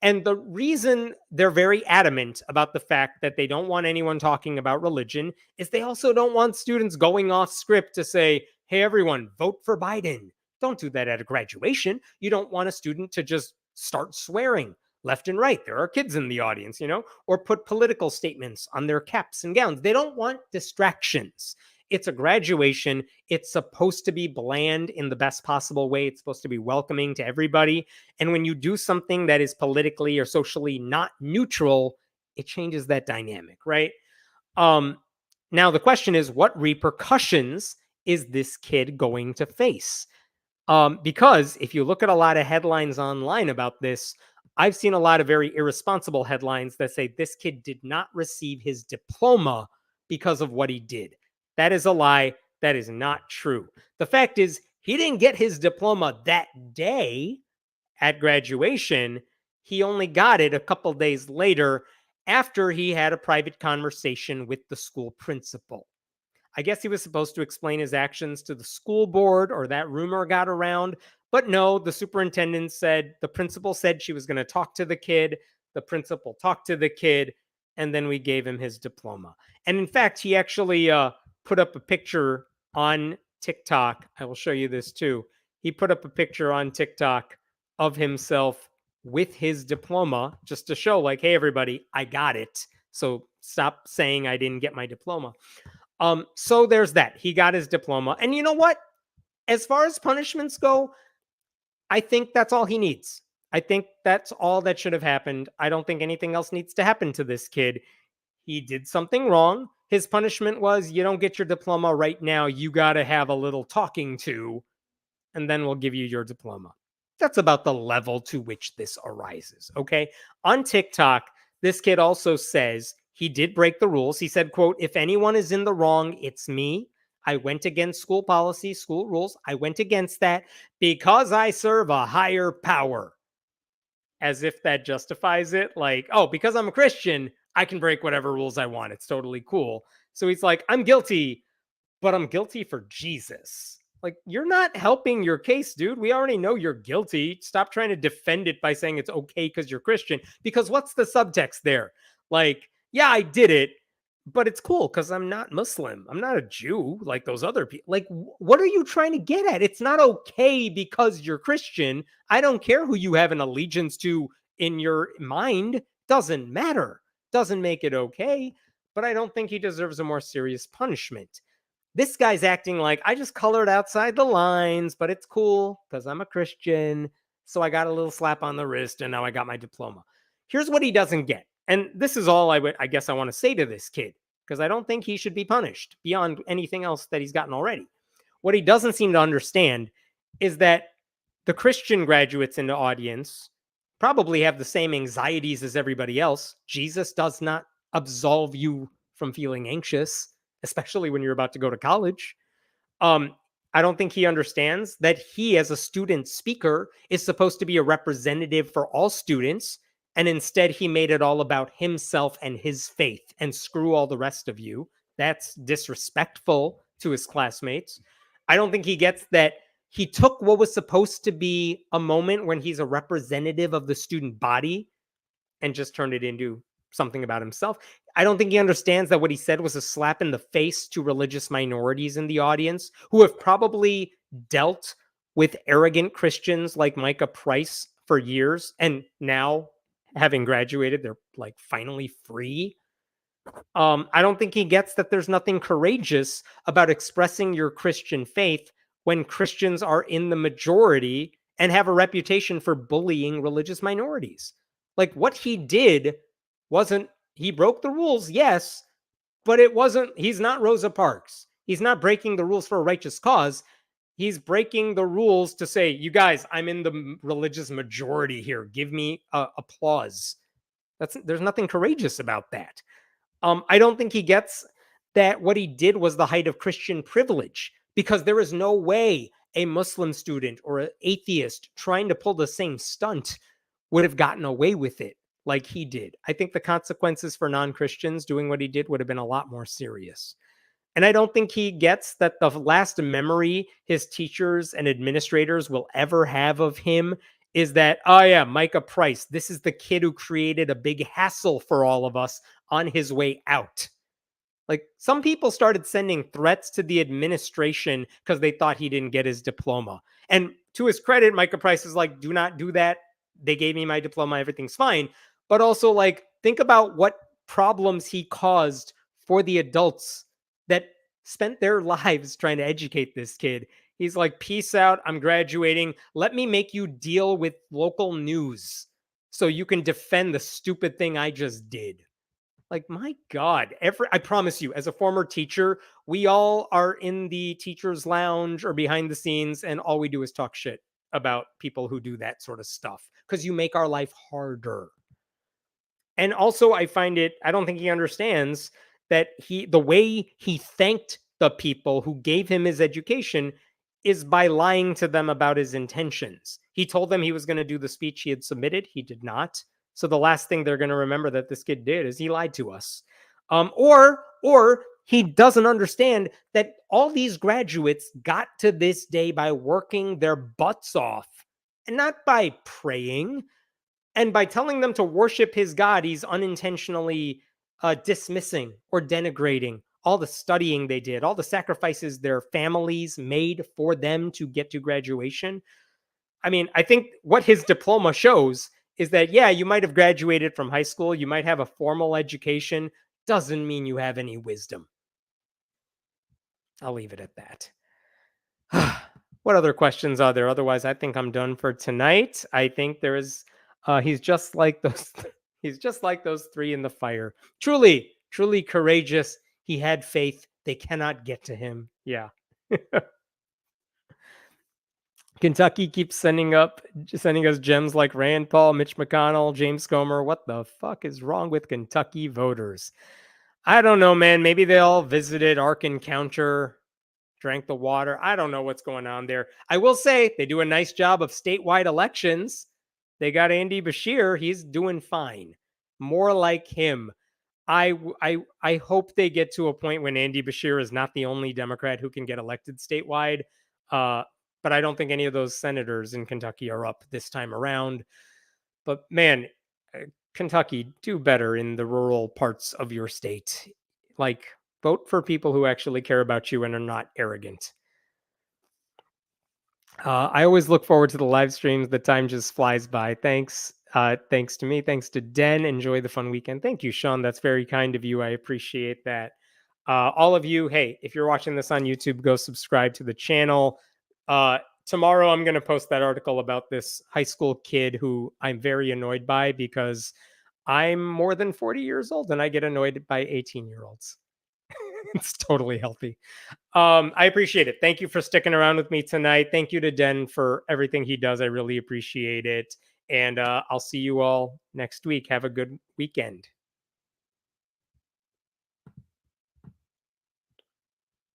And the reason they're very adamant about the fact that they don't want anyone talking about religion is they also don't want students going off script to say, hey, everyone, vote for Biden. Don't do that at a graduation. You don't want a student to just start swearing left and right. There are kids in the audience, or put political statements on their caps and gowns. They don't want distractions. It's a graduation. It's supposed to be bland in the best possible way. It's supposed to be welcoming to everybody. And when you do something that is politically or socially not neutral, it changes that dynamic, right? Now, the question is, what repercussions is this kid going to face? Because if you look at a lot of headlines online about this, I've seen a lot of very irresponsible headlines that say this kid did not receive his diploma because of what he did. That is a lie. That is not true. The fact is, he didn't get his diploma that day at graduation. He only got it a couple days later after he had a private conversation with the school principal. I guess he was supposed to explain his actions to the school board, or that rumor got around. But no, the superintendent said, the principal said she was going to talk to the kid. The principal talked to the kid, and then we gave him his diploma. And in fact, he actually put up a picture on TikTok. I will show you this too. He put up a picture on TikTok of himself with his diploma just to show, like, hey, everybody, I got it. So stop saying I didn't get my diploma. So there's that. He got his diploma. And you know what? As far as punishments go, I think that's all he needs. I think that's all that should have happened. I don't think anything else needs to happen to this kid. He did something wrong. His punishment was, you don't get your diploma right now. You got to have a little talking to, and then we'll give you your diploma. That's about the level to which this arises. Okay. On TikTok, this kid also says he did break the rules. He said, quote, if anyone is in the wrong, it's me. I went against school policy, school rules. I went against that because I serve a higher power. As if that justifies it. Like, oh, because I'm a Christian, I can break whatever rules I want. It's totally cool. So he's like, I'm guilty, but I'm guilty for Jesus. Like, you're not helping your case, dude. We already know you're guilty. Stop trying to defend it by saying it's okay because you're Christian. Because what's the subtext there? Like, yeah, I did it, but it's cool because I'm not Muslim. I'm not a Jew like those other people. Like, what are you trying to get at? It's not okay because you're Christian. I don't care who you have an allegiance to in your mind. Doesn't matter. Doesn't make it okay. But I don't think he deserves a more serious punishment. This guy's acting like, I just colored outside the lines, but it's cool because I'm a Christian. So I got a little slap on the wrist and now I got my diploma. Here's what he doesn't get. And this is all I guess I want to say to this kid, because I don't think he should be punished beyond anything else that he's gotten already. What he doesn't seem to understand is that the Christian graduates in the audience probably have the same anxieties as everybody else. Jesus does not absolve you from feeling anxious, especially when you're about to go to college. I don't think he understands that he, as a student speaker, is supposed to be a representative for all students. And instead, he made it all about himself and his faith and screw all the rest of you. That's disrespectful to his classmates. I don't think he gets that he took what was supposed to be a moment when he's a representative of the student body and just turned it into something about himself. I don't think he understands that what he said was a slap in the face to religious minorities in the audience who have probably dealt with arrogant Christians like Micah Price for years. And now, having graduated, they're like finally free. I don't think he gets that there's nothing courageous about expressing your Christian faith when Christians are in the majority and have a reputation for bullying religious minorities. Like, what he did wasn't, he broke the rules, yes, but it wasn't, he's not Rosa Parks. He's not breaking the rules for a righteous cause. He's breaking the rules to say, you guys, I'm in the religious majority here. Give me applause. There's nothing courageous about that. I don't think he gets that what he did was the height of Christian privilege, because there is no way a Muslim student or an atheist trying to pull the same stunt would have gotten away with it like he did. I think the consequences for non-Christians doing what he did would have been a lot more serious. And I don't think he gets that the last memory his teachers and administrators will ever have of him is that, oh yeah, Micah Price, this is the kid who created a big hassle for all of us on his way out. Like, some people started sending threats to the administration because they thought he didn't get his diploma. And to his credit, Micah Price is like, do not do that. They gave me my diploma. Everything's fine. But also, like, think about what problems he caused for the adults that spent their lives trying to educate this kid. He's like, peace out. I'm graduating. Let me make you deal with local news so you can defend the stupid thing I just did. Like, my God, I promise you, as a former teacher, we all are in the teacher's lounge or behind the scenes, and all we do is talk shit about people who do that sort of stuff because you make our life harder. And also, I don't think he understands that the way he thanked the people who gave him his education is by lying to them about his intentions. He told them he was going to do the speech he had submitted. He did not. So the last thing they're going to remember that this kid did is he lied to us. Or he doesn't understand that all these graduates got to this day by working their butts off and not by praying. And by telling them to worship his God, he's unintentionally dismissing or denigrating all the studying they did, all the sacrifices their families made for them to get to graduation. I mean, I think what his diploma shows is that, yeah, you might have graduated from high school, you might have a formal education, doesn't mean you have any wisdom. I'll leave it at that. What other questions are there? Otherwise, I think I'm done for tonight. I think there is. He's just like those. He's just like those three in the fire. Truly, truly courageous. He had faith. They cannot get to him. Yeah. Kentucky keeps sending us gems like Rand Paul, Mitch McConnell, James Comer. What the fuck is wrong with Kentucky voters? I don't know, man. Maybe they all visited Ark Encounter, drank the water. I don't know what's going on there. I will say they do a nice job of statewide elections. They got Andy Bashir. He's doing fine. More like him. I hope they get to a point when Andy Bashir is not the only Democrat who can get elected statewide. But I don't think any of those senators in Kentucky are up this time around. But man, Kentucky, do better in the rural parts of your state. Like, vote for people who actually care about you and are not arrogant. I always look forward to the live streams. The time just flies by. Thanks. Thanks to me. Thanks to Den. Enjoy the fun weekend. Thank you, Sean. That's very kind of you. I appreciate that. All of you, hey, if you're watching this on YouTube, go subscribe to the channel. Tomorrow, I'm going to post that article about this high school kid who I'm very annoyed by because I'm more than 40 years old and I get annoyed by 18-year-olds. It's totally healthy. I appreciate it. Thank you for sticking around with me tonight. Thank you to Den for everything he does. I really appreciate it. And I'll see you all next week. Have a good weekend.